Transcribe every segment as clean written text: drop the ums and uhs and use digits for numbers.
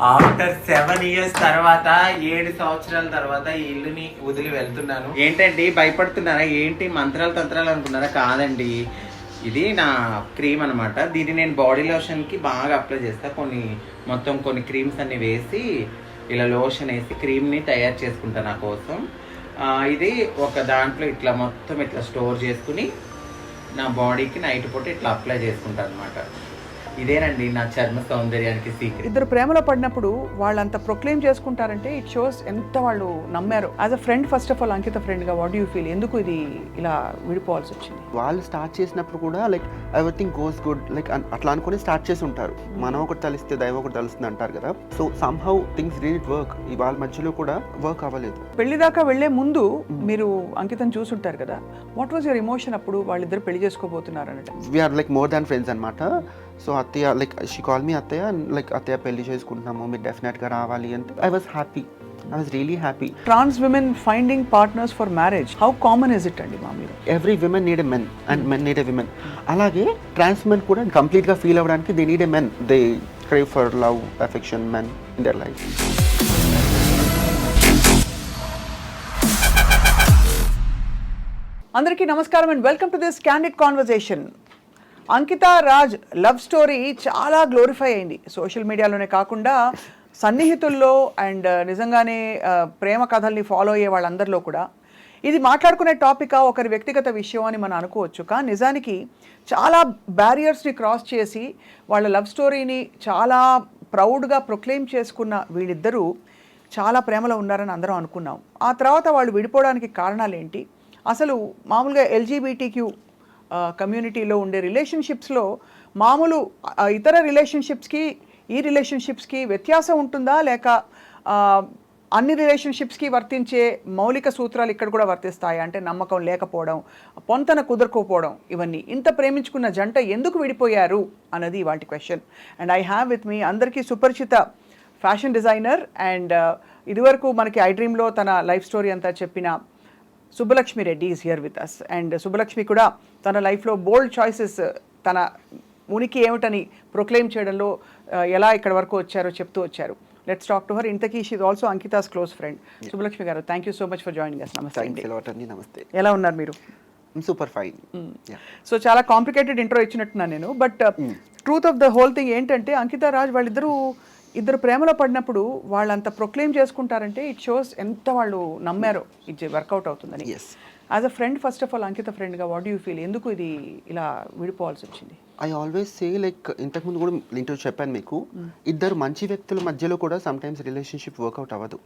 After 7 years తర్వాత 7 సంవత్సరాల తర్వాత ఈ ఇల్లుని వదిలి వెళ్తున్నాను. ఏంటండి భయపడుతున్నారా? ఏంటి మంత్రాలు తంత్రాలు అనుకున్నారా? కాదండి, ఇది నా క్రీమ్ అనమాట. దీన్ని నేను బాడీ లోషన్కి బాగా అప్లై చేస్తా. కొన్ని క్రీమ్స్ అన్ని వేసి ఇలా లోషన్ వేసి క్రీమ్ని తయారు చేసుకుంటా నా కోసం. ఇది ఒక దాంట్లో ఇట్లా మొత్తం ఇట్లా స్టోర్ చేసుకుని నా బాడీకి నైట్ పూట ఇట్లా అప్లై చేసుకుంటాను అనమాట. ఇదేనండి నా చర్మ సౌందర్యానికి సీక్రెట్. ఇద్దరు ప్రేమలో పడినప్పుడు వాళ్ళంత ప్రొక్లెయిమ్ చేసుకుంటారంటే ఇట్ షోస్ ఎంత వాళ్ళు నమ్మారు. As a friend, first of all Ankita ఫ్రెండ్గా వాట్ యూ ఫీల్? ఎందుకు ఇది ఇలా విడిపోవాల్సి వచ్చింది? వాళ్ళు స్టార్ట్ చేసినప్పుడు కూడా like everything goes good like అట్లా అనుకుని స్టార్ట్ చేసి ఉంటారు. మనం ఒకటి తలిస్తే దైవం ఒకటి తలుస్తుంది అంటారు కదా. So somehow things did work. వాళ్ళ మధ్యలో కూడా వర్క్ అవ్వలేదు. పెళ్లి దాకా వెళ్లే ముందు మీరు అంకితను చూసుంటారు కదా, వాట్ వాజ్ యువర్ ఎమోషన్ అప్పుడు వాళ్ళిద్దరు పెళ్లి చేసుకోబోతున్నారు అంటే? We are like more than friends అనమాట. సో అత్తయ్య లైక్ షీ కాల్ మీ అత్తయ్య, లైక్ అత్తయ్య పెళ్లి చేసుకుంటున్నాము, మీరు డెఫినెట్గా రావాలి అంటే I was happy. I was really happy. Trans women finding partners for marriage, how common is it andi మామూలుగా? Every women need a man and men need a woman. అలాగే ట్రాన్స్ మెన్ కూడా కంప్లీట్గా ఫీల్ అవ్వడానికి they need a man. They crave for love, affection, men in their life. అందరికీ నమస్కారం and welcome to this candid conversation. Ankita Raj love story చాలా glorify అయింది social మీడియాలోనే కాకుండా సన్నిహితుల్లో and నిజంగానే ప్రేమ కథల్ని ఫాలో అయ్యే వాళ్ళందరిలో కూడా. ఇది మాట్లాడుకునే టాపిక్ ఒకరి వ్యక్తిగత విషయం అని మనం అనుకోవచ్చు, కానీ నిజానికి చాలా బ్యారియర్స్ని క్రాస్ చేసి వాళ్ళ లవ్ స్టోరీని చాలా ప్రౌడ్గా ప్రొక్లెయిమ్ చేసుకున్న వీళ్ళిద్దరూ చాలా ప్రేమలో ఉన్నారని అందరం అనుకున్నాం. ఆ తర్వాత వాళ్ళు విడిపోవడానికి కారణాలు ఏంటి? అసలు మామూలుగా ఎల్జీబీటీక్యూ కమ్యూనిటీలో ఉండే రిలేషన్షిప్స్లో మామూలు ఇతర రిలేషన్షిప్స్కి ఈ రిలేషన్షిప్స్కి వ్యత్యాసం ఉంటుందా, లేక అన్ని రిలేషన్షిప్స్కి వర్తించే మౌలిక సూత్రాలు ఇక్కడ కూడా వర్తిస్తాయి? అంటే నమ్మకం లేకపోవడం, పొంతన కుదరకపోవడం, ఇవన్నీ. ఇంత ప్రేమించుకున్న జంట ఎందుకు విడిపోయారు అన్నది వాటి question. And I have with me అందరికీ సుపరిచిత ఫ్యాషన్ డిజైనర్ అండ్ ఇదివరకు మనకి ఐ డ్రీమ్లో తన లైఫ్ స్టోరీ అంతా చెప్పిన Subbalakshmi Reddy is here with us. And Subbalakshmi కూడా తన లైఫ్లో బోల్డ్ చాయిసెస్, తన ఉనికి ఏమిటని ప్రొక్లెయిమ్ చేయడంలో ఎలా ఇక్కడ వరకు వచ్చారో చెప్తూ వచ్చారు. Let's talk to her. ఇంతకీ she is also Ankita's close friend. Subbalakshmi garu, thank you so much for joining us. నమస్తే అండి. నమస్తే. ఎలా ఉన్నారు మీరు? Super fine. సో చాలా కాంప్లికేటెడ్ ఇంట్రో ఇచ్చినట్టున్నాను నేను, but truth of the whole thing ఏంటంటే అంకిత రాజ్ ఇద్దరు ప్రేమలో పడినప్పుడు వాళ్ళంత ప్రొక్లెయిమ్ చేసుకుంటారంటే ఇట్ షోస్ ఎంత వాళ్ళు నమ్మారు ఇది వర్కౌట్ అవుతుందని. As a friend, first of all Ankita ఫ్రెండ్గా వాట్ యూ ఫీల్? ఎందుకు ఇది ఇలా విడిపోవాల్సి వచ్చింది? ఐ ఆల్వేస్ సే లైక్ ఇంతకుముందు కూడా ఇంటర్వ్యూ చెప్పాను మీకు, ఇద్దరు మంచి వ్యక్తుల మధ్యలో కూడా సమ్టైమ్స్ రిలేషన్షిప్ వర్కౌట్ అవ్వదు.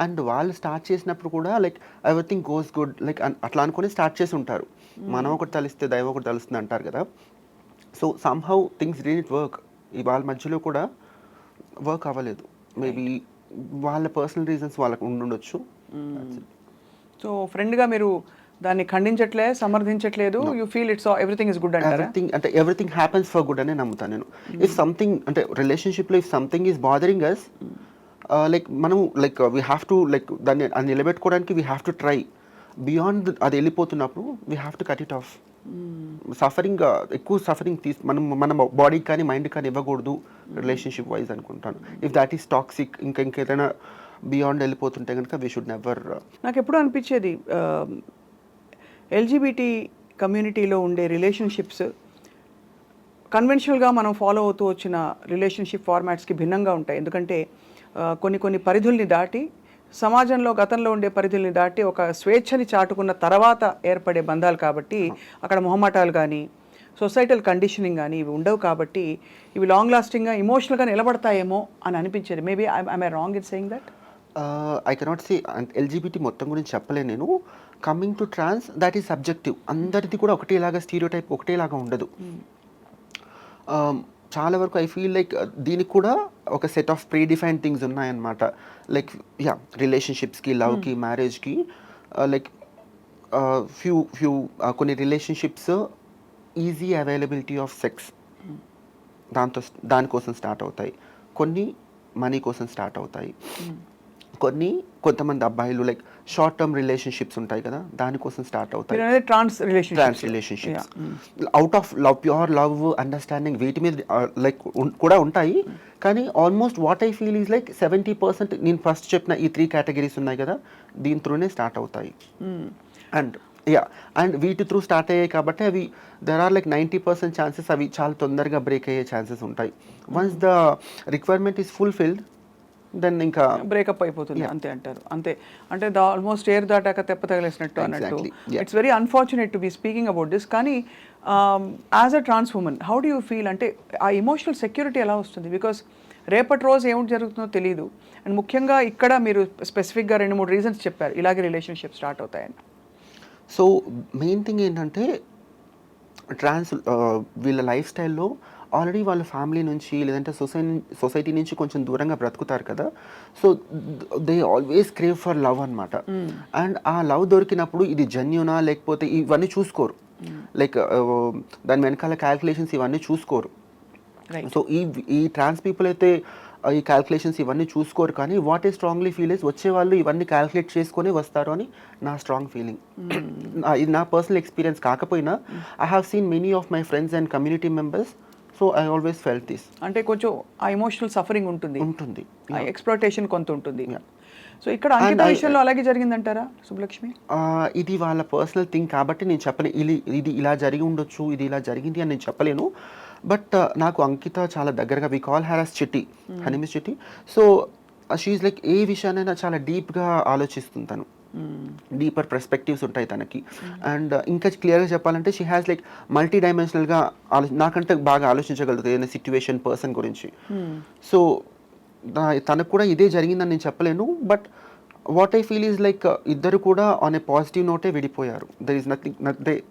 అండ్ వాళ్ళు స్టార్ట్ చేసినప్పుడు కూడా like everything goes good like అట్లా అనుకుని స్టార్ట్ చేసి ఉంటారు. మనం ఒకటి తలిస్తే దైవం ఒకటి తలుస్తుంది అంటారు కదా. So somehow things did work. వాళ్ళ మధ్యలో కూడా వర్క్ అవ్వలేదు. మేబీ వాళ్ళ పర్సనల్ రీజన్స్ వాళ్ళకు ఉండొచ్చు. సో ఫ్రెండ్గా మీరు దాన్ని ఖండించట్లే, సమర్థించట్లేదు. You feel it's everything is good అంటారా? అంటే ఎవ్రీథింగ్ హ్యాపెన్స్ ఫర్ గుడ్ అనే నమ్ముతాను నేను. ఇఫ్ సంథింగ్ అంటే రిలేషన్షిప్లో if something is bothering us, like మనము like we have to like దాన్ని నిలబెట్టుకోవడానికి we have to try. Beyond అది వెళ్ళిపోతున్నప్పుడు we have to cut it off. Suffering ఎక్కువ సఫరింగ్ మన బాడీకి కానీ మైండ్కి కానీ ఇవ్వకూడదు రిలేషన్షిప్ వైజ్ అనుకుంటాను. ఇఫ్ దాట్ ఈస్ టాక్సిక్, ఇంకేదైనా బియాండ్ వెళ్ళిపోతుంటే కనుక వీ షుడ్ నెవర్. నాకు ఎప్పుడు అనిపించేది ఎల్జీబీటీ కమ్యూనిటీలో ఉండే రిలేషన్షిప్స్ కన్వెన్షనల్గా మనం ఫాలో అవుతూ వచ్చిన రిలేషన్షిప్ ఫార్మాట్స్కి భిన్నంగా ఉంటాయి. ఎందుకంటే కొన్ని పరిధుల్ని దాటి, సమాజంలో గతంలో ఉండే పరిధుల్ని దాటి ఒక స్వేచ్ఛని చాటుకున్న తర్వాత ఏర్పడే బంధాలు కాబట్టి అక్కడ మొహమాటాలు కానీ సొసైటల్ కండిషనింగ్ కానీ ఇవి ఉండవు. కాబట్టి ఇవి లాంగ్ లాస్టింగ్గా ఇమోషనల్గా నిలబడతాయేమో అని అనిపించేది. Maybe I wrong in saying that? I cannot say LGBT మొత్తం గురించి చెప్పలేను నేను. Coming to trans, that is subjective. అందరిది కూడా ఒకటేలాగా స్టీరియోటైప్ ఒకటేలాగా ఉండదు. చాలా వరకు ఐ ఫీల్ లైక్ దీనికి కూడా ఒక set of pre defined things ఉన్నాయన్నమాట. లైక్ రిలేషన్షిప్స్కి, లవ్కి, మ్యారేజ్కి లైక్ ఫ్యూ కొన్ని relationships easy availability of sex దానికోసం స్టార్ట్ అవుతాయి. కొన్ని మనీ కోసం స్టార్ట్ అవుతాయి. కొంతమంది అబ్బాయిలు లైక్ షార్ట్ టర్మ్ రిలేషన్షిప్స్ ఉంటాయి కదా, దానికోసం స్టార్ట్ అవుతాయి. Trans trans relationships out of love, pure love, understanding, వీటి మీద లైక్ కూడా ఉంటాయి. కానీ almost what I feel is like 70% నేను ఫస్ట్ చెప్పిన ఈ 3 కేటగిరీస్ ఉన్నాయి కదా, దీని త్రూనే స్టార్ట్ అవుతాయి. అండ్ వీటి త్రూ స్టార్ట్ అయ్యాయి కాబట్టి అవి దెర్ ఆర్ లైక్ 90% ఛాన్సెస్ అవి చాలా తొందరగా బ్రేక్ అయ్యే ఛాన్సెస్ ఉంటాయి. Once the requirement is fulfilled then ఇంకా బ్రేకప్ అయిపోతుంది, అంతే అంటారు. అంతే అంటే ఆల్మోస్ట్ ఎయిర్ దాటాక తెప్ప తగిలేసినట్టు అన్నట్టు. It's very unfortunate to be speaking about this. కానీ as a trans women how do you feel? అంటే ఆ ఎమోషనల్ సెక్యూరిటీ ఎలా వస్తుంది? బికాస్ రేపటి రోజు ఏమిటి జరుగుతుందో తెలియదు. అండ్ ముఖ్యంగా ఇక్కడ మీరు స్పెసిఫిక్గా 2-3 రీజన్స్ చెప్పారు ఇలాగే రిలేషన్షిప్ స్టార్ట్ అవుతాయని. సో మెయిన్ థింగ్ ఏంటంటే వీళ్ళ లైఫ్ స్టైల్లో ఆల్రెడీ వాళ్ళ ఫ్యామిలీ నుంచి లేదంటే సొసైటీ నుంచి కొంచెం దూరంగా బ్రతుకుతారు కదా. So they always crave for love అనమాట. అండ్ ఆ లవ్ దొరికినప్పుడు ఇది జెన్యూనా లేకపోతే ఇవన్నీ చూసుకోరు. లైక్ దాని వెనకాల క్యాల్కులేషన్స్ ఇవన్నీ చూసుకోరు. సో ఈ ట్రాన్స్ పీపుల్ అయితే ఈ క్యాల్కులేషన్స్ ఇవన్నీ చూసుకోరు. కానీ వాట్ ఈ స్ట్రాంగ్లీ ఫీల్ ఇస్ వచ్చే వాళ్ళు ఇవన్నీ క్యాల్కులేట్ చేసుకొని వస్తారు అని నా స్ట్రాంగ్ ఫీలింగ్. ఇది నా పర్సనల్ ఎక్స్పీరియన్స్ కాకపోయినా I have seen many of my friends and community members. So I always felt this. అంటే కొంచెం ఆ ఎమోషనల్ సఫరింగ్ ఉంటుంది, ఎక్స్‌ప్లాయిటేషన్ కొంత ఉంటుంది. సో ఇక్కడ అంకిత విషయంలో అలాగే జరిగిందంటారా సుబ్బలక్ష్మి? ఇది వాళ్ళ పర్సనల్ థింగ్ కాబట్టి నేను చెప్పలేను ఇది ఇలా జరిగి ఉండొచ్చు, ఇది ఇలా జరిగింది అని నేను చెప్పలేను. బట్ నాకు అంకిత చాలా దగ్గరగా, వి కాల్ హర్ యాస్ చిట్టి, హర్ నేమ్ ఇస్ చిట్టి. సో షీఈ్ లైక్ ఏ విషయానైనా చాలా డీప్గా ఆలోచిస్తుంది తను. డీపర్ పర్స్పెక్టివ్స్ ఉంటాయి తనకి. అండ్ ఇంకా క్లియర్గా చెప్పాలంటే షీ హ్యాస్ లైక్ మల్టీ డైమెన్షనల్గా నాకంటే బాగా ఆలోచించగలుగుతుంది ఏదైనా సిచ్యువేషన్, పర్సన్ గురించి. సో తనకు కూడా ఇదే జరిగిందని నేను చెప్పలేను. But what I feel is like ఇద్దరు కూడా ఆన్ ఏ పాజిటివ్ నోటే విడిపోయారు. దర్ ఈస్ నథింగ్,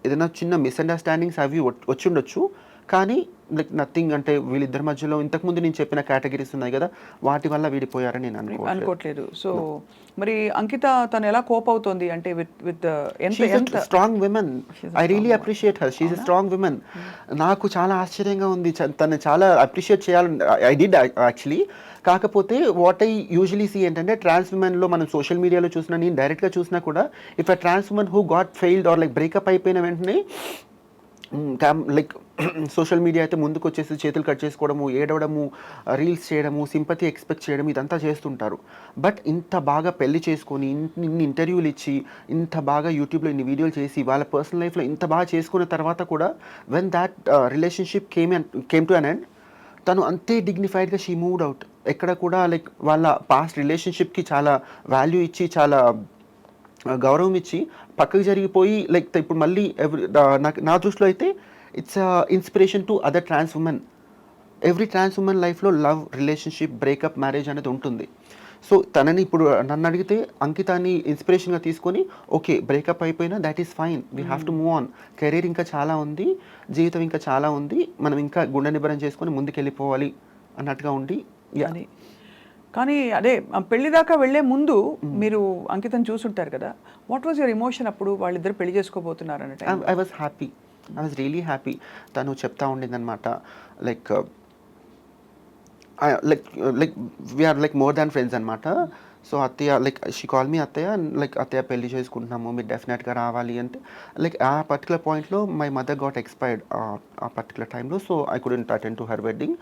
ఏదైనా చిన్న మిస్అండర్స్టాండింగ్స్ అవి వచ్చి ఉండొచ్చు. కానీ లైక్ నథింగ్, అంటే వీళ్ళిద్దరి మధ్యలో ఇంతకుముందు నేను చెప్పిన కేటగిరీస్ ఉన్నాయి కదా, వాటి వల్ల విడిపోయారని నేను అనుకోవట్లేదు. సో మరి అంకిత తను ఎలా కోప్ అవుతుంది అంటే with strong women. I really appreciate her. She is a strong women. నాకు చాలా ఆశ్చర్యంగా ఉంది, తను చాలా అప్రిషియేట్ చేయాలని ఐ డిడ్ యాక్చువల్లీ. కాకపోతే వాట్ ఐ యూజువలీ సీ ఏంటంటే ట్రాన్స్ ఉమెన్లో మనం సోషల్ మీడియాలో చూసినా, నేను డైరెక్ట్గా చూసినా కూడా, if a trans women who got failed or like breakup అయిపోయిన వెంటనే లైక్ సోషల్ మీడియా అయితే ముందుకు వచ్చేసి చేతులు కట్ చేసుకోవడము, ఏడవడము, రీల్స్ చేయడము, సింపతి ఎక్స్పెక్ట్ చేయడం, ఇదంతా చేస్తుంటారు. బట్ ఇంత బాగా పెళ్లి చేసుకొని ఇన్ని ఇంటర్వ్యూలు ఇచ్చి ఇంత బాగా యూట్యూబ్లో ఇన్ని వీడియోలు చేసి వాళ్ళ పర్సనల్ లైఫ్లో ఇంత బాగా చేసుకున్న తర్వాత కూడా when that relationship came to an end, తను అంతే డిగ్నిఫైడ్గా షీ మూవ్డ్ అవుట్. ఎక్కడ కూడా లైక్ వాళ్ళ పాస్ట్ రిలేషన్షిప్కి చాలా వాల్యూ ఇచ్చి, చాలా గౌరవం ఇచ్చి పక్కకు జరిగిపోయి లైక్ ఇప్పుడు మళ్ళీ నా దృష్టిలో అయితే it's inspiration to other trans women. Every trans women లైఫ్లో లవ్, రిలేషన్షిప్, బ్రేకప్, మ్యారేజ్ అనేది ఉంటుంది. సో తనని ఇప్పుడు నన్ను అడిగితే అంకితాన్ని ఇన్స్పిరేషన్గా తీసుకొని ఓకే బ్రేకప్ అయిపోయినా that is fine, we have to move on, career ఇంకా చాలా ఉంది, జీవితం ఇంకా చాలా ఉంది, మనం ఇంకా గుండె నిబ్బరం చేసుకొని ముందుకెళ్ళిపోవాలి అన్నట్టుగా ఉండి. కానీ అదే పెళ్లి దాకా వెళ్లే ముందు మీరు అంకితం చూసుంటారు కదా, వాట్ వాజ్ యువర్ ఎమోషన్ అప్పుడు వాళ్ళిద్దరు పెళ్లి చేసుకోబోతున్నారు అంటే? I was happy, I was really happy. తను చెప్తా ఉండింది అనమాట like we're like more than friends అనమాట. సో అత్తయ్య లైక్ షీ కాల్ మీ అత్తయ్య, లైక్ అత్తయ్య పెళ్లి చేసుకుంటున్నాము, మీరు డెఫినెట్గా రావాలి అంటే. లైక్ ఆ పర్టికులర్ పాయింట్లో మై మదర్ గాట్ ఎక్స్పైర్డ్ ఆ పర్టికులర్ టైంలో. So I couldn't attend to her wedding.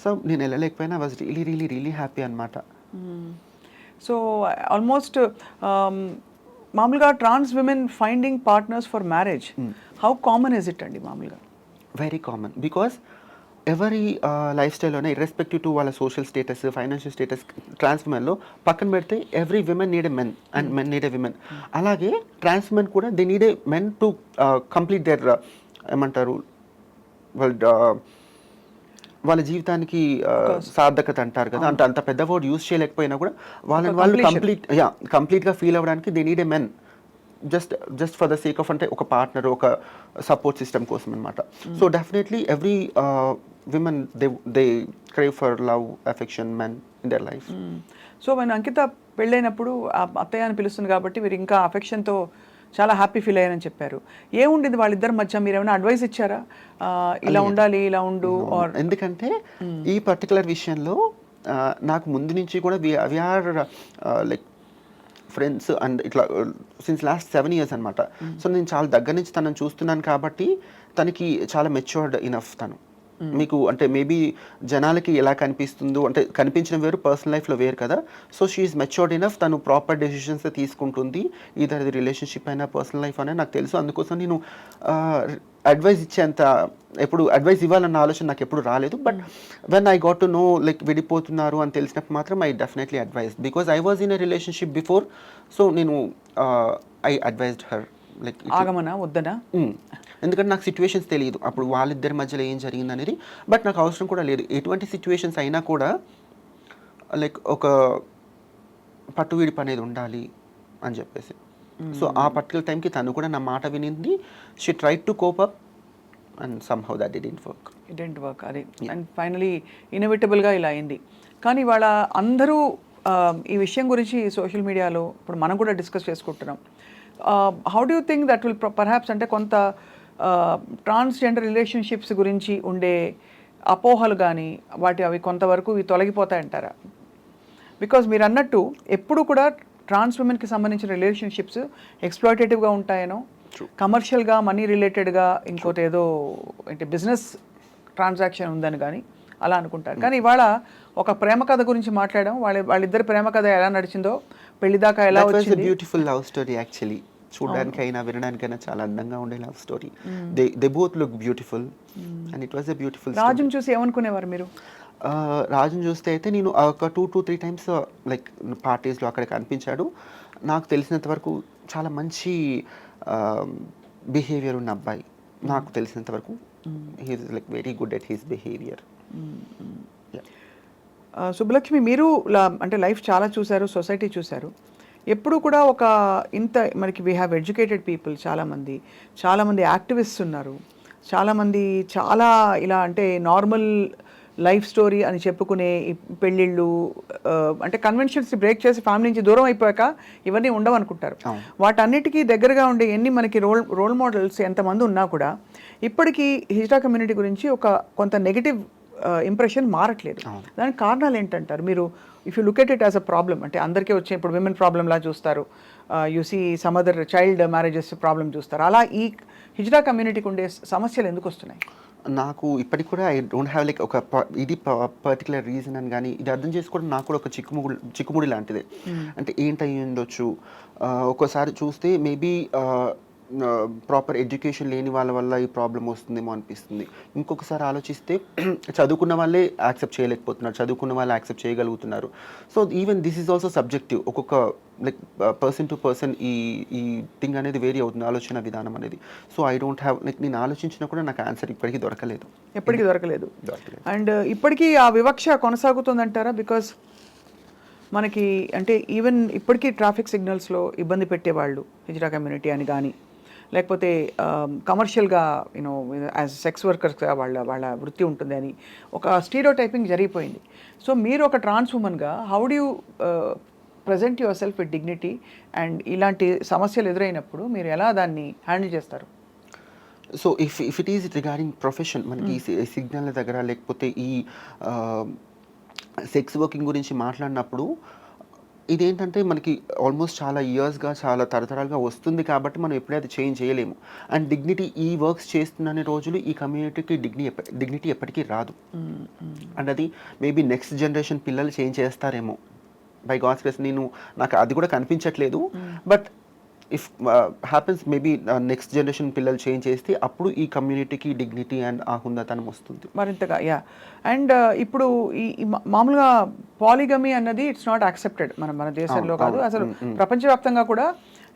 So నేను వెళ్ళలేకపోయినా I was really really really happy అనమాట. సో ఆల్మోస్ట్ మామూలుగా trans women finding partners for marriage, how common is it అండి? మామూలుగా very common. Because ఎవరి life స్టైల్లోనే irrespective to వాళ్ళ social status, financial status, trans ఉమెన్లో పక్కన పెడితే every women need a men and men need a women. అలాగే trans women కూడా they need a men to complete there ఏమంటారు వాళ్ళ జీవితానికి సార్థకత అంటారు కదా, అంటే అంత పెద్ద వర్డ్ యూజ్ చేయలేకపోయినా కూడా వాళ్ళు కంప్లీట్గా ఫీల్ అవ్వడానికి they need a men, just for the sake of అంటే ఒక పార్ట్నర్, ఒక సపోర్ట్ సిస్టమ్ కోసం అనమాట. So definitely every women they crave for love, affection, men in their life. So మన అంకిత పెళ్ళైనప్పుడు అత్తయ్య అని పిలుస్తుంది కాబట్టి మీరు ఇంకా అఫెక్షన్తో చాలా హ్యాపీ ఫీల్ అయ్యారని చెప్పారు. ఏముండింది వాళ్ళిద్దరి మధ్య? మీరు ఏమైనా అడ్వైస్ ఇచ్చారా, ఇలా ఉండాలి, ఇలా ఉండు? ఎందుకంటే ఈ పర్టికులర్ విషయంలో నాకు ముందు నుంచి కూడా వీఆర్ లైక్ ఫ్రెండ్స్ అండ్ ఇట్లా సిన్స్ లాస్ట్ 7 years అనమాట. సో నేను చాలా దగ్గర నుంచి తనని చూస్తున్నాను కాబట్టి తనకి చాలా మెచ్యూర్డ్ ఇనఫ్ తను. మీకు అంటే మేబీ జనాలకి ఎలా కనిపిస్తుందో అంటే కనిపించిన వేరు, పర్సనల్ లైఫ్లో వేరు కదా. సో షీఈస్ మెచ్యూర్డ్ ఇనఫ్, తను ప్రాపర్ డెసిషన్స్ తీసుకుంటుంది. ఇదర్ అది రిలేషన్షిప్ అయినా పర్సనల్ లైఫ్ అయినా నాకు తెలుసు. అందుకోసం నేను అడ్వైస్ ఇచ్చేంత ఎప్పుడు అడ్వైస్ ఇవ్వాలన్న ఆలోచన నాకు ఎప్పుడు రాలేదు. But when I got to know like విడిపోతున్నారు అని తెలిసినప్పుడు మాత్రం I definitely advise, because I was in a relationship before. So నేను ఐ అడ్వైజ్డ్ హర్ లైక్ ఆగమనా వద్దనా. ఎందుకంటే నాకు సిచ్యువేషన్స్ తెలియదు అప్పుడు వాళ్ళిద్దరి మధ్యలో ఏం జరిగింది అనేది. బట్ నాకు అవసరం కూడా లేదు. ఎటువంటి సిచ్యువేషన్స్ అయినా కూడా లైక్ ఒక పట్టు విడిపు అనేది ఉండాలి అని చెప్పేసి. సో ఆ పర్టికులర్ టైంకి తను కూడా నా మాట వినింది. She tried to cope up and somehow that didn't work. అది అండ్ ఫైనలీ ఇన్ఎవిటబుల్గా ఇలా అయింది. కానీ వాళ్ళ అందరూ ఈ విషయం గురించి సోషల్ మీడియాలో ఇప్పుడు మనం కూడా డిస్కస్ చేసుకుంటున్నాం. How do you think that will perhaps అంటే కొంత ట్రాన్స్జెండర్ రిలేషన్షిప్స్ గురించి ఉండే అపోహలు కానీ అవి కొంతవరకు తొలగిపోతాయంటారా? బికాజ్ మీరు అన్నట్టు ఎప్పుడు కూడా ట్రాన్స్ ఉమెన్కి సంబంధించిన రిలేషన్షిప్స్ ఎక్స్ప్లాయిటేటివ్గా ఉంటాయనో, కమర్షియల్గా మనీ రిలేటెడ్గా ఇంకోటి ఏదో అంటే బిజినెస్ ట్రాన్సాక్షన్ ఉందని కానీ అలా అనుకుంటారు. కానీ ఇవాళ ఒక ప్రేమ కథ గురించి మాట్లాడడం, వాళ్ళిద్దరి ప్రేమ కథ ఎలా నడిచిందో, పెళ్లిదాకా ఎలా వచ్చింది. Beautiful love story actually. చూడడానికైనా వినడానికైనా చాలా అందంగా ఉండే love story. They both look beautiful and it was a beautiful. రాజుని చూసి ఏమనుకునేవారు మీరు? రాజుని చూస్తే అయితే నేను ఒక 2-3 times లైక్ పార్టీస్లో అక్కడ కనిపించాడు. నాకు తెలిసినంత వరకు చాలా మంచి బిహేవియర్ ఉన్న అబ్బాయి. నాకు తెలిసినంత వరకు he is like very good at his behaviour. Subbalakshmi, మీరు అంటే లైఫ్ చాలా చూశారు, సొసైటీ చూశారు. ఎప్పుడు కూడా ఒక ఇంత మనకి వీ హ్యావ్ ఎడ్యుకేటెడ్ పీపుల్, చాలామంది యాక్టివిస్ట్స్ ఉన్నారు, చాలామంది చాలా ఇలా అంటే నార్మల్ లైఫ్ స్టోరీ అని చెప్పుకునే పెళ్ళిళ్ళు అంటే కన్వెన్షన్స్ బ్రేక్ చేసి ఫ్యామిలీ నుంచి దూరం అయిపోయాక ఇవన్నీ ఉండవు అనుకుంటారు. వాటన్నిటికీ దగ్గరగా ఉండే ఎన్ని మనకి రోల్ మోడల్స్ ఎంతమంది ఉన్నా కూడా ఇప్పటికీ హిజ్రా కమ్యూనిటీ గురించి కొంత నెగిటివ్ ఇంప్రెషన్ మారట్లేదు. దానికి కారణాలు ఏంటంటారు మీరు? If you look at it as a problem, అంటే అందరికీ వచ్చే ఇప్పుడు విమెన్ ప్రాబ్లంలా చూస్తారు, you see some other child marriages problem చూస్తారు. అలా ఈ హిజ్రా కమ్యూనిటీకి ఉండే సమస్యలు ఎందుకు వస్తున్నాయి? నాకు ఇప్పటికి కూడా ఐ డోంట్ హ్యావ్ లైక్ ఇది పర్టికులర్ రీజన్ అని కానీ ఇది అర్థం చేసుకోవడం నాకు కూడా ఒక చిక్కుముడి లాంటిదే. అంటే ఏంటై ఉండొచ్చు, ఒక్కోసారి చూస్తే మేబీ ప్రాపర్ ఎడ్యుకేషన్ లేని వాళ్ళ వల్ల ఈ ప్రాబ్లం వస్తుందేమో అనిపిస్తుంది. ఇంకొకసారి ఆలోచిస్తే చదువుకున్న వాళ్ళే యాక్సెప్ట్ చేయలేకపోతున్నారు, చదువుకున్న వాళ్ళు యాక్సెప్ట్ చేయగలుగుతున్నారు. So even this is also subjective. ఒక్కొక్క లైక్ పర్సన్ టు పర్సన్ ఈ థింగ్ అనేది వేరీ అవుతుంది, ఆలోచన విధానం అనేది. So I don't have like నేను ఆలోచించినా కూడా నాకు ఆన్సర్ ఇప్పటికీ దొరకలేదు. అండ్ ఇప్పటికీ ఆ వివక్ష కొనసాగుతుందంటారా? బికాస్ మనకి అంటే ఈవెన్ ఇప్పటికీ ట్రాఫిక్ సిగ్నల్స్లో ఇబ్బంది పెట్టేవాళ్ళు హిజ్రా కమ్యూనిటీ అని కానీ, లేకపోతే కమర్షియల్గా యూనో యాజ్ సెక్స్ వర్కర్స్గా వాళ్ళ వృత్తి ఉంటుంది అని ఒక స్టీరియోటైపింగ్ జరిగిపోయింది. సో మీరు ఒక ట్రాన్స్ ఉమెన్గా how do you present yourself with dignity and ఇలాంటి సమస్యలు ఎదురైనప్పుడు మీరు ఎలా దాన్ని హ్యాండిల్ చేస్తారు? So if it is regarding profession, మనకి ఈ సిగ్నల్ దగ్గర లేకపోతే ఈ సెక్స్ వర్కింగ్ గురించి మాట్లాడినప్పుడు ఇదేంటంటే మనకి ఆల్మోస్ట్ చాలా ఇయర్స్గా చాలా తరతరాలుగా వస్తుంది కాబట్టి మనం ఎప్పుడైతే చేంజ్ చేయలేము. అండ్ డిగ్నిటీ ఈ వర్క్స్ చేస్తున్న రోజులు ఈ కమ్యూనిటీకి డిగ్నిటీ ఎప్పటికీ రాదు. అండ్ అది మేబీ నెక్స్ట్ జనరేషన్ పిల్లలు చేంజ్ చేస్తారేమో బై గాడ్స్ గ్రేస్. నాకు అది కూడా కనిపించట్లేదు. But if happens maybe next generation పిల్లలు చేంజ్ చేస్తే అప్పుడు ఈ కమ్యూనిటీకి డిగ్నిటీ అండ్ ఆ హుందతనం వస్తుంది మరింతగా. అండ్ ఇప్పుడు ఈ మామూలుగా పాలిగమీ అన్నది ఇట్స్ నాట్ యాక్సెప్టెడ్ మన దేశంలో కాదు, అసలు ప్రపంచవ్యాప్తంగా కూడా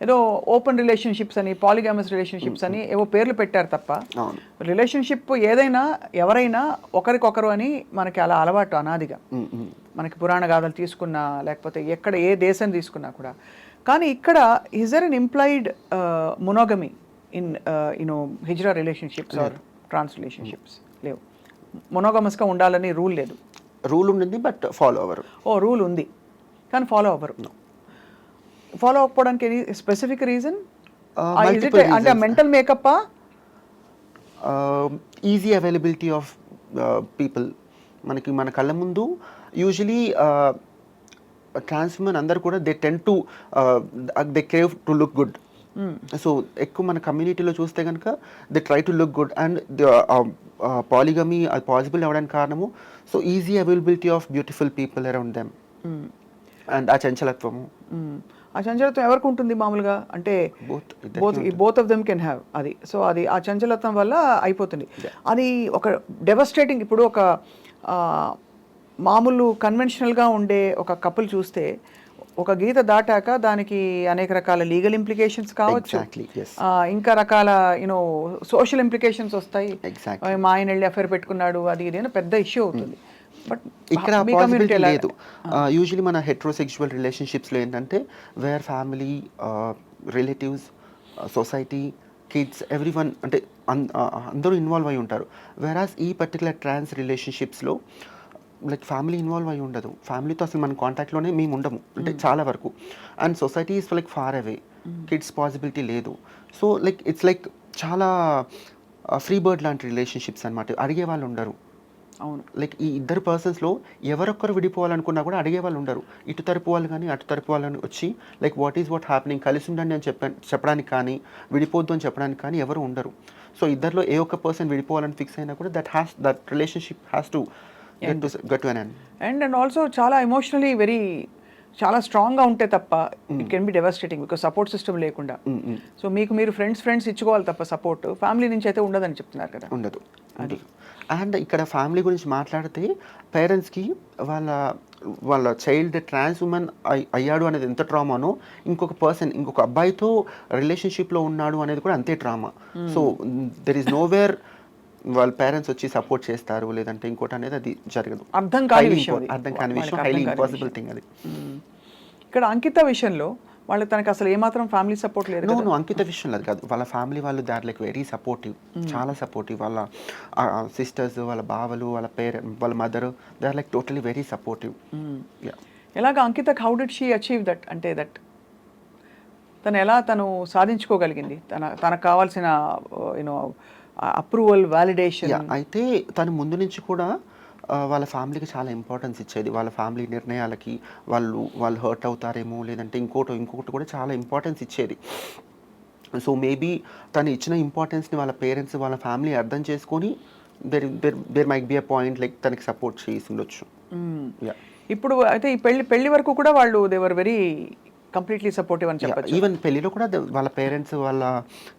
ఏదో ఓపెన్ రిలేషన్షిప్స్ అని, పాలిగమస్ రిలేషన్షిప్స్ అని ఏవో పేర్లు పెట్టారు తప్ప రిలేషన్షిప్ ఏదైనా ఎవరైనా ఒకరికొకరు అని మనకి అలా అలవాటు అనాదిగా. మనకి పురాణ గాథలు తీసుకున్నా లేకపోతే ఎక్కడ ఏ దేశం తీసుకున్నా కూడా. కానీ ఇక్కడ is there an implied monogamy in you know hijra relationships or trans relationships? లేవు. మొనోగమస్గా ఉండాలని రూల్ లేదు. రూల్ ఉంది బట్ ఫాలో అవ్వరు. రూల్ ఉంది కానీ ఫాలో అవ్వరు. ఫాలో అవ్వకపోవడానికి ఎనీ స్పెసిఫిక్ రీజన్? అంటే mental makeup, easy availability of people. మన కళ్ళ ముందు యూజువలీ ట్రాన్స్ ఉమెన్ అందరు కూడా they tend to they crave to look good. So ఎక్కువ మన కమ్యూనిటీలో చూస్తే కనుక they try to look good and polygamy అది పాసిబుల్ అవ్వడానికి కారణము so easy availability of beautiful people around them and ఆ చంచలత్వము. ఆ చంచలత్వం ఎవరికి ఉంటుంది మామూలుగా అంటే both of them can have అది. సో అది ఆ చంచలత్వం వల్ల అయిపోతుంది. అది ఒక డెవస్టేటింగ్. ఇప్పుడు ఒక మామూలు కన్వెన్షనల్గా ఉండే ఒక కపుల్ చూస్తే ఒక గీత దాటాక దానికి అనేక రకాల లీగల్ ఇంప్లికేషన్స్ కావచ్చు, ఇంకా రకాల యూనో సోషల్ ఇంప్లికేషన్స్ వస్తాయి. మా ఆయన వెళ్ళి అఫేర్ పెట్టుకున్నాడు అది ఇది పెద్ద ఇష్యూ అవుతుంది. బట్ ఇక్కడ పాసిబిలిటీ లేదు. యూజువలీ మన హెట్రోసెక్షువల్ రిలేషన్షిప్స్లో ఏంటంటే where family, relatives, society, kids, everyone అంటే అందరూ ఇన్వాల్వ్ అయి ఉంటారు. వేరాస్ ఈ పర్టికులర్ ట్రాన్స్ రిలేషన్షిప్స్లో లైక్ ఫ్యామిలీ ఇన్వాల్వ్ అయి ఉండదు. ఫ్యామిలీతో అసలు మన కాంటాక్ట్లోనే మేము ఉండము అంటే చాలా వరకు. And society is like far away, kids possibility లేదు. సో లైక్ ఇట్స్ లైక్ చాలా ఫ్రీ బర్డ్ లాంటి రిలేషన్షిప్స్ అనమాట. అడిగే వాళ్ళు ఉండరు. అవును. లైక్ ఈ ఇద్దరు పర్సన్స్లో ఎవరొక్కరు విడిపోవాలనుకున్నా కూడా అడిగే వాళ్ళు ఉండరు. ఇటు తరపు వాళ్ళు కానీ అటు తరపు వాళ్ళని వచ్చి like what is what happening, కలిసి ఉండండి అని చెప్పడానికి కానీ విడిపోద్దు అని చెప్పడానికి కానీ ఎవరు ఉండరు. సో ఇద్దరిలో ఏ ఒక్క పర్సన్ విడిపోవాలని ఫిక్స్ అయినా కూడా that relationship has to get to an end. And also చాలా ఎమోషనలీ వెరీ చాలా స్ట్రాంగ్గా ఉంటే తప్ప it can be devastating because support system లేకుండా. సో మీకు మీరు ఫ్రెండ్స్ ఇచ్చుకోవాలి తప్ప సపోర్ట్ ఫ్యామిలీ నుంచి అయితే ఉండదని చెప్తున్నారు కదా. ఉండదు. అండ్ ఇక్కడ ఫ్యామిలీ గురించి మాట్లాడితే పేరెంట్స్కి వాళ్ళ చైల్డ్ ట్రాన్స్ ఉమెన్ అయ్యాడు అనేది ఎంత ట్రామానో ఇంకొక అబ్బాయితో రిలేషన్షిప్లో ఉన్నాడు అనేది కూడా అంతే trauma. So there is nowhere వాళ్ళ పేరెంట్స్ వచ్చి సపోర్ట్ చేస్తారు లేదంటే ఇంకోటి అనేది అది జరగదు. అర్థం కాని విషయం, హైలీ ఇంపాసిబుల్ థింగ్ అది. ఇక్కడ అంకిత విషయంలో వాళ్ళకి తనకి అసలు ఏమాత్రం ఫ్యామిలీ సపోర్ట్ లేదు. నో అంకిత విషయంలో అది కాదు. వాళ్ళ ఫ్యామిలీ వాళ్ళు they are like very supportive, చాలా సపోర్టివ్. వాళ్ళ సిస్టర్స్, వాళ్ళ బావలు, వాళ్ళ mother they are like totally very supportive. ఎలాగ Ankita how did she achieve that అంటే దట్ తను సాధించుకోగలిగింది తనకు కావాల్సిన యూనో అప్రూవల్, వాలిడేషన్? అయితే తను ముందు నుంచి కూడా వాళ్ళ ఫ్యామిలీకి చాలా ఇంపార్టెన్స్ ఇచ్చేది. వాళ్ళ ఫ్యామిలీ నిర్ణయాలకి వాళ్ళు హర్ట్ అవుతారేమో లేదంటే ఇంకొకటి కూడా చాలా ఇంపార్టెన్స్ ఇచ్చేది. సో మేబీ తను ఇచ్చిన ఇంపార్టెన్స్ని వాళ్ళ పేరెంట్స్, వాళ్ళ ఫ్యామిలీ అర్థం చేసుకొని there might be a point like తనకి సపోర్ట్ చేసి ఉండొచ్చు. ఇప్పుడు అయితే ఈ పెళ్లి వరకు కూడా వాళ్ళు దేవర్ వెరీ కంప్లీట్లీ సపోర్టివ్ అని చెప్పచ్చు. ఈవెన్ పెళ్లిలో కూడా వాళ్ళ పేరెంట్స్, వాళ్ళ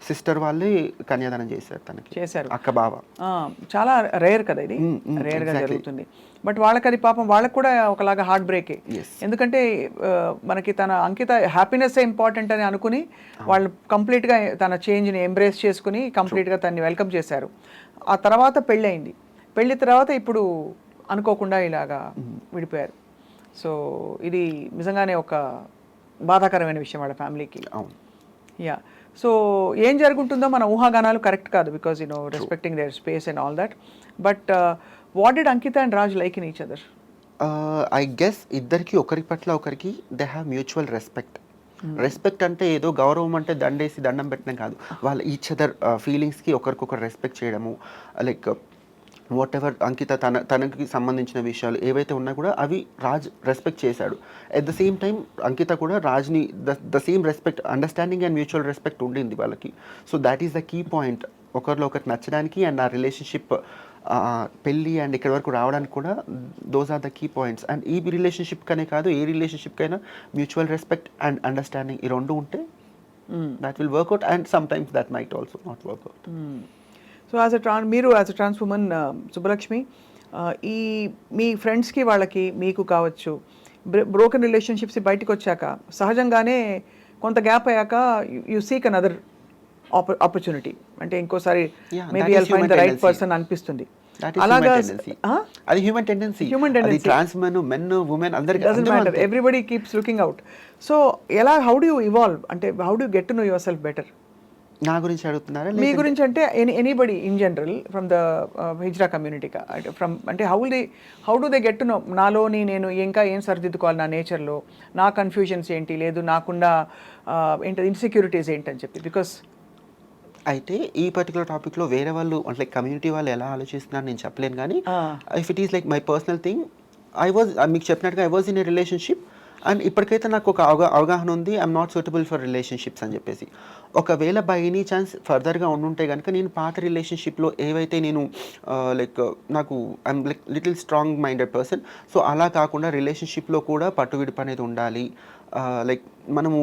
సిస్టర్ వాళ్ళే కన్యాదానం చేశారు తనకి, చేశారు అక్క బావ. చాలా రేర్ కదా ఇది, రేర్గా జరుగుతుంది. బట్ వాళ్ళకి అది పాపం వాళ్ళకి కూడా ఒకలాగా హార్ట్ బ్రేకే. ఎందుకంటే మనకి తన అంకిత హ్యాపీనెస్ ఇంపార్టెంట్ అని అనుకుని వాళ్ళు కంప్లీట్గా తన చేంజ్ని ఎంబ్రేస్ చేసుకుని కంప్లీట్గా తనని వెల్కమ్ చేశారు. ఆ తర్వాత పెళ్ళి అయింది. పెళ్లి తర్వాత ఇప్పుడు అనుకోకుండా ఇలాగా విడిపోయారు. సో ఇది నిజంగానే ఒక బాధాకరమైన విషయం వాళ్ళ ఫ్యామిలీకి. యా. సో ఏం జరుగుతుందో మన ఊహాగానాలు కరెక్ట్ కాదు because respecting their space and all that. But what did Ankita and Raj like in each other? I guess ఇద్దరికి ఒకరి పట్ల ఒకరికి they have mutual respect. Respect అంటే ఏదో గౌరవం అంటే దండేసి దండం పెట్టడం కాదు. వాళ్ళ ఈచ్ అదర్ ఫీలింగ్స్కి ఒకరికొకరు రెస్పెక్ట్ చేయడము. లైక్ వాట్ ఎవర్ అంకిత తనకి సంబంధించిన విషయాలు ఏవైతే ఉన్నా కూడా అవి రాజ్ రెస్పెక్ట్ చేశాడు. At the same time Ankita కూడా రాజ్ని the same respect, understanding and mutual respect ఉండింది వాళ్ళకి. So that is the key point ఒకరిలో ఒకరికి నచ్చడానికి అండ్ ఆ రిలేషన్షిప్ పెళ్ళి అండ్ ఇక్కడి వరకు రావడానికి కూడా those are the key points. And ఈ రిలేషన్షిప్ కనే కాదు ఏ రిలేషన్షిప్కైనా మ్యూచువల్ రెస్పెక్ట్ అండ్ అండర్స్టాండింగ్ ఈ రెండు ఉంటే that will work out, and sometimes that might also not work out. So మీరు as a trans woman Subbalakshmi, ఈ మీ ఫ్రెండ్స్కి వాళ్ళకి మీకు కావచ్చు బ్రోకెన్ రిలేషన్షిప్స్ బయటకు వచ్చాక సహజంగానే కొంత గ్యాప్ అయ్యాక యూ సీక్ అనదర్ ఆపర్చునిటీ, అంటే ఇంకోసారి maybe I'll find the right person అనిపిస్తుంది. అలాగా అది హ్యూమన్ టెండెన్సీ. అది ట్రాన్స్ మెన్, మెన్, ఉమెన్ అందరికీ doesn't matter, everybody keeps looking out. So ఎలా, హౌ డు యూ ఇవాల్వ్, అంటే how do you get to know yourself better? నా గురించి అడుగుతున్నారా? మీ గురించి అంటే anybody in general from the hijra community, from అంటే how do they get to know నాలోని నేను ఇంకా ఏం సరిదిద్దుకోవాలి నా నేచర్లో, నా కన్ఫ్యూజన్స్ ఏంటి, లేదు నాకుండా ఏంటి ఇన్సెక్యూరిటీస్ ఏంటని చెప్పి. బికాస్ అయితే ఈ పర్టికులర్ టాపిక్లో వేరే వాళ్ళు అంటే కమ్యూనిటీ వాళ్ళు ఎలా ఆలోచిస్తున్నారు నేను చెప్పలేను, కానీ if it is like my personal thing, మీకు చెప్పినట్టుగా I was in a relationship and ఇప్పటికైతే నాకు ఒక అవగాహన ఉంది, I'm not suitable for relationships అని చెప్పేసి. ఒకవేళ బై ఎనీ ఛాన్స్ ఫర్దర్గా ఉండుంటే కనుక నేను పాత రిలేషన్షిప్లో ఏవైతే నేను లైక్ నాకు I'm like little strong minded person. So అలా కాకుండా రిలేషన్షిప్లో కూడా పట్టువిడుపు అనేది ఉండాలి. లైక్ మనము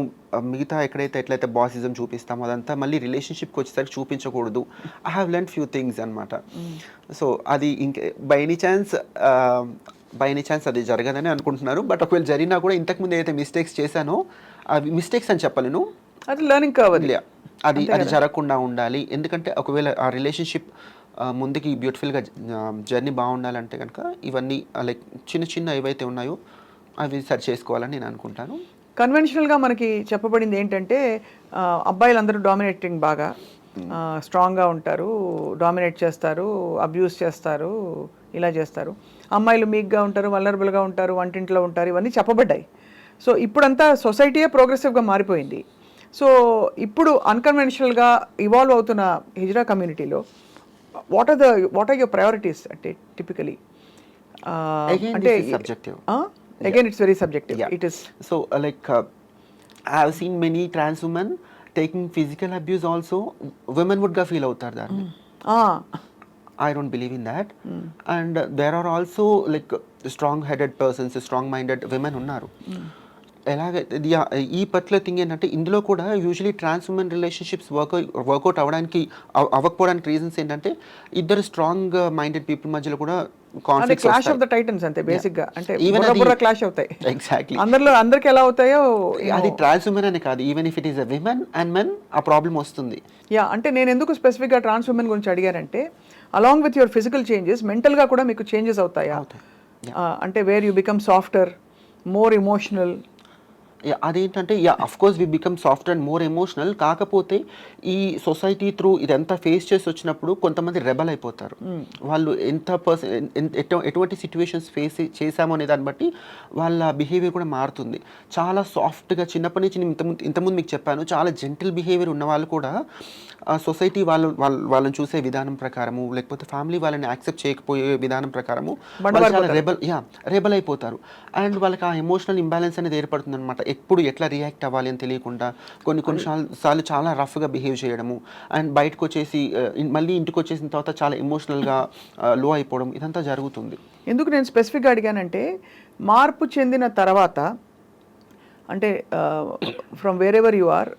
మిగతా ఎక్కడైతే ఎట్లయితే బాసిజం చూపిస్తామో అదంతా మళ్ళీ రిలేషన్షిప్కి వచ్చేసరికి చూపించకూడదు. I have learn few things అనమాట. సో అది ఇంకే బై ఎనీ ఛాన్స్ అది జరగదని అనుకుంటున్నారు. బట్ ఒకవేళ జరిగినా కూడా ఇంతకుముందు ఏదైతే మిస్టేక్స్ చేశానో అవి మిస్టేక్స్ అని చెప్పలేను, అది లెర్నింగ్ కర్వ్. అది జరగకుండా ఉండాలి. ఎందుకంటే ఒకవేళ ఆ రిలేషన్షిప్ ముందుకి బ్యూటిఫుల్గా జర్నీ బాగుండాలంటే కనుక ఇవన్నీ లైక్ చిన్న చిన్న ఏవైతే ఉన్నాయో అవి సరి చేసుకోవాలని నేను అనుకుంటాను. కన్వెన్షనల్గా మనకి చెప్పబడింది ఏంటంటే అబ్బాయిలందరూ డామినేటింగ్ బాగా స్ట్రాంగ్గా ఉంటారు, డామినేట్ చేస్తారు, అబ్యూస్ చేస్తారు, ఇలా చేస్తారు. అమ్మాయిలు మీక్గా ఉంటారు, వల్నరబుల్గా ఉంటారు, వంటింట్లో ఉంటారు, ఇవన్నీ చెప్పబడ్డాయి. సో ఇప్పుడంతా సొసైటీయే ప్రోగ్రెసివ్గా మారిపోయింది. సో ఇప్పుడు అన్కన్వెన్షనల్గా ఇవాల్వ్ అవుతున్న హిజ్రా కమ్యూనిటీలో వాట్ ఆర్ యువర్ ప్రయారిటీస్ అంటే టిపికలీ? అంటే subjective. Again, it's very subjective. Yeah. It is. So, I have seen many trans women taking physical abuse also. Women would feel out there. I don't believe in that. And there are also strong-headed persons, strong-minded women unnaru. ఈ particular thing ఏంటంటే ఇందులో కూడా usually trans women relationships work out అవ్వకపోవడానికి reasons ఏంటంటే ఇద్దరు strong minded people మధ్యలో కూడా conflicts clash of the Titans అంతే basic గా. అంటే బుర్ర క్లాష్ అవుతాయి. ఎగ్జాక్ట్లీ. అందరికి ఎలా అవుతాయో అది ట్రాన్స్ ఉమెన్ అనే కాదు, even if it is a women and men ఆ ప్రాబ్లం వస్తుంది. అంటే నేను ఎందుకు స్పెసిఫిక్ గా ట్రాన్స్ ఉమెన్ గురించి అడిగానంటే along with your physical changes mental గా కూడా మీకు చేంజెస్ అవుతాయా? అంటే where you become softer, more emotional. అదేంటంటే of course we become soft and more emotional. కాకపోతే ఈ సొసైటీ త్రూ ఇదంతా ఫేస్ చేసి వచ్చినప్పుడు కొంతమంది రెబల్ అయిపోతారు. వాళ్ళు ఎటువంటి సిచ్యువేషన్స్ ఫేస్ చేశామో అనే దాన్ని బట్టి వాళ్ళ బిహేవియర్ కూడా మారుతుంది. చాలా సాఫ్ట్గా చిన్నప్పటి నుంచి నేను ఇంతకుముందు మీకు చెప్పాను, చాలా జెంటిల్ బిహేవియర్ ఉన్న వాళ్ళు కూడా సొసైటీ వాళ్ళని చూసే విధానం ప్రకారము లేకపోతే ఫ్యామిలీ వాళ్ళని యాక్సెప్ట్ చేయకపోయే విధానం ప్రకారము చాలా రెబల్ అయిపోతారు. అండ్ వాళ్ళకి ఆ ఎమోషనల్ ఇంబ్యాలెన్స్ అనేది ఏర్పడుతుంది అనమాట. ఎప్పుడు ఎట్లా రియాక్ట్ అవ్వాలి అని తెలియకుండా కొన్నిసార్లు చాలా రఫ్గా బిహేవ్ చేయడము, అండ్ బయటకు వచ్చేసి మళ్ళీ ఇంటికి వచ్చేసిన తర్వాత చాలా ఎమోషనల్గా లో అయిపోవడం, ఇదంతా జరుగుతుంది. ఎందుకు నేను స్పెసిఫిక్గా అడిగానంటే మార్పు చెందిన తర్వాత అంటే from wherever you are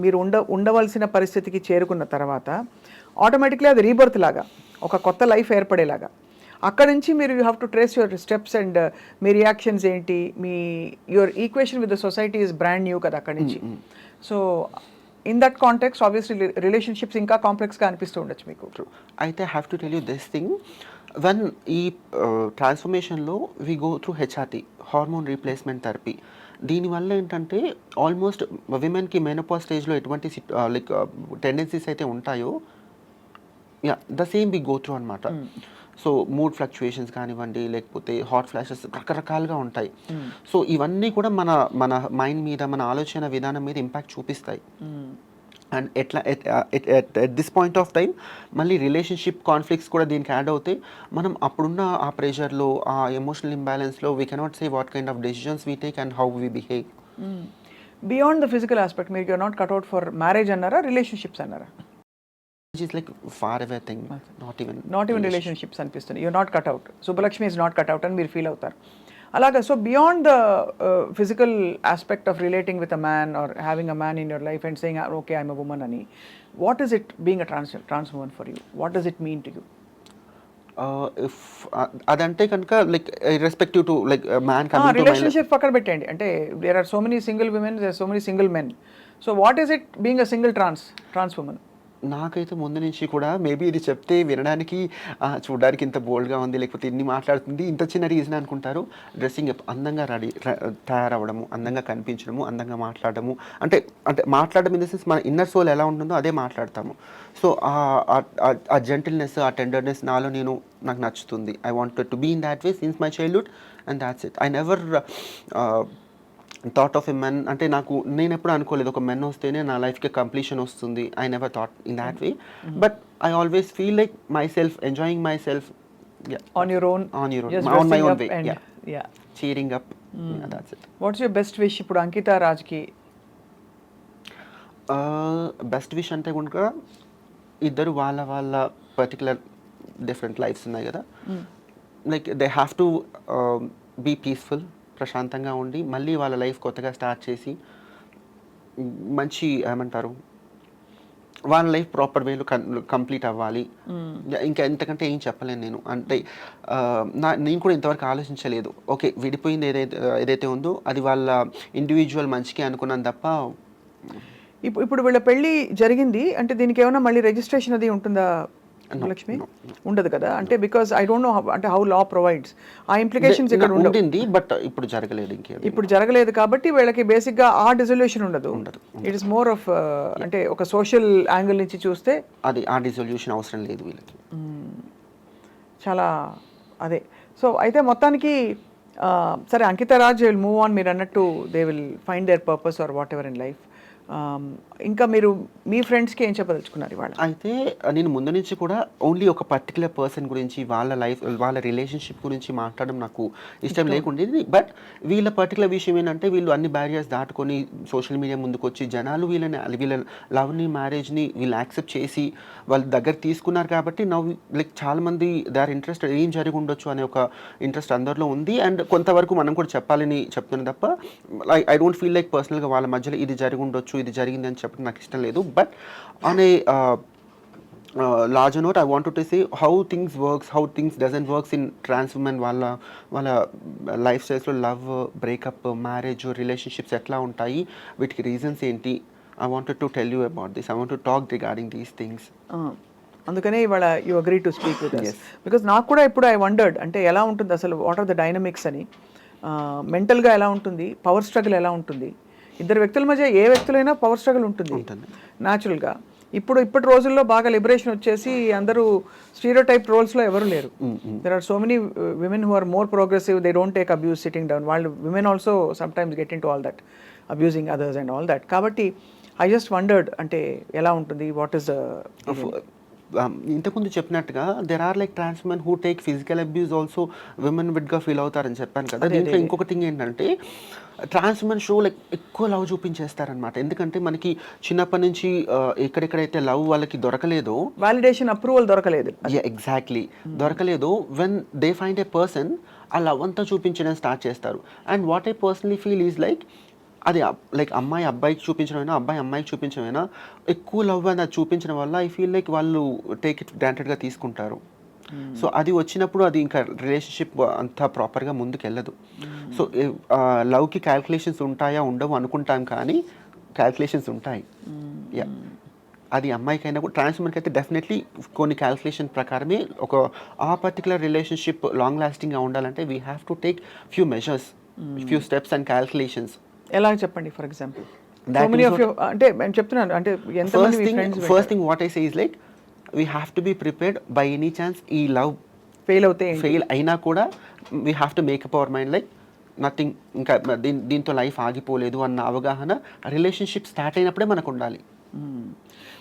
మీరు ఉండవలసిన పరిస్థితికి చేరుకున్న తర్వాత ఆటోమేటిక్లీ అది రీబర్త్ లాగా ఒక కొత్త లైఫ్ ఏర్పడేలాగా అక్కడ నుంచి మీరు you have to trace your steps and మీ రియాక్షన్స్ ఏంటి, మీ your equation with the society is brand new కదా అక్కడి నుంచి. So in that context obviously relationships ఇంకా కాంప్లెక్స్గా అనిపిస్తూ ఉండొచ్చు మీకు. అయితే have to tell you this thing, when ఈ ట్రాన్స్ఫర్మేషన్లో we go through HRT, hormone replacement therapy. దీనివల్ల ఏంటంటే ఆల్మోస్ట్ విమెన్కి మెనోపాజ్ స్టేజ్లో ఎటువంటి టెండెన్సీస్ అయితే ఉంటాయో the same we go through అనమాట. సో మూడ్ ఫ్లక్చుయేషన్స్ కానివ్వండి లేకపోతే హాట్ ఫ్లాషెస్ రకరకాలుగా ఉంటాయి. సో ఇవన్నీ కూడా మన మైండ్ మీద మన ఆలోచన విధానం మీద ఇంపాక్ట్ చూపిస్తాయి. అండ్ ఎట్లా at this point of time మళ్ళీ రిలేషన్షిప్ కాన్ఫ్లిక్ట్స్ కూడా దీనికి యాడ్ అవుతాయి. మనం అప్పుడున్న ఆ ప్రెషర్లో ఆ ఎమోషనల్ ఇంబ్యాలెన్స్లో we cannot say what kind of decisions we take and how we behave. Beyond the physical aspect మీరు you are not cut out for marriage అన్నారా, రిలేషన్షిప్స్ అన్నారా? Is like far away thing, not even relationships అనిపిస్తుంది. you're not cut out, Subbalakshmi is not cut out అని మీరు feel అవుతారు అలాగా. So beyond the physical aspect of relating with a man or having a man in your life and saying okay I'm a woman అని, what is it being a trans woman for you? What does it mean to you? అదంటే కనుక like respective to like man relationship పక్కన పెట్టండి. అంటే there are so many single women, there are so many single men. So what is it being a single trans woman? నాకైతే ముందు నుంచి కూడా maybe ఇది చెప్తే వినడానికి చూడడానికి ఇంత బోల్డ్గా ఉంది లేకపోతే ఇన్ని మాట్లాడుతుంది ఇంత చిన్న రీజన్ అనుకుంటారు. డ్రెస్సింగ్ అందంగా తయారవ్వడము, అందంగా కనిపించడము, అందంగా మాట్లాడము, అంటే మాట్లాడడం ఇన్ ద సెన్స్ మన ఇన్నర్ సోల్ ఎలా ఉంటుందో అదే మాట్లాడతాము. సో ఆ జెంటిల్నెస్ ఆ టెండర్నెస్ నాకు నచ్చుతుంది. I wanted to be in that way since my childhood and that's it. I never thought of a men, అంటే నేను ఎప్పుడు అనుకోలేదు ఒక మెన్ వస్తేనే నా లైఫ్కి కంప్లీషన్ వస్తుంది. I never thought in that way, but I always feel like my self, enjoying my self on your own, on my own way. Yeah cheering up. Yeah, that's it. What's your best wish ఇప్పుడు అంకిత రాజ్కి? Best wish అంటే కనుక ఇద్దరు వాళ్ళ వాళ్ళ particular different lives ఉన్నాయి కదా, like they have to be peaceful, ప్రశాంతంగా ఉండి మళ్ళీ వాళ్ళ లైఫ్ కొత్తగా స్టార్ట్ చేసి మంచి ఏమంటారు వాళ్ళ లైఫ్ ప్రాపర్ వేలో కంప్లీట్ అవ్వాలి. ఇంకా ఎంతకంటే ఏం చెప్పలేను నేను. అంటే నేను కూడా ఇంతవరకు ఆలోచించలేదు. ఓకే, విడిపోయింది ఏదైతే ఉందో అది వాళ్ళ ఇండివిజువల్ మంచికి అనుకున్నాను తప్ప. ఇప్పుడు వీళ్ళ పెళ్లి జరిగింది అంటే దీనికి ఏమైనా మళ్ళీ రిజిస్ట్రేషన్ అది ఉంటుందా లక్ష్మి? ఉండదు కదా, అంటే బికాస్ ఐ డోంట్ నో అంటే హౌ లా ప్రొవైడ్స్ ఆ ఇంప్లికేషన్స్ ఇక్కడ ఉంటుంది, బట్ ఇప్పుడు జరగలేదు. ఇప్పుడు జరగలేదు కాబట్టి వీళ్ళకి బేసిక్ గా ఆ డిజల్యూషన్ ఉండదు. ఇట్ ఇస్ మోర్ ఆఫ్ అంటే ఒక సోషల్ యాంగిల్ నుంచి చూస్తే అది ఆ డిజల్యూషన్ అవసరం లేదు వీళ్ళకి. చాలా అదే. సో అయితే మొత్తానికి సరే Ankita Raj will move on, మీరు అన్నట్టు they will find their purpose or whatever in life. ఇంకా మీరు మీ ఫ్రెండ్స్కి ఏం చెప్పదలుచుకున్నారు ఇవాళ? అయితే నేను ముందు నుంచి కూడా ఓన్లీ ఒక పర్టికులర్ పర్సన్ గురించి వాళ్ళ లైఫ్ వాళ్ళ రిలేషన్షిప్ గురించి మాట్లాడడం నాకు ఇష్టం లేకుండేది. బట్ వీళ్ళ పర్టికులర్ విషయం ఏంటంటే వీళ్ళు అన్ని బ్యారియర్స్ దాటుకొని సోషల్ మీడియా ముందుకు వచ్చి జనాలు వీళ్ళ లవ్ని మ్యారేజ్ని వీళ్ళు యాక్సెప్ట్ చేసి వాళ్ళ దగ్గర తీసుకున్నారు కాబట్టి నవ్వు లైక్ చాలామంది దే ఆర్ ఇంట్రెస్టెడ్ ఏం జరిగి ఉండొచ్చు అనే ఒక ఇంట్రెస్ట్ అందరిలో ఉంది. అండ్ కొంతవరకు మనం కూడా చెప్పాలని చెప్తున్నాను తప్ప ఐ డోంట్ ఫీల్ లైక్ పర్సనల్గా వాళ్ళ మధ్యలో ఇది జరిగి ఉండొచ్చు ఇది జరిగింది అని చెప్పడం నాకు ఇష్టం లేదు. But on a larger note, I wanted to say how things works, how things doesn't works in trans women వాళ్ళ లైఫ్ స్టైల్స్లో లవ్, బ్రేకప్, మ్యారేజ్, రిలేషన్షిప్స్ ఎట్లా ఉంటాయి, వీటికి రీజన్స్ ఏంటి. I wanted to tell you about this. I want to talk regarding these things. అందుకనే ఇవాళ you agree to speak with us. Because నాకు కూడా ఇప్పుడు ఐ వండర్డ్ అంటే ఎలా ఉంటుంది అసలు, వాట్ ఆర్ ద డైనమిక్స్ అని, మెంటల్గా ఎలా ఉంటుంది, పవర్ స్ట్రగుల్ ఎలా ఉంటుంది. ఇద్దరు వ్యక్తుల మధ్య ఏ వ్యక్తులైనా పవర్ స్ట్రగుల్ ఉంటుంది న్యాచురల్గా. ఇప్పటి రోజుల్లో బాగా లిబరేషన్ వచ్చేసి అందరూ స్టీరియోటైప్ రోల్స్లో ఎవరు లేరు. There are so many women who are more progressive, they don't take abuse sitting down. వాళ్ళు women also sometimes get into all that, abusing others and all that. కాబట్టి I just wondered అంటే ఎలా ఉంటుంది, what is ఇంతకుముందు చెప్పినట్టుగా there are like trans men who take physical abuse also women విడ్గా feel అవుతారని చెప్పాను కదా. దీంట్లో ఇంకొక థింగ్ ఏంటంటే ట్రాన్స్ మెన్ షో లైక్ ఎక్కువ లవ్ చూపించేస్తారనమాట. ఎందుకంటే మనకి చిన్నప్పటి నుంచి ఎక్కడెక్కడైతే లవ్ వాళ్ళకి దొరకలేదో, వాలిడేషన్ అప్రూవల్ దొరకలేదు, ఎగ్జాక్ట్లీ దొరకలేదు, when they find a person ఆ లవ్ అంతా చూపించడం స్టార్ట్ చేస్తారు. And what I personally feel is like అది లైక్ అమ్మాయి అబ్బాయికి చూపించడమైనా అబ్బాయి అమ్మాయికి చూపించడమైనా ఎక్కువ లవ్ అని అది చూపించడం వల్ల ఐ ఫీల్ లైక్ వాళ్ళు టేక్ ఇట్ గ్రాంటెడ్గా తీసుకుంటారు. సో అది వచ్చినప్పుడు అది ఇంకా రిలేషన్షిప్ అంతా ప్రాపర్గా ముందుకు వెళ్ళదు. సో లవ్కి క్యాల్కులేషన్స్ ఉంటాయా ఉండవు అనుకుంటాం, కానీ క్యాల్కులేషన్స్ ఉంటాయి. యా, అది అమ్మాయికైనా కూడా ట్రాన్స్మెన్కి అయితే డెఫినెట్లీ కొన్ని క్యాల్కులేషన్ ప్రకారమే ఒక ఆ పర్టికులర్ రిలేషన్షిప్ లాంగ్ లాస్టింగ్గా ఉండాలంటే we have to take few measures, few steps and calculations. ఎలా చెప్పండి ఫర్ ఎగ్జాంపుల్? అంటే నేను చెప్తున్నాను అంటే first thing what I say is like we have to be prepared by any chance ఈ లవ్ ఫెయిల్ అయినా కూడా we have to make up our mind like nothing, ఇంకా దీంతో లైఫ్ ఆగిపోలేదు అన్న అవగాహన రిలేషన్షిప్ స్టార్ట్ అయినప్పుడే మనకు ఉండాలి.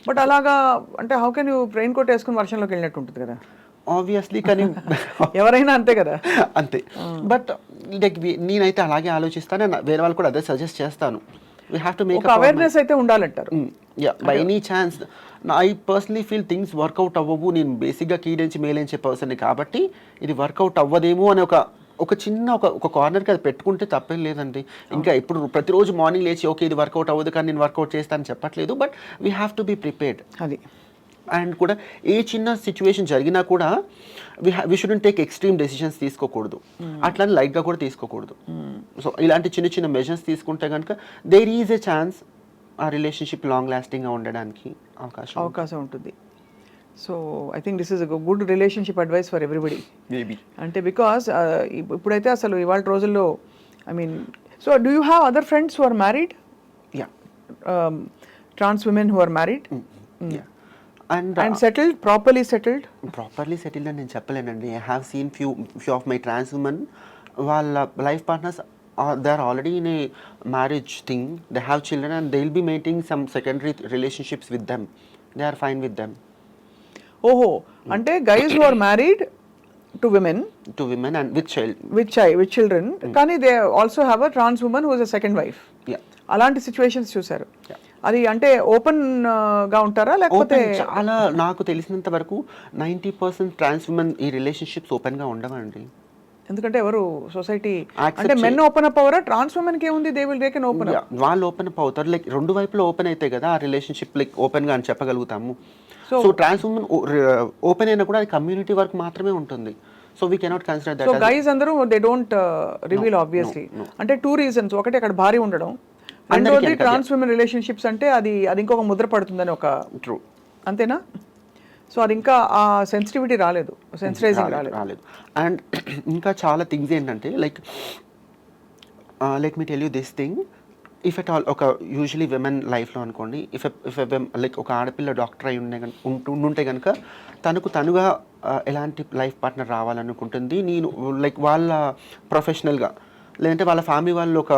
బట్ అలాగా అంటే how can you raincoat వేసుకుని వర్షంలోకి వెళ్ళినట్టు ఉంటుంది కదా ఆబ్వియస్లీ, కానీ ఎవరైనా అంతే కదా. అంతే, బట్ లైక్ నేనైతే అలాగే ఆలోచిస్తాను, వేరే వాళ్ళు కూడా అదే సజెస్ట్ చేస్తాను. We have to make awareness అయితే ఉండాలంటారు. Yeah, by any chance I personally feel things work out అవ్వవు. నేను బేసిక్గా కీడించి మేలించే పర్సన్ని కాబట్టి ఇది వర్కౌట్ అవ్వదేమో అని ఒక చిన్న ఒక కార్నర్కి అది పెట్టుకుంటే తప్పేం లేదండి. ఇంకా ఇప్పుడు ప్రతిరోజు మార్నింగ్ లేచి ఓకే ఇది వర్కౌట్ అవ్వదు కానీ నేను వర్కౌట్ చేస్తానని చెప్పట్లేదు, but we have to be prepared. అది అండ్ కూడా ఏ చిన్న సిచ్యువేషన్ జరిగినా కూడా we shouldn't take extreme decisions తీసుకోకూడదు, అట్లని లైట్గా కూడా తీసుకోకూడదు. సో ఇలాంటి చిన్న చిన్న మెజర్స్ తీసుకుంటే కనుక దేర్ ఈజ్ ఎ ఛాన్స్ ఆ రిలేషన్షిప్ లాంగ్ లాస్టింగ్గా ఉండడానికి అవకాశం ఉంటుంది. So I think this is a good relationship advice for everybody. Maybe అంటే బికాస్ ఇప్పుడైతే అసలు ఇవాళ రోజుల్లో I mean, so do you have other friends who are married? Yeah, trans women who are married yeah and settled, properly settled అని నేను చెప్పలేనండి. I have seen few of my trans women, వాళ్ళ life partners they are already in a marriage thing, they have children and they will be maintaining some secondary relationships with them, they are fine with them. ఓహో, అంటే guys who are married to women and with child. With children, కానీ they also have a trans women who is a second wife. Yeah. అలాంటి situations చూసారు. అది అంటే open గా ఉంటారా లేకపోతే? చాలా నాకు తెలిసినంత వరకు 90% ట్రాన్స్ ఉమెన్ ఈ రిలేషన్షిప్స్ ఓపెన్ గా ఉండవండి. ఎందుకంటే ఎవరు సొసైటీ Accept అంటే మెన్ ఓపెన్ అప్ అవరా? ట్రాన్స్ ఉమెన్ కి ఏముంది, దే కెన్ ఓపెన్ అప్. వాళ్ళు ఓపెన్ అప్ అవుతారు, లైక్ రెండు వైపులో ఓపెన్ అయితే కదా ఆ రిలేషన్షిప్ లైక్ ఓపెన్ గా అని చెప్పగలుగుతాము. సో ట్రాన్స్ ఉమెన్ ఓపెన్ అయినా కూడా అది కమ్యూనిటీ వరకు మాత్రమే ఉంటుంది. So we cannot consider so that. Guys అందరూ దే డోంట్ రివీల్ ఆబ్వియస్లీ. అంటే 2 reasons. ఒకటి అక్కడ భారీ ఉండడం, రెండోది ట్రాన్స్ ఉమెన్ రిలేషన్షిప్స్ అంటే అది ఇంకొక ముద్ర పడుతుందని ఒక. ట్రూ. అంతేనా? సో అది ఇంకా ఆ సెన్సిటివిటీ రాలేదు, సెన్సిటైజింగ్ రాలేదు. అండ్ ఇంకా చాలా థింగ్స్ ఏంటంటే like let me tell you this thing, if at all ఒక యూజువలీ విమెన్ లైఫ్లో అనుకోండి, ఇఫ్ లైక్ ఒక ఆడపిల్ల డాక్టర్ అయి ఉంటే కనుక తనుగా ఎలాంటి లైఫ్ పార్ట్నర్ రావాలనుకుంటుంది, నేను లైక్ వాళ్ళ ప్రొఫెషనల్గా లేదంటే వాళ్ళ ఫ్యామిలీ వాళ్ళు ఒక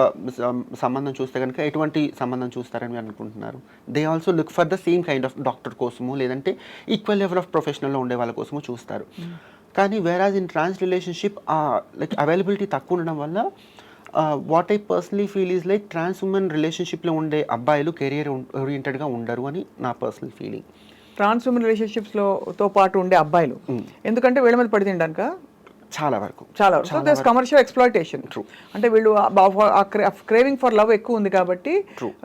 సంబంధం చూస్తే కనుక ఎటువంటి సంబంధం చూస్తారని మీరు అనుకుంటున్నారు? They also look for the same kind of doctor కోసము లేదంటే ఈక్వల్ లెవెల్ ఆఫ్ ప్రొఫెషనల్లో ఉండే వాళ్ళ కోసము చూస్తారు. కానీ whereas in trans relationship like availability తక్కువ ఉండడం వల్ల what I personally feel is like trans women రిలేషన్షిప్లో ఉండే అబ్బాయిలు కెరియర్ ఓరియంటెడ్గా ఉండరు అని నా పర్సనల్ ఫీలింగ్. ట్రాన్స్ ఉమెన్ రిలేషన్షిప్స్తో పాటు ఉండే అబ్బాయిలు ఎందుకంటే వీళ్ళ మీద పడి తినడానిక చాలా వరకు కమర్షియల్ ఎక్స్‌ప్లాయిటేషన్. అంటే వీళ్ళు క్రేవింగ్ ఫర్ లవ్ ఎక్కువ ఉంది కాబట్టి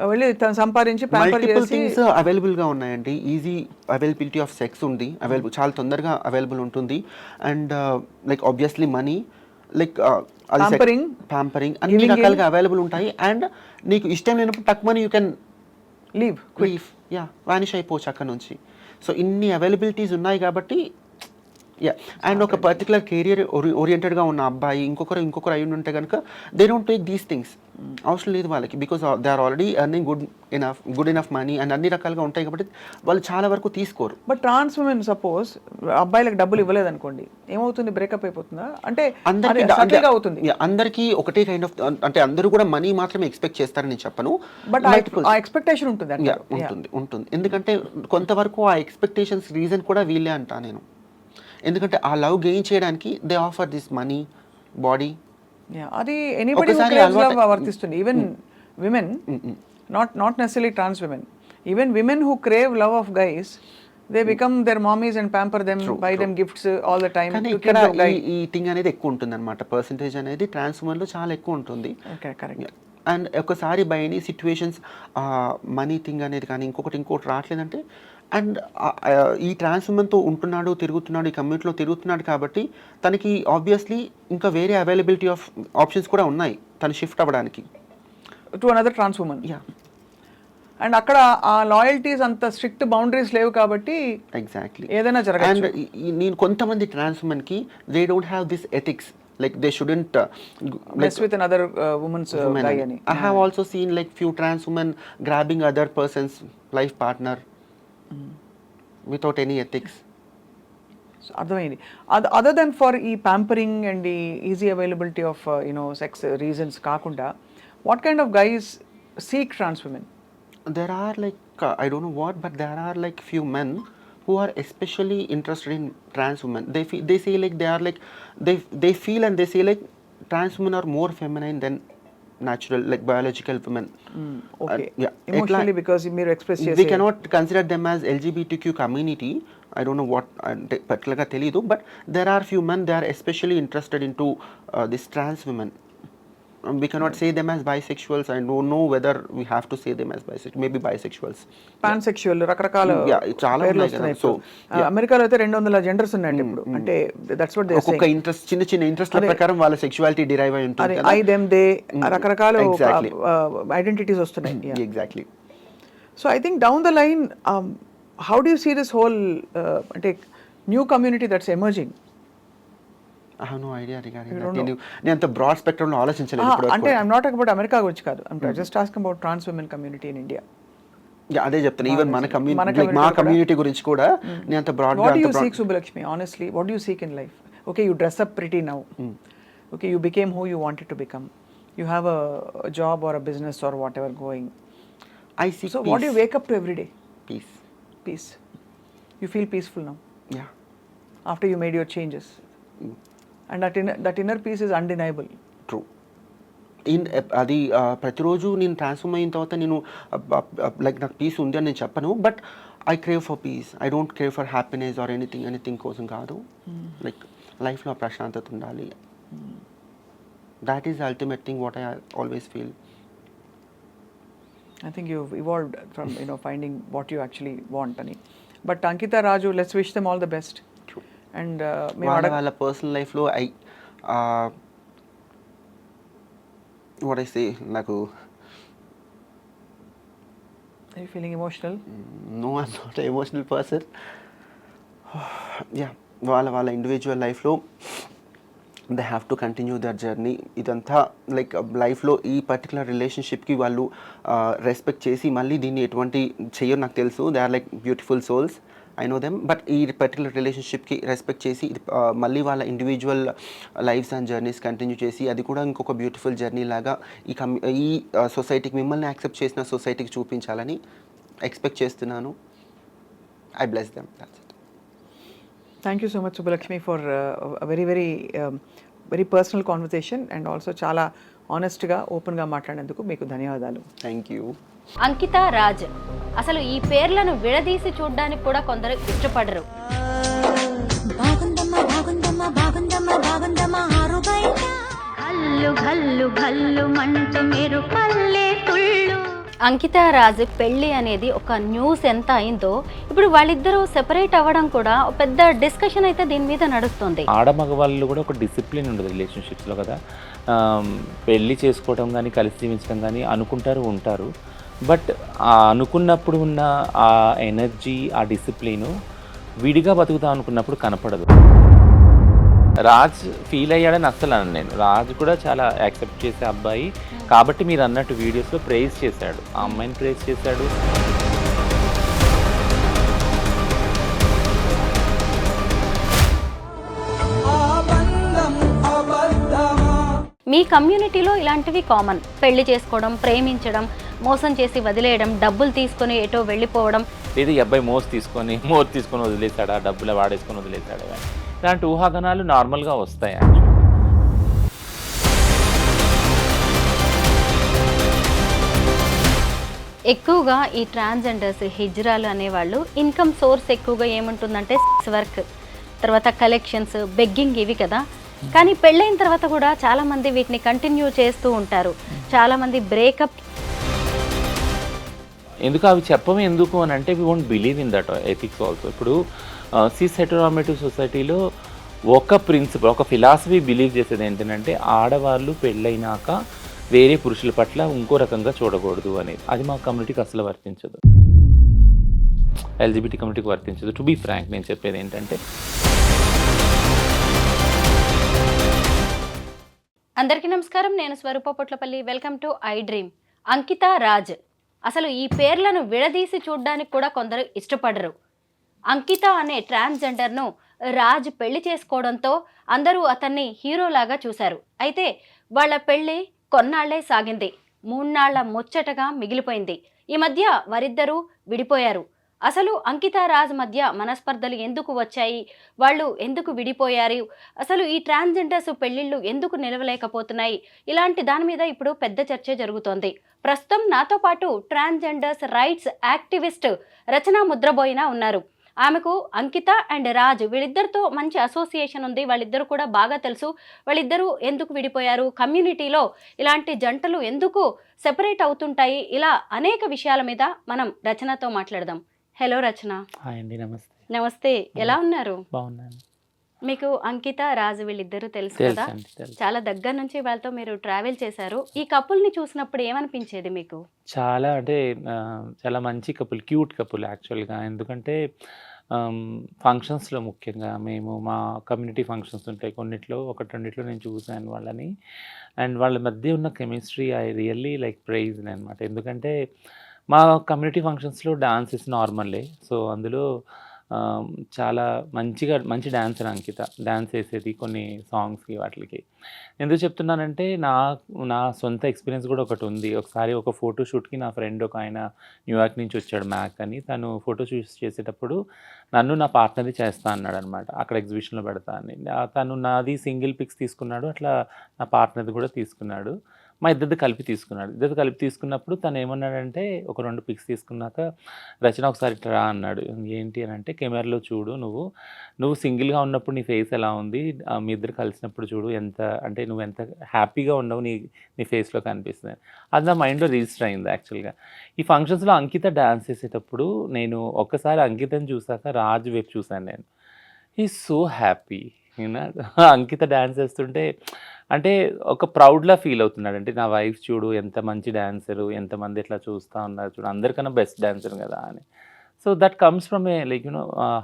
వెళ్ళి తను సంపాదించి ప్యాంపర్ చేసి థింగ్స్ అవైలబుల్ గా ఉన్నాయండి. ఈజీ అవైలబిలిటీ ఆఫ్ సెక్స్ ఉంది, చాలా తొందరగా అవైలబుల్ ఉంటుంది. And like obviously money, like pampering అన్ని రకాలుగా అవైలబుల్ ఉంటాయి. అండ్ నీకు ఇష్టం లేనప్పుడు టక్ money you can leave vanish అయిపోవచ్చు అక్కడ నుంచి. సో ఇన్ని అవైలబిలిటీస్ ఉన్నాయి కాబట్టి అండ్ ఒక పర్టికులర్ కెరియర్ ఓరియంటెడ్గా ఉన్న అబ్బాయి ఇంకొకరు అయి ఉంటే కనుక they don't take these things. అవసరం లేదు వాళ్ళకి, because they are already earning good enough money and అన్ని రకాలుగా ఉంటాయి కాబట్టి వాళ్ళు చాలా వరకు తీసుకోరు. బట్ ట్రాన్స్ ఉమెన్ సపోజ్ అబ్బాయిలకు డబ్బులు ఇవ్వలేదు అనుకోండి, ఏమవుతుంది? బ్రేకప్ అయిపోతుందా? అంటే అందరికీ ఒకటే కైండ్ ఆఫ్, అంటే అందరూ కూడా మనీ మాత్రమే ఎక్స్పెక్ట్ చేస్తారని చెప్పను, బట్ ఆ ఎక్స్పెక్టేషన్ ఉంటుంది. ఎందుకంటే కొంతవరకు ఆ ఎక్స్పెక్టేషన్స్ రీజన్ కూడా వీళ్ళే అంటా నేను. ఎందుకంటే ఆ లవ్ గెయిన్ చేయడానికి they offer this money, body. అది ఎనీబడీ హూ క్రేవ్స్ లవ్ వర్తిస్తుంది. Even women, not necessary trans women, even women who crave love of guys, they become their mommies and pamper them, buy them gifts all the time. కానీ ఇక్కడ ఈ thing అనేది ఎక్కువ ఉంటుంది అనమాట, percentage అనేది ట్రాన్స్ ఉమెన్లో చాలా ఎక్కువ ఉంటుంది. అండ్ ఒకసారి by any situations money thing అనేది కానీ ఇంకోటి రావట్లేదంటే, అండ్ ఈ ట్రాన్స్ ఉమెన్తో ఉంటున్నాడు, తిరుగుతున్నాడు, ఈ కమ్యూనిటీలో తిరుగుతున్నాడు కాబట్టి తనకి ఆబ్వియస్లీ ఇంకా వేరే అవైలబిలిటీ ఆఫ్ ఆప్షన్స్ కూడా ఉన్నాయి తను షిఫ్ట్ అవ్వడానికి to another trans women. And అక్కడ ఆ లాయల్టీస్ అంత స్ట్రిక్ట్ బౌండరీస్ లేవు కాబట్టి ఎగ్జాక్ట్లీ ఏదైనా జరగచ్చు. అండ్ నేను కొంతమంది ట్రాన్స్ ఉమెన్కి they don't have this ethics, like they shouldn't mess with another woman's guy ani. I have also seen like few trans women grabbing other person's life partner without any ethics. So అర్థమైంది. Other than for ఈ pampering and the easy availability of sex reasons కాకుండా, what kind of guys seek trans women? There are like I don't know what, but there are like few men who are especially interested in trans women. They say like they are like they feel and they say like trans women are more feminine than natural, like biological women. Okay. Emotionally because మీరు express చేసే we cannot consider them as LGBTQ community. I don't know what particularly తెలియదు, but there are few men they are especially interested into this trans women. We cannot say them as bisexuals. I don't know whether we have to say them as bisexual, maybe bisexuals, pansexual, రకరకాల చాలా ఉన్నాయి కదా. So అమెరికాలో అయితే 200 genders ఉన్నాయండి ఇప్పుడు. అంటే that's what they say. ఒక్కొక్క ఇంట్రెస్ట్ చిన్న ఇంట్రెస్ట్ల ప్రకారం వాళ్ళ సెక్షువాలిటీ డిరైవ్ అయి ఉంటుంది కదా. ఐ దెమ్ దే రకరకాల ఐడెంటిటీస్ వస్తున్నాయి. Exactly. So I think down the line how do you see this whole అంటే new community that's emerging? I have no idea regarding that. నేను అంత బ్రాడ్ స్పెక్ట్రమ్ లో ఆలోచించలేదు ఇప్పుడు. అంటే I am not talking about America గురించి కాదు, I am just asking about trans women community in India. అదే చెప్తాను, ఈవెన్ మన కమ్యూనిటీ, మా కమ్యూనిటీ గురించి కూడా నేను అంత బ్రాడ్ గా. What do you seek Subbalakshmi? Honestly what do you seek in life? Okay, you dress up pretty now. Okay, you became who you wanted to become. You have a job or a business or whatever going. I see. So what do you wake up to every day? Peace. You feel peaceful now? Yeah. After you made your changes? And that inner peace is undeniable. True. అది ప్రతిరోజు నేను transform అయిన తర్వాత నేను like నాకు piece ఉంది అని నేను చెప్పను, but I crave for piece. I don't crave for happiness or anything కోసం కాదు. లైక్ లైఫ్లో ప్రశాంతత ఉండాలి. That is ultimate thing what I always feel. I think you've evolved from finding what you actually want అని. But Ankita, Raju, let's wish them all the best. True. And వాళ్ళ personal లైఫ్లో what I say, నాకు are you feeling emotional? No, I'm not a emotional person. Yeah, వాళ్ళ individual లైఫ్లో they have to continue their journey. ఇదంతా like లైఫ్లో ఈ particular రిలేషన్షిప్కి వాళ్ళు respect చేసి మళ్ళీ దీన్ని ఎటువంటి చెయ్యో నాకు తెలుసు. They are like beautiful souls, I know them. But ఈ పర్టికులర్ రిలేషన్షిప్కి రెస్పెక్ట్ చేసి మళ్ళీ వాళ్ళ individual lives and journeys continue చేసి అది కూడా ఇంకొక బ్యూటిఫుల్ జర్నీ లాగా ఈ సొసైటీకి, మిమ్మల్ని యాక్సెప్ట్ చేసిన సొసైటీకి చూపించాలని ఎక్స్పెక్ట్ చేస్తున్నాను. I bless them. That's it. Thank you so much, Subbalakshmi, for a very personal conversation and also చాలా ఆనెస్ట్గా ఓపెన్గా మాట్లాడేందుకు మీకు ధన్యవాదాలు. Thank you. అంకిత, రాజ్, అసలు ఈ పేర్లను విడదీసి చూడడానికి కూడా కొందరు ఇష్టపడరు. బాగుందమ్మా బాగుందమ్మా బాగుందమ్మా బాగుందమ్మా ఆరు బయట గల్లు గల్లు గల్లు మంటూ మీరు పల్లె తుళ్ళు. అంకిత, రాజ్ పెళ్ళి అనేది ఒక న్యూస్ ఎంత అయిందో ఇప్పుడు వాళ్ళిద్దరూ సెపరేట్ అవ్వడం కూడా ఒక పెద్ద డిస్కషన్ అయితే దీని మీద నడుస్తుంది. ఆడమగవాళ్ళు కూడా ఒక డిసిప్లిన్ ఉండదు రిలేషన్షిప్స్లో కదా. పెళ్ళి చేసుకోవడం కానీ కలిసి జీవించడం కానీ అనుకుంటారు, ఉంటారు. బట్ ఆ అనుకున్నప్పుడు ఉన్న ఆ ఎనర్జీ, ఆ డిసిప్లిను విడిగా బతుకుతాం అనుకున్నప్పుడు కనపడదు. రాజ్ ఫీల్ అయ్యాడని అస్సలు అన్నాను నేను. రాజ్ కూడా చాలా యాక్సెప్ట్ చేసే అబ్బాయి కాబట్టి మీరు అన్నట్టు వీడియోస్లో ప్రైజ్ చేశాడు, ఆ అమ్మాయిని ప్రైజ్ చేశాడు. మీ కమ్యూనిటీలో ఇలాంటివి కామన్. పెళ్లి చేసుకోవడం, ప్రేమించడం, మోసం చేసి వదిలేయడం, డబ్బులు తీసుకొని ఎటో వెళ్ళిపోవడం, లేదా ఈ అబ్బాయి మోర్ తీసుకొని వదిలేశాడా, డబ్బులు వాడేసుకొని వదిలేశాడా, ఇలాంటి ఊహాగానాలు నార్మల్గా వస్తాయి. ఎక్కువగా ఈ ట్రాన్స్జెండర్స్, హిజ్రాలు అనేవాళ్ళు ఇన్కమ్ సోర్స్ ఎక్కువగా ఏముంటుందంటే సెక్స్ వర్క్, తర్వాత కలెక్షన్స్, బెగ్గింగ్, ఇవి కదా. కానీ పెళ్ళైన తర్వాత కూడా చాలామంది వీటిని కంటిన్యూ చేస్తూ ఉంటారు. చాలామంది బ్రేకప్. ఎందుకు అవి చెప్పము ఎందుకు అని అంటే we won't believe in that ethics also. ఇప్పుడు సిస్ హెటెరోనార్మేటివ్ సొసైటీలో ఒక ప్రిన్సిపల్, ఒక ఫిలాసఫీ బిలీవ్ చేసేది ఏంటంటే ఆడవాళ్ళు పెళ్ళైనాక వేరే పురుషుల పట్ల ఇంకో రకంగా చూడకూడదు అనేది. అది మా కమ్యూనిటీకి అసలు వర్తించదు, ఎల్జిబిటీ కమ్యూనిటీకి వర్తించదు. టు బీ ఫ్రాంక్, నేను చెప్పేది ఏంటంటే అందరికీ నమస్కారం, నేను Swaroopa Potlapalli. Welcome to I dream. Ankita, Raj, అసలు ఈ పేర్లను విడదీసి చూడడానికి కూడా కొందరు ఇష్టపడరు. అంకిత అనే ట్రాన్స్జెండర్ను రాజ్ పెళ్లి చేసుకోవడంతో అందరూ అతన్ని హీరోలాగా చూశారు. అయితే వాళ్ళ పెళ్లి కొన్నాళ్లే సాగింది, 3 నాళ్ల ముచ్చటగా మిగిలిపోయింది. ఈ మధ్య వారిద్దరూ విడిపోయారు. అసలు అంకిత, రాజ్ మధ్య మనస్పర్ధలు ఎందుకు వచ్చాయి, వాళ్ళు ఎందుకు విడిపోయారు, అసలు ఈ ట్రాన్స్జెండర్స్ పెళ్లిళ్ళు ఎందుకు నిలవలేకపోతున్నాయి, ఇలాంటి దాని మీద ఇప్పుడు పెద్ద చర్చ జరుగుతోంది. ప్రస్తుతం నాతో పాటు ట్రాన్స్జెండర్స్ రైట్స్ యాక్టివిస్ట్ రచన ముద్రబోయిన ఉన్నారు. ఆమెకు అంకిత అండ్ రాజ్ వీళ్ళిద్దరితో మంచి అసోసియేషన్ ఉంది. వాళ్ళిద్దరు కూడా బాగా తెలుసు. వాళ్ళిద్దరూ ఎందుకు విడిపోయారు, కమ్యూనిటీలో ఇలాంటి జంటలు ఎందుకు సెపరేట్ అవుతుంటాయి, ఇలా అనేక విషయాల మీద మనం రచనతో మాట్లాడదాం. హలో రచన. హాయ్ అండి. నమస్తే. నమస్తే, ఎలా ఉన్నారు? బాగున్నాను. మీకు అంకిత, రాజ్ వీళ్ళిద్దరూ తెలుసు కదా, చాలా దగ్గర నుంచి వాళ్ళతో మీరు ట్రావెల్ చేశారు. ఈ కపుల్ని చూసినప్పుడు ఏమనిపించేది మీకు? చాలా అంటే చాలా మంచి కపుల్, క్యూట్ కపుల్ యాక్చువల్గా. ఎందుకంటే ఫంక్షన్స్లో ముఖ్యంగా మేము మా కమ్యూనిటీ ఫంక్షన్స్ ఉంటాయి కొన్నిట్లో, రెండిట్లో నేను చూశాను వాళ్ళని. అండ్ వాళ్ళ మధ్య ఉన్న chemistry I really like praise అనమాట. ఎందుకంటే మా కమ్యూనిటీ ఫంక్షన్స్లో డాన్స్ ఇస్ నార్మలే. సో అందులో చాలా మంచి డాన్సర్ అంకిత. డాన్స్ వేసేది కొన్ని సాంగ్స్‌కి వాటిలకి. ఎందుకు చెప్తున్నానంటే నా సొంత ఎక్స్‌పీరియన్స్ కూడా ఒకటుంది. ఒకసారి ఒక ఫోటో షూట్‌కి నా ఫ్రెండ్ ఒకాయన న్యూయార్క్ నుంచి వచ్చాడు, మ్యాక్ అని. తను ఫోటో షూట్స్ చేసేటప్పుడు నన్ను నా పార్ట్నర్‌ది చేస్తా అన్నాడనమాట. అక్కడ ఎగ్జిబిషన్‌లో పెడతా అని. తను నాది సింగిల్ పిక్స్ తీసుకున్నాడు. అట్లా నా పార్ట్నర్‌ది కూడా తీసుకున్నాడు. మా ఇద్దరిది కలిపి తీసుకున్నాడు. ఇద్దరిది కలిపి తీసుకున్నప్పుడు తను ఏమన్నాడంటే, ఒక 2 పిక్స్ తీసుకున్నాక, "రచన ఒకసారి ఇట్లా రా" అన్నాడు. ఏంటి అని అంటే, "కెమెరాలో చూడు నువ్వు సింగిల్‌గా ఉన్నప్పుడు నీ ఫేస్ ఎలా ఉంది? మీ ఇద్దరు కలిసినప్పుడు చూడు నువ్వెంత హ్యాపీగా ఉన్నావు, నీ ఫేస్‌లో కనిపిస్తుంది." అది నా మైండ్‌లో రిజిస్టర్ అయింది యాక్చువల్‌గా. ఈ ఫంక్షన్స్‌లో అంకిత డాన్స్ చేసేటప్పుడు నేను ఒక్కసారి అంకితని చూసాక రాజ్ వైపు చూసాను నేను. He is so happy. Ankita dance చేస్తుంటే అంటే ఒక ప్రౌడ్‌లా ఫీల్ అవుతున్నాడు. అంటే నా వైఫ్ చూడు ఎంత మంచి డాన్సరు, ఎంతమంది ఇట్లా చూస్తా ఉన్నారు చూడు, అందరికన్నా బెస్ట్ డాన్సర్ కదా అని. So that comes from a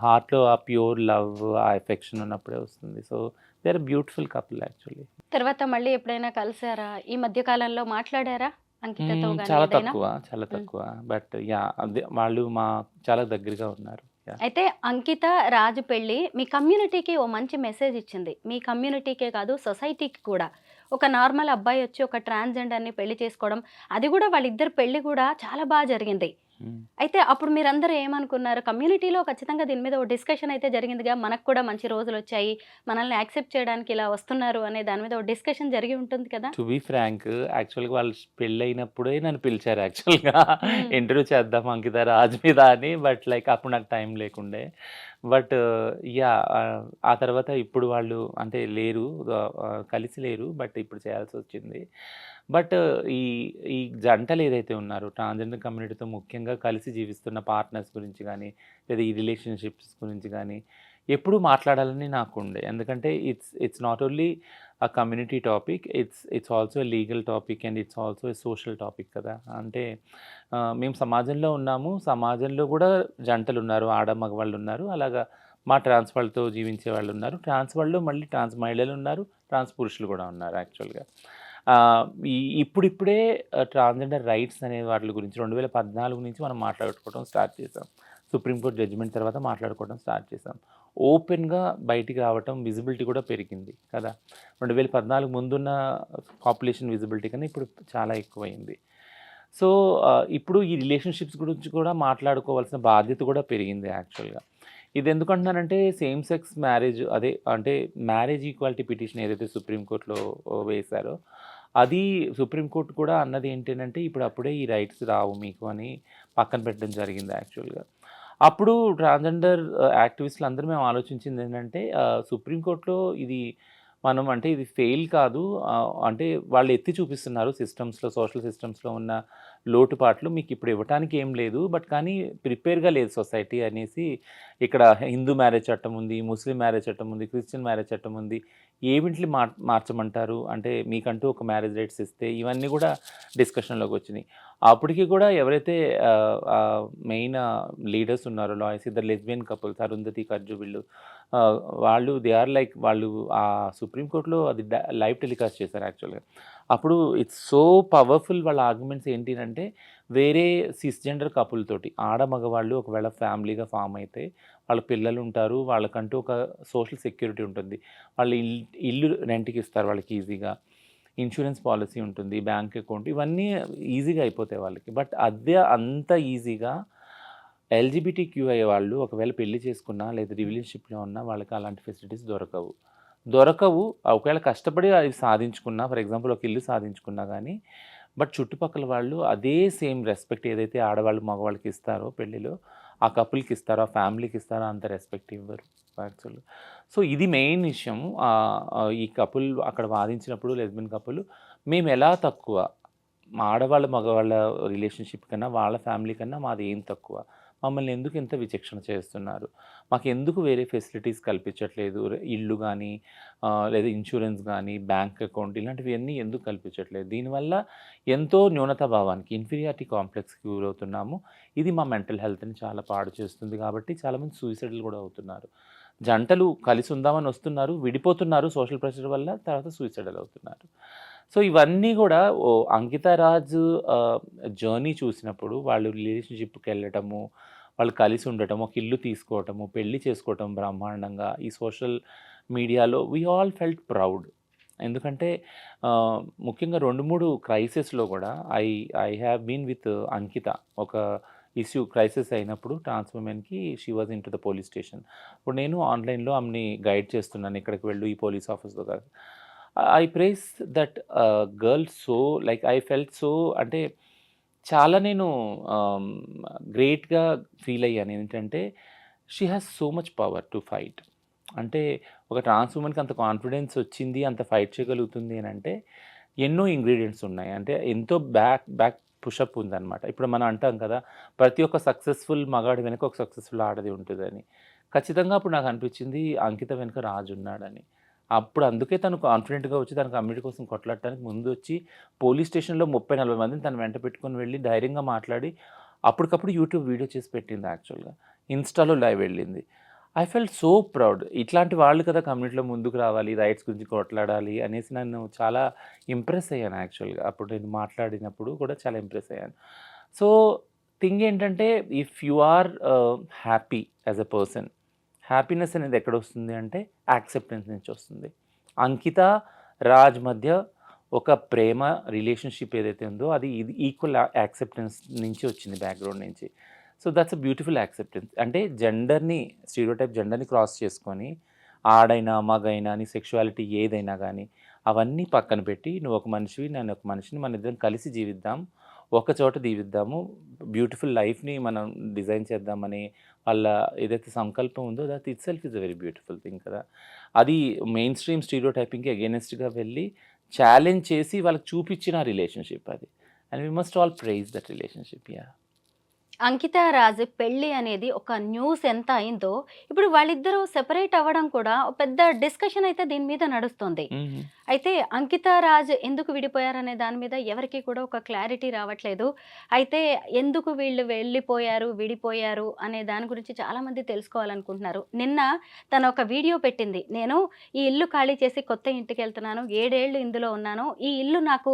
హార్ట్‌లో ఆ ప్యూర్ లవ్, ఆ ఎఫెక్షన్ ఉన్నప్పుడే వస్తుంది. So they are beautiful couple actually. తర్వాత మళ్ళీ ఎప్పుడైనా కలిసారా? ఈ మధ్య కాలంలో మాట్లాడారా అంకితతో గాని చాలా ఏదైనా? తక్కువ. But yeah! అదే వాళ్ళు చాలా దగ్గరగా ఉన్నారు. యాహ్! అయితే అంకిత, రాజు పెళ్లి మీ కమ్యూనిటీకి ఓ మంచి మెసేజ్ ఇచ్చింది. మీ కమ్యూనిటీకే కాదు సొసైటీకి కూడా. ఒక నార్మల్ అబ్బాయి వచ్చి ఒక ట్రాన్స్‌జెండర్‌ని పెళ్లి చేసుకోవడం, అది కూడా వాళ్ళిద్దరి పెళ్లి కూడా చాలా జరిగింది. హ్మ్. అయితే అప్పుడు మీరందరూ ఏమనుకున్నారు? కమ్యూనిటీలో ఖచ్చితంగా దీని మీద ఓ డిస్కషన్ అయితే జరిగిందిగా. మనకు కూడా మంచి రోజులొచ్చాయి, మనల్ని యాక్సెప్ట్ చేయడానికి ఇలా వస్తున్నారు అనే దాని మీద ఓ డిస్కషన్ జరిగి ఉంటుంది కదా! టు బీ ఫ్రాంక్, యాక్చువల్‌గా వాళ్ళు పెళ్ళైనప్పుడే నన్ను పిలిచారు యాక్చువల్‌గా. హ్మ్. ఇంటర్వ్యూ చేద్దాం అంకిత రాజ్ మీద అని. బట్ లైక్ అప్పుడు నాకు టైం లేకుండే. But yeah! ఆ తర్వాత ఇప్పుడు వాళ్ళు అంటే లేరు. కలిసి లేరు. బట్ ఇప్పుడు చేయాల్సొచ్చింది. బట్ ఈ ఈ జంటలు ఏదైతే ఉన్నారో ట్రాన్స్‌జెండర్ కమ్యూనిటీతో ముఖ్యంగా కలిసి జీవిస్తున్న పార్ట్నర్స్ గురించి గానీ, లేదా ఈ రిలేషన్‌షిప్స్ గురించి గానీ, ఎప్పుడూ మాట్లాడాలని నాకుండే. ఎందుకంటే it's not only community topic, it's also legal topic and it's also social topic కదా. అంటే మేము సమాజంలో ఉన్నాము, సమాజంలో కూడా జంటలు ఉన్నారు, ఆడ మగవాళ్ళు ఉన్నారు. అలాగా మా ట్రాన్స్ వాళ్ళతో జీవించే వాళ్ళు ఉన్నారు, ట్రాన్స్ వాళ్ళు మళ్ళీ ట్రాన్స్ మహిళలు ఉన్నారు, ట్రాన్స్ పురుషులు కూడా ఉన్నారు యాక్చువల్గా. ఈ ఇప్పుడిప్పుడే ట్రాన్స్జెండర్ రైట్స్ అనే వాటి గురించి 2014 నుంచి మనం మాట్లాడుకోవడం స్టార్ట్ చేసాం. సుప్రీంకోర్టు జడ్జిమెంట్ తర్వాత మాట్లాడుకోవడం స్టార్ట్ చేసాం. ఓపెన్‌గా బయటికి రావటం, విజిబిలిటీ కూడా పెరిగింది కదా. 2014 ముందున్న పాపులేషన్ విజిబిలిటీ కన్నా ఇప్పుడు చాలా ఎక్కువైంది. సో ఇప్పుడు ఈ రిలేషన్‌షిప్స్ గురించి కూడా మాట్లాడుకోవాల్సిన బాధ్యత కూడా పెరిగింది యాక్చువల్‌గా. ఇది ఎందుకంటున్నానంటే సేమ్ సెక్స్ మ్యారేజ్ అంటే మ్యారేజ్ ఈక్వాలిటీ పిటిషన్ ఏదైతే సుప్రీంకోర్టులో వేశారో, అది సుప్రీంకోర్టు కూడా అన్నది ఏంటంటే అప్పుడే ఈ రైట్స్ రావు మీకు అని పక్కన పెట్టడం జరిగింది యాక్చువల్‌గా. అప్పుడు ట్రాన్స్‌జెండర్ యాక్టివిస్టులు అందరూ మేము ఆలోచించింది ఏంటంటే, సుప్రీంకోర్టులో ఇది ఫెయిల్ కాదు. అంటే వాళ్ళు ఎత్తి చూపిస్తున్నారు సిస్టమ్స్‌లో, సోషల్ సిస్టమ్స్‌లో ఉన్న లోటుపాట్లు. మీకు ఇప్పుడు ఇవ్వటానికి ఏం లేదు. బట్ కానీ ప్రిపేర్‌గా లేదు సొసైటీ అనేసి ఇక్కడ హిందూ మ్యారేజ్ చట్టం ఉంది, ముస్లిం మ్యారేజ్ చట్టం ఉంది, క్రిస్టియన్ మ్యారేజ్ చట్టం ఉంది. ఏవిటిని మార్చమంటారు? అంటే మీకంటూ ఒక మ్యారేజ్ రైట్స్ ఇస్తే ఇవన్నీ కూడా డిస్కషన్‌లోకి వచ్చినాయి. అప్పటికి కూడా ఎవరైతే మెయిన్ లీడర్స్ ఉన్నారో లాయర్స్, ఇద్దరు లెస్బియన్ కపుల్స్ అరుంధతి, కర్జు వీళ్ళు, వాళ్ళు దే ఆర్ లైక్ వాళ్ళు సుప్రీంకోర్టులో అది లైవ్ టెలికాస్ట్ చేశారు యాక్చువల్‌గా. అప్పుడు ఇట్స్ సో పవర్ఫుల్ వాళ్ళ ఆర్గ్యుమెంట్స్ ఏంటి అంటే, వేరే సిస్‌జెండర్ కపుల్ తోటి ఆడ మగవాళ్ళు ఒకవేళ ఫ్యామిలీగా ఫామ్ అయితే వాళ్ళ పిల్లలు ఉంటారు, వాళ్ళకంటూ ఒక సోషల్ సెక్యూరిటీ ఉంటుంది, వాళ్ళు ఇల్లు రెంట్‌కి ఇస్తారు వాళ్ళకి ఈజీగా, ఇన్సూరెన్స్ పాలసీ ఉంటుంది, బ్యాంక్ అకౌంట్, ఇవన్నీ ఈజీగా అయిపోతాయి వాళ్ళకి. బట్ అదే అంత ఈజీగా ఎల్‌జిబిటిక్యూఐ వాళ్ళు ఒకవేళ పెళ్లి చేసుకున్నా లేదా రిలేషన్‌షిప్‌లో ఉన్నా వాళ్ళకి అలాంటి ఫెసిలిటీస్ దొరకవు. ఒకవేళ కష్టపడి అవి సాధించుకున్నా, ఫర్ ఎగ్జాంపుల్ ఒక ఇల్లు సాధించుకున్నా కానీ, బట్ చుట్టుపక్కల వాళ్ళు అదే సేమ్ రెస్పెక్ట్ ఏదైతే ఆడవాళ్ళు మగవాళ్ళకి ఇస్తారో పెళ్ళిలో, ఆ కపుల్‌కి ఇస్తారో, ఆ ఫ్యామిలీకి ఇస్తారో అంత రెస్పెక్ట్ ఇవ్వరు యాక్చువల్‌గా. సో ఇది మెయిన్ విషయం. ఈ కపుల్ అక్కడ వాదించినప్పుడు లెస్బియన్ కపుల్, మేము ఎలా తక్కువ, మా ఆడవాళ్ళ మగవాళ్ళ రిలేషన్‌షిప్ కన్నా వాళ్ళ ఫ్యామిలీ కన్నా మాది ఏం తక్కువ, మమ్మల్ని ఎందుకు ఇంత విచక్షణ చేస్తున్నారు, మాకు ఎందుకు వేరే ఫెసిలిటీస్ కల్పించట్లేదు, ఇల్లు కానీ లేదా ఇన్సూరెన్స్ కానీ బ్యాంక్ అకౌంట్ ఇలాంటివన్నీ ఎందుకు కల్పించట్లేదు, దీనివల్ల ఎంతో న్యూనతా భావానికి, ఇన్ఫీరియారిటీ కాంప్లెక్స్కి గురవుతున్నాము. ఇది మా మెంటల్ హెల్త్ని చాలా పాడు చేస్తుంది. కాబట్టి చాలామంది సూసైడ్లు కూడా అవుతున్నారు. జంటలు కలిసి ఉందామని వస్తున్నారు, విడిపోతున్నారు సోషల్ ప్రెషర్ వల్ల, తర్వాత సూసైడల్ అవుతున్నారు. సో ఇవన్నీ కూడా అంకిత రాజ్ జర్నీ చూసినప్పుడు, వాళ్ళు రిలేషన్‌షిప్‌కి వెళ్ళటము, వాళ్ళు కలిసి ఉండటం, ఒక ఇల్లు తీసుకోవటము, పెళ్లి చేసుకోవటం బ్రహ్మాండంగా ఈ సోషల్ మీడియాలో వీ ఆల్ ఫెల్ట్ ప్రౌడ్. ఎందుకంటే ముఖ్యంగా 2-3 క్రైసిస్‌లో కూడా ఐ హ్యావ్ బీన్ విత్ అంకిత. ఒక ఇష్యూ క్రైసిస్ అయినప్పుడు ట్రాన్స్ ఉమెన్‌కి she was in to the police station. ఇప్పుడు నేను ఆన్‌లైన్‌లో ఆమెని గైడ్ చేస్తున్నాను. ఇక్కడికి వెళ్ళు, ఈ పోలీస్ ఆఫీస్‌లో కాదు. I praise that girl so like I felt so అంటే చాలా నేను గ్రేట్‌గా ఫీల్ అయ్యాను. ఏంటంటే she has so much power to fight. అంటే ఒక ట్రాన్స్ ఉమెన్‌కి అంత కాన్ఫిడెన్స్ వచ్చింది, అంత ఫైట్ చేయగలుగుతుంది అని అంటే ఎన్నో ఇంగ్రీడియెంట్స్ ఉన్నాయి. అంటే ఎంతో బ్యాక్ పుషప్ ఉందన్నమాట. ఇప్పుడు మనం అంటాం కదా, ప్రతి ఒక్క సక్సెస్‌ఫుల్ మగాడి వెనక ఒక సక్సెస్‌ఫుల్ ఆడది ఉంటుందని. ఖచ్చితంగా అప్పుడు నాకు అనిపించింది అంకిత వెనక రాజు ఉన్నాడని. అప్పుడు అందుకే తను కాన్ఫిడెంట్‌గా వచ్చి తన కమ్యూనిటీ కోసం కొట్లాడటానికి ముందు వచ్చి పోలీస్ స్టేషన్‌లో 30-40 మందిని తన వెంట పెట్టుకొని వెళ్ళి ధైర్యంగా మాట్లాడి అప్పటికప్పుడు యూట్యూబ్ వీడియో చేసి పెట్టింది యాక్చువల్‌గా. ఇన్‌స్టాలో లైవ్ వెళ్ళింది. I felt so proud. ఇట్లాంటి వాళ్ళు కదా కమ్యూనిటీలో ముందుకు రావాలి, రైట్స్ గురించి కొట్లాడాలి అనేసి నన్ను చాలా ఇంప్రెస్ అయ్యాను యాక్చువల్‌గా. అప్పుడు నేను మాట్లాడినప్పుడు కూడా చాలా ఇంప్రెస్ అయ్యాను. సో థింగ్ ఏంటంటే if you are happy as a person, happiness అనేది ఎక్కడొస్తుంది అంటే యాక్సెప్టెన్స్ నుంచి వస్తుంది. అంకిత, రాజ్ మధ్య ఒక ప్రేమ రిలేషన్‌షిప్ ఏదైతే ఉందో అది ఇది ఈక్వల్ యాక్సెప్టెన్స్ నుంచి వచ్చింది, బ్యాక్‌గ్రౌండ్ నుంచి. So that's a beautiful acceptance. అంటే స్టీరియోటైప్ జెండర్‌ని క్రాస్ చేసుకొని ఆడైనా, మగైనా నీ సెక్షువాలిటీ ఏదైనా గానీ అవన్నీ పక్కన పెట్టి నువ్వు ఒక మనిషివి, నేను ఒక మనిషిని, మనిద్దరం కలిసి జీవిద్దాం, ఒక చోట జీవిద్దాము, బ్యూటిఫుల్ లైఫ్‌ని మనం డిజైన్ చేద్దామని వాళ్ళ ఏదైతే సంకల్పం ఉందో that itself is a very beautiful thing కదా. అది మెయిన్ స్ట్రీమ్ స్టీరియోటైపింగ్‌కి అగైనెస్ట్‌గా వెళ్ళి ఛాలెంజ్ చేసి వాళ్ళకి చూపించిన రిలేషన్‌షిప్ అది. And we must all prize that relationship. Yeah! Ankita Raj పెళ్లి అనేది ఒక న్యూస్ ఎంత అయిందో ఇప్పుడు వాళ్ళిద్దరూ సెపరేట్ అవ్వడం కూడా ఒక పెద్ద డిస్కషన్ అయితే దీని మీద నడుస్తుంది. అయితే అంకిత రాజ్ ఎందుకు విడిపోయారనే దాని మీద ఎవరికి కూడా ఒక క్లారిటీ రావట్లేదు. అయితే ఎందుకు వీళ్ళు వెళ్ళిపోయారు, విడిపోయారు అనే దాని గురించి చాలా మంది తెలుసుకోవాలనుకుంటున్నారు. నిన్న తను ఒక వీడియో పెట్టింది. నేను ఈ ఇల్లు ఖాళీ చేసి కొత్త ఇంటికి వెళ్తున్నాను, 7 ఏళ్ళు ఇందులో ఉన్నాను, ఈ ఇల్లు నాకు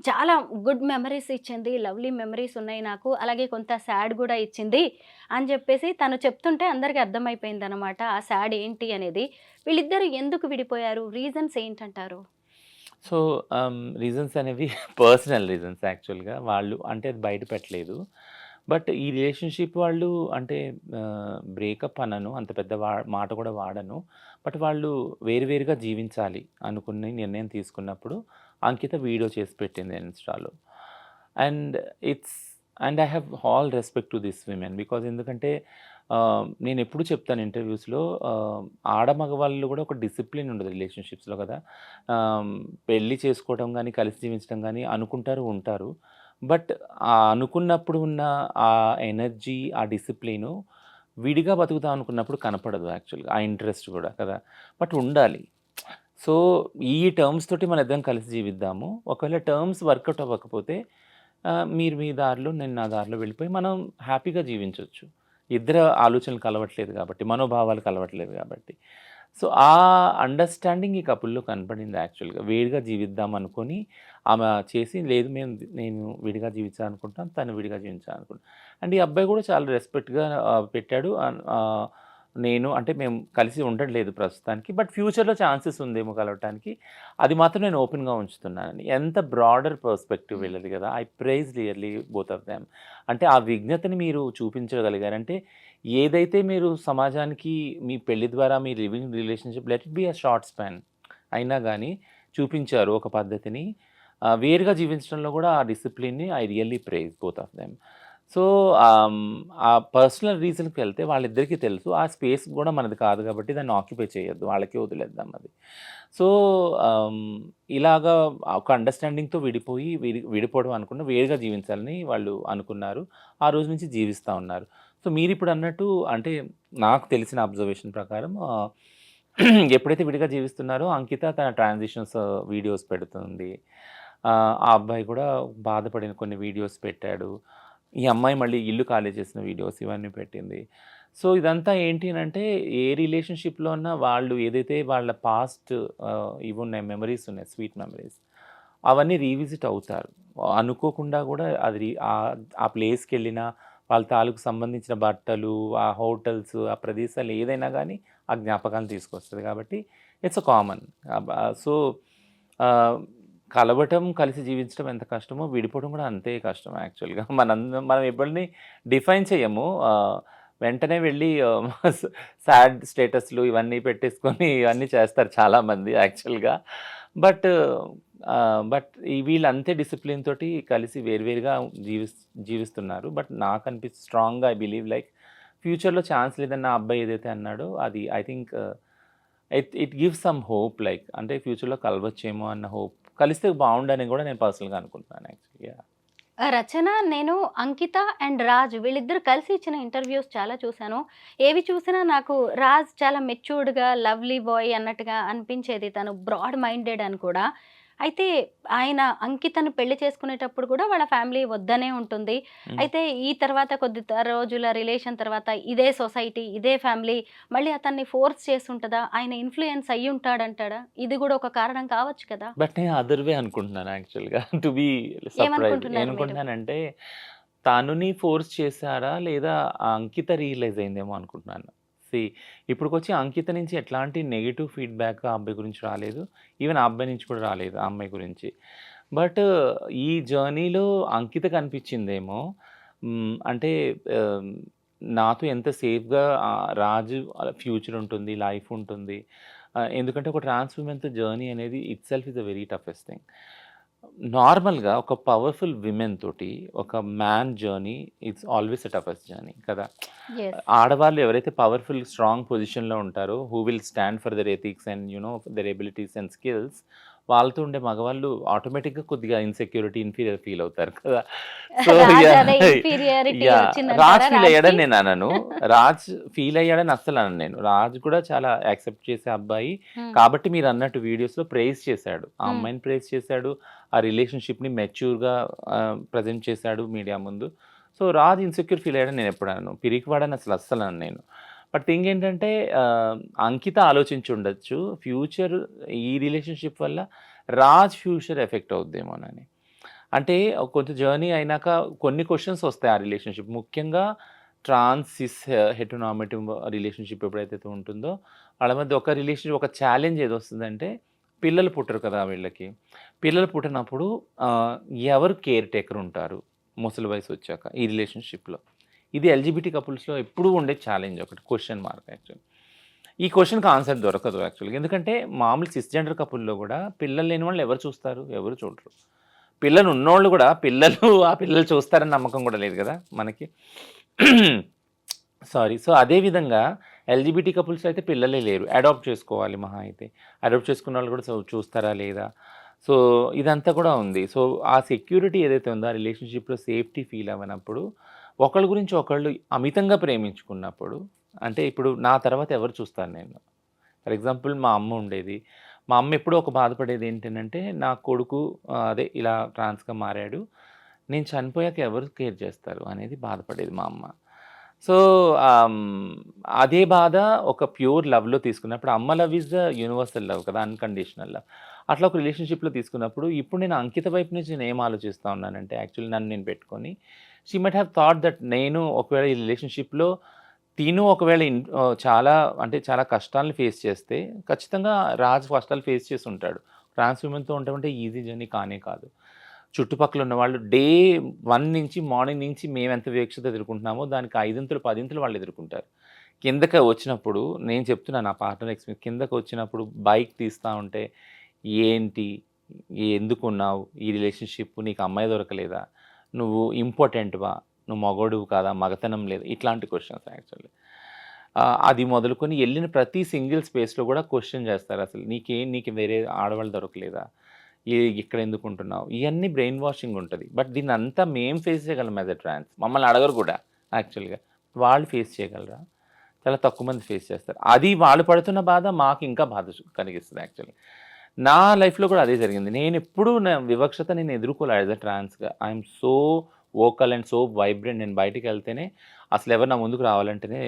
చాలా గుడ్ మెమరీస్ ఇచ్చింది, లవ్లీ మెమరీస్ ఉన్నాయి నాకు, అలాగే కొంత సాడ్ కూడా ఇచ్చింది అని చెప్పేసి తను చెప్తుంటే అందరికీ అర్థమైపోయింది అనమాట ఆ సాడ్ ఏంటి అనేది. వీళ్ళిద్దరు ఎందుకు విడిపోయారు, రీజన్స్ ఏంటంటారు? సో రీజన్స్ అనేవి పర్సనల్ రీజన్స్ యాక్చువల్‌గా. వాళ్ళు అంటే అది బయట పెట్టలేదు. బట్ ఈ రిలేషన్‌షిప్ వాళ్ళు అంటే బ్రేకప్ అనను, అంత పెద్ద మాట కూడా వాడను. బట్ వాళ్ళు వేరుగా జీవించాలి అనుకుని నిర్ణయం తీసుకున్నప్పుడు అంకిత వీడియో చేసి పెట్టింది ఇన్‌స్టాలో. And I have all respect to this women because ఎందుకంటే నేను ఎప్పుడు చెప్తాను ఇంటర్వ్యూస్‌లో మగవాళ్ళు కూడా ఒక డిసిప్లిన్ ఉండదు రిలేషన్‌షిప్స్‌లో కదా. పెళ్లి చేసుకోవడం గానీ, కలిసి జీవించడం గానీ అనుకుంటారు, ఉంటారు. బట్ అనుకున్నప్పుడు ఉన్న ఆ ఎనర్జీ, ఆ డిసిప్లిను విడిగా బతుకుదాం అనుకున్నప్పుడు కనపడదు యాక్చువల్‌గా. ఆ ఇంట్రెస్ట్ కూడా కదా. బట్ ఉండాలి. సో ఈ టర్మ్స్ తోటి మన ఇద్దరం కలిసి జీవిద్దాము. ఒకవేళ టర్మ్స్ వర్కౌట్ అవ్వకపోతే మీరు మీ దారిలో, నేను నా దారిలో వెళ్ళిపోయి మనం హ్యాపీగా జీవించొచ్చు. ఇద్దరి ఆలోచనలు కలవట్లేదు కాబట్టి, మనోభావాలు కలవట్లేదు కాబట్టి. సో ఆ అండర్‌స్టాండింగ్ ఈ కపుల్‌లో కనపడింది యాక్చువల్‌గా. వేరుగా జీవిద్దాం అనుకోని ఆమె చేసి, లేదు నేను విడిగా జీవించాలనుకుంటాను, తను విడిగా జీవించాలనుకుంటాను. అండ్ ఈ అబ్బాయి కూడా చాలా రెస్పెక్ట్‌గా పెట్టాడు. మేము కలిసి ఉండట్లేదు ప్రస్తుతానికి. బట్ ఫ్యూచర్‌లో ఛాన్సెస్ ఉందేమో కలవటానికి. అది మాత్రం నేను ఓపెన్‌గా ఉంచుతున్నానని. ఎంత బ్రాడర్ పర్స్పెక్టివ్ వీళ్ళది కదా. I praise really both of them. అంటే ఆ విజ్ఞతని మీరు చూపించగలిగారు. అంటే ఏదైతే మీరు సమాజానికి మీ పెళ్లి ద్వారా మీ living relationship let it be a short span అయినా గానీ చూపించారు ఒక పద్ధతిని. వేరుగా జీవించడంలో కూడా ఆ డిసిప్లిన్‌ని I really prize both of them. So ఆ పర్సనల్ రీజన్‌కి వెళ్తే వాళ్ళిద్దరికీ తెలుసు. ఆ స్పేస్ కూడా మనది కాదు కాబట్టి దాన్ని ఆక్యుపై చేయొద్దు. వాళ్ళకే వదిలేద్దాం అది. సో ఇలాగా ఒక అండర్‌స్టాండింగ్‌తో విడిపోవడం అనుకున్న వేరుగా జీవించాలని వాళ్ళు అనుకున్నారు. ఆ రోజు నుంచి జీవిస్తా ఉన్నారు. సో మీరిప్పుడు అన్నట్టు అంటే నాకు తెలిసిన అబ్జర్వేషన్ ప్రకారం ఎప్పుడైతే విడిగా జీవిస్తున్నారో అంకిత తన ట్రాన్సిషన్స్ వీడియోస్ పెడుతుంది. ఆ అబ్బాయి కూడా బాధపడిన కొన్ని వీడియోస్ పెట్టాడు. ఈ అమ్మాయి మళ్ళీ ఇల్లు ఖాళీ చేసిన వీడియోస్ ఇవన్నీ పెట్టింది. సో ఇదంతా ఏంటి అనంటే ఏ రిలేషన్‌షిప్‌లో ఉన్నా వాళ్ళు ఏదైతే వాళ్ళ పాస్ట్ ఇవున్నాయి, మెమరీస్ ఉన్నాయి, స్వీట్ మెమరీస్ అవన్నీ రీవిజిట్ అవుతారు. అనుకోకుండా కూడా అది ఆ ప్లేస్‌కెళ్ళినా, వాళ్ళ తాలూకు సంబంధించిన బట్టలు, ఆ హోటల్స్, ఆ ప్రదేశాలు ఏదైనా కానీ ఆ జ్ఞాపకాలను తీసుకొస్తుంది. కాబట్టి ఇట్స్ అ కామన్. సో కలవటం, కలిసి జీవించడం ఎంత కష్టమో విడిపోవడం కూడా అంతే కష్టం యాక్చువల్గా. మనం ఎవరిని డిఫైన్ చేయము. వెంటనే వెళ్ళి సాడ్ స్టేటస్లు ఇవన్నీ పెట్టేసుకొని ఇవన్నీ చేస్తారు చాలామంది యాక్చువల్గా. బట్ బట్ వీళ్ళు అంతే డిసిప్లిన్ తోటి కలిసి వేరువేరుగా జీవిస్తున్నారు. బట్ నాకు అనిపిస్తుంది స్ట్రాంగ్గా, ఐ బిలీవ్ లైక్ ఫ్యూచర్లో ఛాన్స్ లేదన్న ఆ అబ్బాయి ఏదైతే అన్నాడో అది I think it gives some hope. Like అంటే ఫ్యూచర్లో కలవచ్చేమో అన్న హోప్, కలిస్తే బాగుండని కూడా నేను పర్సనల్గా అనుకుంటున్నాను యాక్చువల్గా. రచన, నేను అంకిత అండ్ రాజ్ వీళ్ళిద్దరు కలిసి ఇచ్చిన ఇంటర్వ్యూస్ చాలా చూశాను. ఏవి చూసినా నాకు రాజ్ చాలా మెచ్యూర్డ్‌గా, లవ్లీ బాయ్ అన్నట్టుగా అనిపించేది. తను బ్రాడ్ మైండెడ్ అని కూడా. అయితే ఆయన అంకితను పెళ్లి చేసుకునేటప్పుడు కూడా వాళ్ళ ఫ్యామిలీ వద్దనే ఉంటుంది. అయితే ఈ తర్వాత కొద్ది రోజుల రిలేషన్ తర్వాత ఇదే సొసైటీ, ఇదే ఫ్యామిలీ మళ్ళీ అతన్ని ఫోర్స్ చేసుంటదా? ఆయన ఇన్‌ఫ్లూయెన్స్ అయ్యుంటాడంటాడా? ఇది కూడా ఒక కారణం కావచ్చు కదా! బట్ నేను అదర్ వే అనుకుంటున్నాను యాక్చువల్గా. To be surprise. ఏమనుకుంటున్నారు మీరు? ఏమనుకుంటున్నానంటే తనుని ఫోర్స్ చేశారా లేదా ఆ అంకిత రియలైజ్ అయిందేమో అనుకుంటున్నాను. ఇప్పుడుకొచ్చి అంకిత నుంచి ఎట్లాంటి నెగిటివ్ ఫీడ్బ్యాక్ ఆ అబ్బాయి గురించి రాలేదు. ఈవెన్ ఆ అబ్బాయి నుంచి కూడా రాలేదు ఆ అమ్మాయి గురించి. బట్ ఈ జర్నీలో అంకితకు అనిపించిందేమో అంటే నాతో ఎంత సేఫ్గా రాజు ఫ్యూచర్ ఉంటుంది, లైఫ్ ఉంటుంది. ఎందుకంటే ఒక ట్రాన్స్ ఉమెన్‌తో జర్నీ అనేది itself is a very toughest thing. నార్మల్‌గా ఒక పవర్‌ఫుల్ విమెన్ తోటి ఒక man journey it's always a toughest journey కదా! యెస్. ఆడవాళ్ళు ఎవరైతే పవర్‌ఫుల్, స్ట్రాంగ్ పొజిషన్‌లో ఉంటారో, who will stand for their ethics and their abilities and skills, వాళ్ళతో ఉండే మగవాళ్ళు ఆటోమేటిక్‌గా కొద్దిగా ఇన్‌సెక్యూరిటీ, ఇన్ఫీరియర్ ఫీల్ అవుతారు కదా! So Raj yeah! అదే ఇన్ఫీరియారిటీ యాహ్! వచ్చిందంటారా రాజ్ ఫీల్ అయ్యాడని రాజ్‌కి? నేను అనను. రాజ్ ఫీల్ అయ్యాడని అస్సలు అనను నేను. రాజ్ కూడా చాలా యాక్సెప్ట్ చేసే అబ్బాయి. హ్మ్. కాబట్టి మీరన్నట్టు వీడియోస్‌లో ప్రైజ్ చేశాడు. ఆ హ్మ్. అమ్మాయిని ప్రైజ్ చేశాడు. ఆ రిలేషన్‌షిప్‌ని మెచ్యూర్‌గా ప్రెజెంట్ చేశాడు మీడియా ముందు. సో రాజ్ ఇన్‌సెక్యూర్ ఫీల్ అయ్యాడని నేను ఎప్పుడు అనను. పిరికివాడని అస్సలు అనను నేను. బట్ థింగ్ ఏంటంటే అంకిత ఆలోచించి ఉండొచ్చు. ఫ్యూచర్ ఈ రిలేషన్‌షిప్ వల్ల రాజ్ ఫ్యూచర్ ఎఫెక్ట్ అవుద్దేమోనని. అంటే కొంచెం జర్నీ అయినాక కొన్ని క్వెషన్స్ వస్తాయి ఆ రిలేషన్‌షిప్. ముఖ్యంగా ట్రాన్స్, సిస్, హెటెరోనార్మేటివ్ రిలేషన్‌షిప్ ఎప్పుడైతే ఉంటుందో వాళ్ళ మధ్య ఒక ఛాలెంజ్ ఏదొస్తుందంటే పిల్లలు పుట్టరు కదా వీళ్ళకి. పిల్లలు పుట్టినప్పుడు ఎవరు కేర్ టేకర్ ఉంటారు ముసలి వయసు వచ్చాక ఈ రిలేషన్‌షిప్‌లో. ఇది ఎల్‌జిబిటీ కపుల్స్‌లో ఎప్పుడూ ఉండే ఛాలెంజ్ ఒకటి, క్వెషన్ మార్క్ యాక్చువల్లీ. ఈ క్వెషన్‌కి ఆన్సర్ దొరకదు యాక్చువల్‌గా. ఎందుకంటే మామూలు సిస్‌జెండర్ కపుల్‌లో కూడా పిల్లలు లేని వాళ్ళు ఎవరు చూస్తారు? ఎవరు చూడరు. పిల్లలు ఉన్నోళ్ళు కూడా ఆ పిల్లలు చూస్తారని నమ్మకం కూడా లేదు కదా మనకి. సారీ. సో అదే విధంగా ఎల్‌జిబిటీ కపుల్స్‌లో అయితే పిల్లలే లేరు. అడాప్ట్ చేసుకోవాలి మహా అయితే. అడాప్ట్ చేసుకున్న వాళ్ళు కూడా చూస్తారా లేదా? సో ఇదంతా కూడా ఉంది. సో ఆ సెక్యూరిటీ ఏదైతే ఉందో ఆ రిలేషన్‌షిప్‌లో సేఫ్టీ ఫీల్ అవ్వనప్పుడు, ఒకళ్ళ గురించి ఒకళ్ళు అమితంగా ప్రేమించుకున్నప్పుడు, అంటే ఇప్పుడు నా తర్వాత ఎవరు చూస్తాను నేను? ఫర్ ఎగ్జాంపుల్ మా అమ్మ ఉండేది. మా అమ్మ ఎప్పుడూ ఒక బాధపడేది ఏంటనంటే, నా కొడుకు అదే ఇలా ట్రాన్స్‌గా మారాడు. నేను చనిపోయాక ఎవరు కేర్ చేస్తారు అనేది బాధపడేది మా అమ్మ. సో అదే బాధ ఒక ప్యూర్ లవ్‌లో తీసుకున్నప్పుడు, అమ్మ love is the universal love కదా! Unconditional love. అట్లా ఒక రిలేషన్‌షిప్‌లో తీసుకున్నప్పుడు, ఇప్పుడు నేను అంకిత వైపు నుంచి నేను ఏం ఆలోచిస్తా ఉన్నానంటే, యాక్చువల్లీ నన్ను నేను పెట్టుకొని, she might have thought that నేను ఒకవేళ ఈ రిలేషన్‌షిప్‌లో తిను ఒకవేళ చాలా అంటే చాలా కష్టాలను ఫేస్ చేస్తే, ఖచ్చితంగా రాజ్ కష్టాలు ఫేస్ చేసి ఉంటాడు. ట్రాన్స్ ఉమెన్‌తో ఉండటం అంటే ఈజీ జర్నీ కానే కాదు. చుట్టుపక్కల ఉన్నవాళ్ళు డే 1 నుంచి మార్నింగ్ నుంచి మేమెంత వివక్షత ఎదుర్కొంటున్నామో దానికి 5 10 వాళ్ళు ఎదుర్కొంటారు. కిందకి వచ్చినప్పుడు నేను చెప్తున్నాను నా పార్ట్నర్ ఎక్స్‌పీరియన్స్. కిందకి వచ్చినప్పుడు బైక్ తీస్తా ఉంటే, "ఏంటి? ఎందుకున్నావు? ఈ రిలేషన్‌షిప్ నీకు అమ్మాయి దొరకలేదా? నువ్వు ఇంపార్టెంట్‌వా? నువ్వు మగోడివి కాదా? మగతనం లేదా?" ఇట్లాంటి క్వెషన్స్ యాక్చువల్లీ. అది మొదలుకొని వెళ్ళిన ప్రతి సింగిల్ స్పేస్‌లో కూడా క్వెషన్ చేస్తారు అసలు. నీకు వేరే ఆడవాళ్ళు దొరకలేదా? ఇక్కడ ఎందుకుంటున్నావు? ఇయన్నీ బ్రెయిన్ వాషింగ్ ఉంటది. బట్ దీన్నంతా మేము ఫేస్ చేయగలం యాస్ ఎ ట్రాన్స్. మమ్మల్ని అడగరు కూడా యాక్చువల్‌గా. వాళ్ళు ఫేస్ చేయగలరా? చాలా తక్కువ మంది ఫేస్ చేస్తారు. అది వాళ్ళు పడుతున్న బాధ మాకు ఇంకా బాధ కలిగిస్తది యాక్చువల్లీ. నా లైఫ్‌లో కూడా అదే జరిగింది. నేనెప్పుడూ నా వివక్షత నేను ఎదుర్కోలే యాస్ ఎ ట్రాన్స్‌గా. I'm so vocal and so vibrant. నేను బయటికెళ్తేనే అసలెవరు నా ముందుకు రావాలంటేనే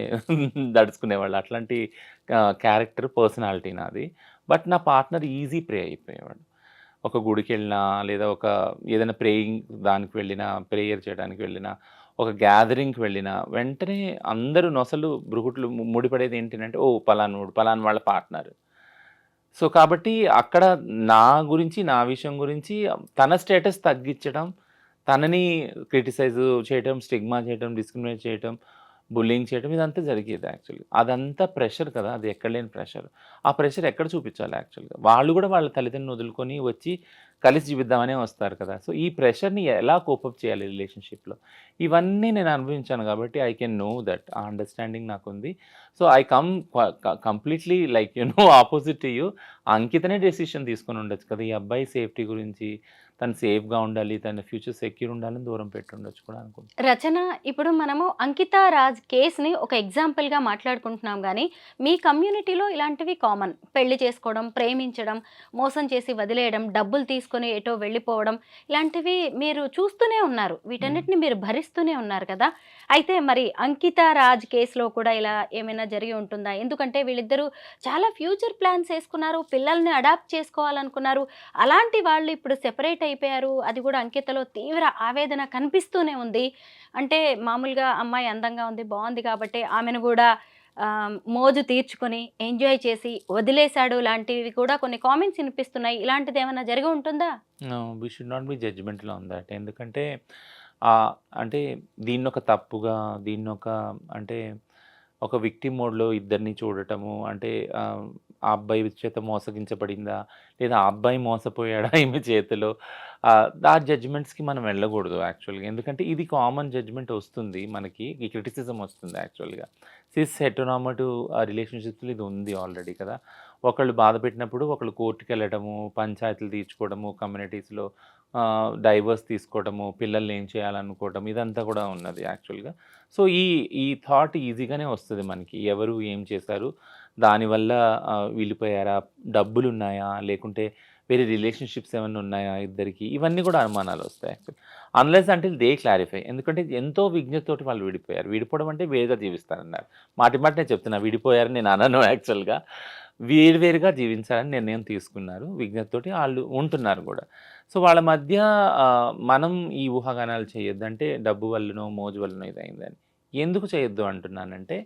దడుచుకునేవాళ్ళు. అట్లాంటి క్యారెక్టర్, పర్సనాలిటీ నాది. బట్ నా పార్ట్నర్ ఈజీ ప్రే అయిపోయేవాడు. ఒక గుడికెళ్ళినా, లేదా ఏదైనా ప్రేయింగ్ దానికి వెళ్ళినా, ప్రేయర్ చేయడానికి వెళ్ళినా, ఒక గ్యాదరింగ్కి వెళ్ళినా వెంటనే అందరూ నొసలు బ్రుకుట్లు ముడిపడేది ఏంటంటే ఓ పలానోడు పలానా వాళ్ళ పార్ట్నర్. సో కాబట్టి అక్కడ నా గురించి నా విషయం గురించి తన స్టేటస్ తగ్గించడం, తనని క్రిటిసైజ్ చేయటం, స్టిగ్మా చేయటం, డిస్క్రిమినేట్ చేయటం, బుల్లింగ్ చేయటం ఇదంతా జరిగేది యాక్చువల్గా. అదంతా ప్రెషర్ కదా, అది ఎక్కడ లేని ప్రెషర్. ఆ ప్రెషర్ ఎక్కడ చూపించాలి యాక్చువల్గా? వాళ్ళు కూడా వాళ్ళ తల్లిదండ్రులను వదులుకొని వచ్చి కలిసి జీవిద్దామనే వస్తారు కదా. సో ఈ ప్రెషర్ని ఎలా కోపప్ చేయాలి రిలేషన్షిప్లో, ఇవన్నీ నేను అనుభవించాను కాబట్టి ఐ కెన్ నో దట్. ఆ అండర్స్టాండింగ్ నాకుంది. So I completely like opposite to you. అంకితనే డెసిషన్ తీసుకొని ఉండొచ్చు కదా, ఈ అబ్బాయి సేఫ్టీ గురించి, తను సేఫ్గా ఉండాలి, తన ఫ్యూచర్ సెక్యూర్ ఉండాలని దూరం పెట్టి ఉండొచ్చు కూడా అనుకుంటున్నాను. రచన, ఇప్పుడు మనము అంకితా రాజ్ కేస్ని ఒక ఎగ్జాంపుల్గా మాట్లాడుకుంటున్నాం, కానీ మీ కమ్యూనిటీలో ఇలాంటివి కామన్. పెళ్లి చేసుకోవడం, ప్రేమించడం, మోసం చేసి వదిలేయడం, డబ్బులు తీసుకొని ఎటో వెళ్ళిపోవడం, ఇలాంటివి మీరు చూస్తూనే ఉన్నారు. వీటన్నిటిని మీరు భరిస్తూనే ఉన్నారు కదా. అయితే మరి అంకితా రాజ్ కేసులో కూడా ఇలా ఏమైనా జరిగి ఉంటుందా? ఎందుకంటే వీళ్ళిద్దరూ చాలా ఫ్యూచర్ ప్లాన్స్ వేసుకున్నారు, పిల్లల్ని అడాప్ట్ చేసుకోవాలనుకున్నారు. అలాంటి వాళ్ళు ఇప్పుడు సెపరేట్ అయిపోయారు. అది కూడా అంకితలో తీవ్ర ఆవేదన కనిపిస్తూనే ఉంది. అంటే మామూలుగా అమ్మాయి అందంగా ఉంది, బాగుంది కాబట్టి ఆమెను కూడా మోజు తీర్చుకొని ఎంజాయ్ చేసి వదిలేశాడు లాంటివి కూడా కొన్ని కామెంట్స్ వినిపిస్తున్నాయి. ఇలాంటిది ఏమైనా జరిగి ఉంటుందా? We should not be judgemental on that. ఎందుకంటే అంటే దీన్నొక తప్పుగా, దీన్నొక అంటే ఒక విక్టిమ్ మోడ్లో ఇద్దరిని చూడటము, అంటే ఆ అబ్బాయి చేత మోసగించబడిందా, లేదా ఆ అబ్బాయి మోసపోయాడా ఈమె చేతిలో, ఆ జడ్జ్మెంట్స్కి మనం వెళ్ళకూడదు యాక్చువల్గా. ఎందుకంటే ఇది కామన్ జడ్జ్మెంట్ వస్తుంది మనకి, ఈ క్రిటిసిజం వస్తుంది యాక్చువల్గా. సిస్ హెటోనార్మటివ్ రిలేషన్షిప్స్లో ఇది ఉంది ఆల్రెడీ కదా. ఒకళ్ళు బాధ పెట్టినప్పుడు ఒకళ్ళు కోర్టుకి వెళ్ళడము, పంచాయతీలు తీర్చుకోవడము, కమ్యూనిటీస్లో డైవర్స్ తీసుకోవడము, పిల్లల్ని ఏం చేయాలనుకోవడం, ఇదంతా కూడా ఉన్నది యాక్చువల్గా. సో ఈ థాట్ ఈజీగానే వస్తుంది మనకి, ఎవరు ఏం చేశారు, దానివల్ల వెళ్ళిపోయారా, డబ్బులు ఉన్నాయా, లేకుంటే వేరే రిలేషన్షిప్స్ ఏమైనా ఉన్నాయా ఇద్దరికి, ఇవన్నీ కూడా అనుమానాలు వస్తాయి actual. Unless until they clarify. ఎందుకంటే ఎంతో విజ్ఞతతోటి వాళ్ళు విడిపోయారు. విడిపోవడం అంటే వేరుగా జీవిస్తారన్నారు. మాటి మాట నేను చెప్తున్నా, విడిపోయారని నేను అనను యాక్చువల్గా. వేరువేరుగా జీవించాలని నిర్ణయం తీసుకున్నారు, విజ్ఞతతోటి వాళ్ళు ఉంటున్నారు కూడా. సో వాళ్ళ మధ్య మనం ఈ ఊహాగానాలు చేయొద్దు. అంటే డబ్బు వల్లనో మోజు వల్లనో ఇదైందని ఎందుకు చేయొద్దు అంటున్నానంటే,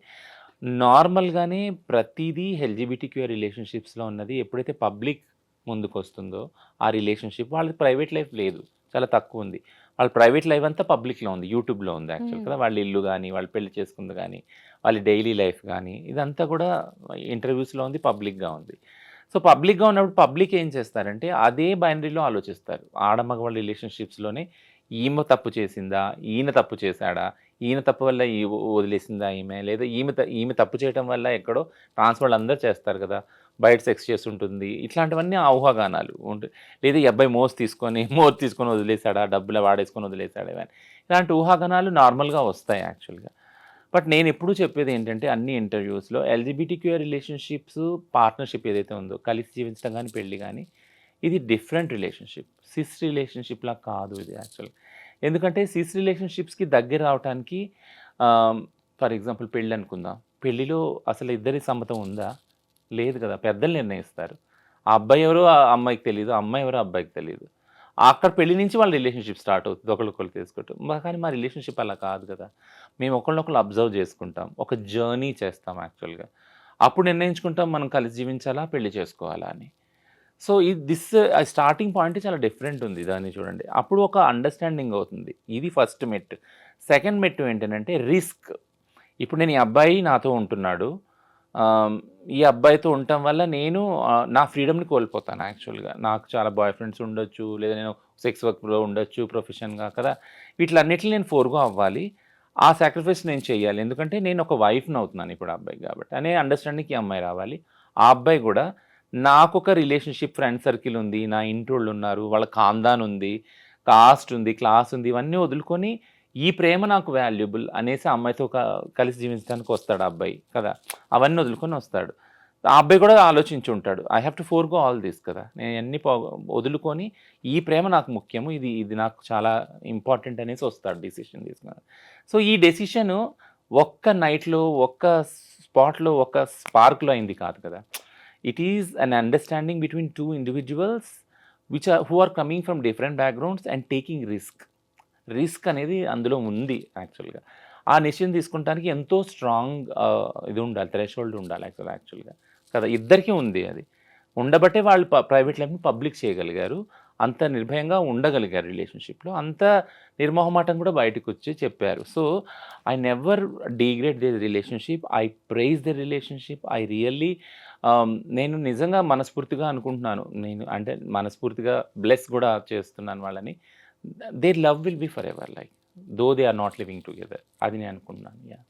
నార్మల్గానే ప్రతిదీ ఎల్జిబిటిక్యూ రిలేషన్షిప్స్లో ఉన్నది ఎప్పుడైతే పబ్లిక్ ముందుకు వస్తుందో ఆ రిలేషన్షిప్, వాళ్ళకి ప్రైవేట్ లైఫ్ లేదు, చాలా తక్కువ ఉంది. వాళ్ళ ప్రైవేట్ లైఫ్ అంతా పబ్లిక్లో ఉంది, యూట్యూబ్లో ఉంది యాక్చువల్ కదా. వాళ్ళ ఇల్లు కానీ, వాళ్ళు పెళ్లి చేసుకుంది కానీ, వాళ్ళ డైలీ లైఫ్ కానీ, ఇదంతా కూడా ఇంటర్వ్యూస్లో ఉంది, పబ్లిక్గా ఉంది. సో పబ్లిక్గా ఉన్నప్పుడు పబ్లిక్ ఏం చేస్తారంటే అదే బైనరీలో ఆలోచిస్తారు. ఆడమగవాళ్ళ రిలేషన్షిప్స్లోనే ఈమె తప్పు చేసిందా, ఈయన తప్పు చేశాడా, ఈయన తప్పు వల్ల వదిలేసిందా ఈమె, లేదా ఈమె తప్పు చేయడం వల్ల ఎక్కడో ట్రాన్స్ వాళ్ళు అందరూ చేస్తారు కదా, బయట సెక్స్ చేస్తుంటుంది, ఇట్లాంటివన్నీ ఊహాగానాలు ఉంటాయి. లేదా ఈ అబ్బాయి మోజు తీసుకొని వదిలేశాడా, డబ్బులు వాడేసుకొని వదిలేశాడా, ఇవన్నీ ఇలాంటి ఊహాగానాలు నార్మల్గా వస్తాయి యాక్చువల్గా. బట్ నేను ఎప్పుడూ చెప్పేది ఏంటంటే అన్ని ఇంటర్వ్యూస్లో ఎల్జిబిటిక్యూ రిలేషన్షిప్స్, పార్ట్నర్షిప్ ఏదైతే ఉందో, కలిసి జీవించడం కానీ, పెళ్ళి కానీ, ఇది డిఫరెంట్ రిలేషన్షిప్. సిస్ రిలేషన్షిప్లా కాదు ఇది యాక్చువల్గా. ఎందుకంటే సిస్ రిలేషన్షిప్స్కి దగ్గర రావడానికి, ఫర్ ఎగ్జాంపుల్ పెళ్ళి అనుకుందాం, పెళ్ళిలో అసలు ఇద్దరి సమ్మతం ఉందా, లేదు కదా, పెద్దలు నిర్ణయిస్తారు. ఆ అబ్బాయి ఎవరో ఆ అమ్మాయికి తెలియదు, అమ్మాయి ఎవరో అబ్బాయికి తెలియదు. అక్కడ పెళ్లి నుంచి వాళ్ళ రిలేషన్షిప్ స్టార్ట్ అవుతుంది, ఒకళ్ళొకళ్ళు తీసుకుంటాం. కానీ మా రిలేషన్షిప్ అలా కాదు కదా. మేము ఒకళ్ళొకళ్ళు అబ్జర్వ్ చేసుకుంటాం, ఒక జర్నీ చేస్తాం యాక్చువల్గా. అప్పుడు నిర్ణయించుకుంటాం మనం కలిసి జీవించాలా, పెళ్లి చేసుకోవాలా అని. సో స్టార్టింగ్ పాయింట్ చాలా డిఫరెంట్ ఉంది, దాన్ని చూడండి. అప్పుడు ఒక అండర్స్టాండింగ్ అవుతుంది. ఇది ఫస్ట్ మెట్టు. సెకండ్ మెట్టు ఏంటంటే రిస్క్. ఇప్పుడు నేను ఈ అబ్బాయి నాతో ఉంటున్నాడు, ఈ అబ్బాయితో ఉండటం వల్ల నేను నా ఫ్రీడమ్ని కోల్పోతాను యాక్చువల్గా. నాకు చాలా బాయ్ ఫ్రెండ్స్ ఉండొచ్చు, లేదా నేను సెక్స్ వర్క్లో ఉండొచ్చు ప్రొఫెషన్గా కదా, వీటిలన్నిటిని నేను ఫోర్గో అవ్వాలి, ఆ సాక్రిఫైస్ నేను చేయాలి. ఎందుకంటే నేను ఒక వైఫ్ని అవుతున్నాను ఇప్పుడు అబ్బాయికి కాబట్టి అనే అండర్స్టాండింగ్కి ఈ అమ్మాయి రావాలి. ఆ అబ్బాయి కూడా నాకు ఒక రిలేషన్షిప్, ఫ్రెండ్ సర్కిల్ ఉంది, నా ఇంటి వాళ్ళు ఉన్నారు, వాళ్ళ ఖాందాన్ ఉంది, కాస్ట్ ఉంది, క్లాస్ ఉంది, ఇవన్నీ వదులుకొని ఈ ప్రేమ నాకు వాల్యుబుల్ అనేసి అమ్మాయితో కలిసి జీవించడానికి వస్తాడు అబ్బాయి కదా, అవన్నీ వదులుకొని వస్తాడు. ఆ అబ్బాయి కూడా ఆలోచించి ఉంటాడు, I have to forgo all this కదా, నేను అన్నీ వదులుకొని ఈ ప్రేమ నాకు ముఖ్యము, ఇది నాకు చాలా ఇంపార్టెంట్ అనేసి వస్తాడు, డెసిషన్ తీసుకున్నాడు. సో ఈ డెసిషను ఒక్క నైట్లో, ఒక్క స్పాట్లో, ఒక్క స్పార్క్లో అయింది కాదు కదా. It is an understanding between two individuals who are coming from different backgrounds and taking risk. Risk అనేది అందులో ఉంది యాక్చువల్గా. ఆ డెసిషన్ తీసుకుంటానికి ఎంతో స్ట్రాంగ్ ఇది ఉండాలి, థ్రెషోల్డ్ ఉండాలి యాక్చువల్గా కదా. ఇద్దరికీ ఉంది అది. ఉండబట్టే వాళ్ళు ప్రైవేట్ లైఫ్ని పబ్లిక్ చేయగలిగారు, అంత నిర్భయంగా ఉండగలిగారు రిలేషన్షిప్లో, అంత నిర్మోహమాటం కూడా బయటకు వచ్చి చెప్పారు. So I never degrade the relationship, I praise the relationship. I really నేను నిజంగా మనస్ఫూర్తిగా అనుకుంటున్నాను, నేను అంటే మనస్ఫూర్తిగా బ్లెస్ కూడా చేస్తున్నాను వాళ్ళని. Their love will be forever, like though they are not living together, అది నేను అనుకుంటున్నాను. యా.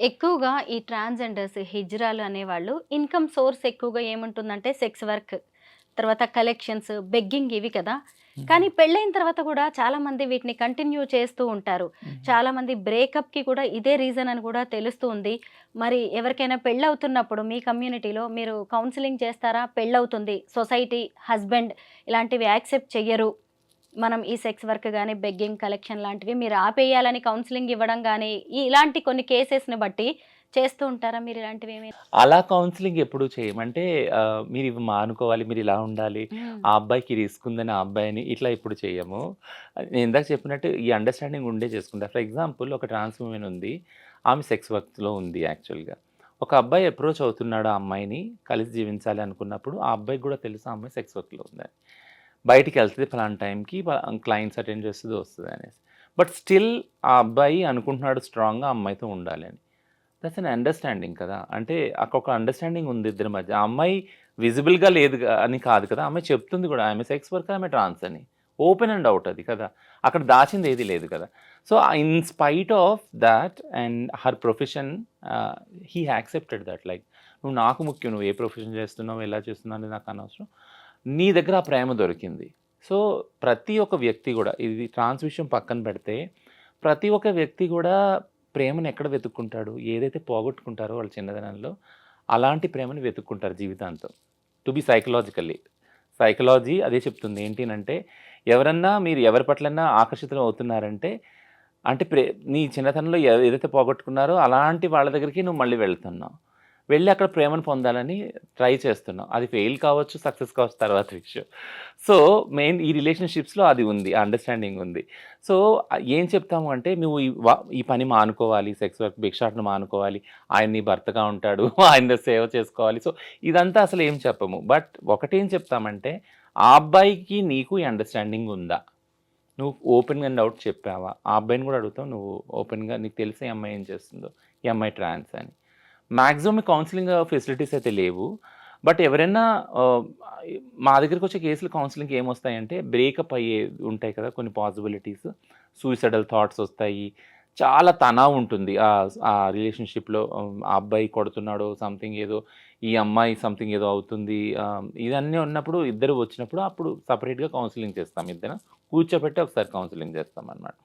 ఎక్కువగా ఈ ట్రాన్స్జెండర్స్, హిజ్రాలు అనేవాళ్ళు ఇన్కమ్ సోర్స్ ఎక్కువగా ఏముంటుందంటే సెక్స్ వర్క్, తర్వాత కలెక్షన్స్, బెగ్గింగ్, ఇవి కదా. కానీ పెళ్ళైన తర్వాత కూడా చాలామంది వీటిని కంటిన్యూ చేస్తూ ఉంటారు. చాలామంది బ్రేకప్కి కూడా ఇదే రీజన్ అని కూడా తెలుస్తూ ఉంది. మరి ఎవరికైనా పెళ్ళవుతున్నప్పుడు మీ కమ్యూనిటీలో మీరు కౌన్సిలింగ్ చేస్తారా? పెళ్ళవుతుంది, సొసైటీ, హస్బెండ్ ఇలాంటివి యాక్సెప్ట్ చెయ్యరు, మనం ఈ సెక్స్ వర్క్ కానీ బెగ్గింగ్, కలెక్షన్ లాంటివి మీరు ఆపేయాలని కౌన్సిలింగ్ ఇవ్వడం కానీ ఇలాంటి కొన్ని కేసెస్ని బట్టి చేస్తూ ఉంటారా మీరు ఇలాంటివి ఏమైనా? అలా కౌన్సిలింగ్ ఎప్పుడు చేయమంటే మీరు ఇవి మానుకోవాలి, మీరు ఇలా ఉండాలి, ఆ అబ్బాయికి రిస్క్ ఉందని ఆ అబ్బాయిని ఇట్లా ఎప్పుడు చేయము. నేను ఇందాక చెప్పినట్టు ఈ అండర్స్టాండింగ్ ఉండే చేసుకుంటా. ఫర్ ఎగ్జాంపుల్, ఒక ట్రాన్స్ ఉమెన్ ఉంది, ఆమె సెక్స్ వర్క్లో ఉంది యాక్చువల్గా. ఒక అబ్బాయి అప్రోచ్ అవుతున్నాడు ఆ అమ్మాయిని, కలిసి జీవించాలి అనుకున్నప్పుడు ఆ అబ్బాయికి కూడా తెలుసు ఆ అమ్మాయి సెక్స్ వర్క్లో ఉందని. బయటికి వెళ్తుంది ఫలానా టైంకి, క్లయింట్స్ అటెండ్ చేస్తుంది, వస్తుంది అనేసి. బట్ స్టిల్ ఆ అబ్బాయి అనుకుంటున్నాడు స్ట్రాంగ్గా ఆ అమ్మాయితో ఉండాలి అని. దట్స్ అన్ అండర్స్టాండింగ్ కదా. అంటే అక్కడ ఒక అండర్స్టాండింగ్ ఉంది ఇద్దరి మధ్య. ఆ అమ్మాయి విజిబుల్గా లేదు అని కాదు కదా, ఆమె చెప్తుంది కూడా ఆమె సెక్స్ వర్క్, ఆమె ట్రాన్స్ అని. ఓపెన్ అండ్ అవుట్ అది కదా, అక్కడ దాచింది ఏది లేదు కదా. So in spite of that and her profession, he accepted that, like నువ్వు నాకు ముఖ్యం, నువ్వు ఏ ప్రొఫెషన్ చేస్తున్నావు, ఎలా చేస్తున్నావు అనేది నాకు అనవసరం, నీ దగ్గర ఆ ప్రేమ దొరికింది. సో ప్రతి ఒక్క వ్యక్తి కూడా, ఇది ట్రాన్స్ విషయం పక్కన పెడితే, ప్రతి ఒక్క వ్యక్తి కూడా ప్రేమను ఎక్కడ వెతుక్కుంటాడు, ఏదైతే పోగొట్టుకుంటారో వాళ్ళ చిన్నదనంలో అలాంటి ప్రేమని వెతుక్కుంటారు జీవితాంతం. టు బి సైకలాజీ అదే చెప్తుంది. ఏంటి అంటే, ఎవరన్నా మీరు ఎవరి పట్లన్నా ఆకర్షితులు అవుతున్నారంటే, అంటే నీ చిన్నతనంలో ఏదైతే పోగొట్టుకున్నారో అలాంటి వాళ్ళ దగ్గరికి నువ్వు మళ్ళీ వెళ్తున్నావు, వెళ్ళి అక్కడ ప్రేమను పొందాలని ట్రై చేస్తున్నాం. అది ఫెయిల్ కావచ్చు, సక్సెస్ కావచ్చు, తర్వాత విషయం. సో మెయిన్ ఈ రిలేషన్షిప్స్లో అది ఉంది, అండర్స్టాండింగ్ ఉంది. సో ఏం చెప్తాము అంటే, నువ్వు ఈ పని మానుకోవాలి, సెక్స్ వర్క్, భిక్షాటన మానుకోవాలి, ఆయన నీ భర్తగా ఉంటాడు, ఆయన సేవ చేసుకోవాలి. సో ఇదంతా అసలు ఏం చెప్పము. బట్ ఒకటేం చెప్తామంటే, ఆ అబ్బాయికి నీకు ఈ అండర్స్టాండింగ్ ఉందా, నువ్వు ఓపెన్గా అండ్ అవుట్ చెప్పావా, ఆ అబ్బాయిని కూడా అడుగుతావు, నువ్వు ఓపెన్గా నీకు తెలిసే అమ్మాయి ఏం చేస్తుందో, ఈ అమ్మాయి ట్రాన్స్ అని. మ్యాక్సిమం కౌన్సిలింగ్ ఫెసిలిటీస్ అయితే లేవు. బట్ ఎవరైనా మా దగ్గరికి వచ్చే కేసులు కౌన్సిలింగ్కి ఏమొస్తాయంటే, బ్రేకప్ అయ్యే ఉంటాయి కదా కొన్ని పాసిబిలిటీస్, సూసైడల్ థాట్స్ వస్తాయి, చాలా తనావు ఉంటుంది ఆ రిలేషన్షిప్లో. ఆ అబ్బాయి కొడుతున్నాడు సంథింగ్ ఏదో, ఈ అమ్మాయి సంథింగ్ ఏదో అవుతుంది, ఇదన్నీ ఉన్నప్పుడు, ఇద్దరు వచ్చినప్పుడు అప్పుడు సపరేట్గా కౌన్సిలింగ్ చేస్తాం, ఇద్దరు కూర్చోబెట్టి ఒకసారి కౌన్సిలింగ్ చేస్తాం అన్నమాట.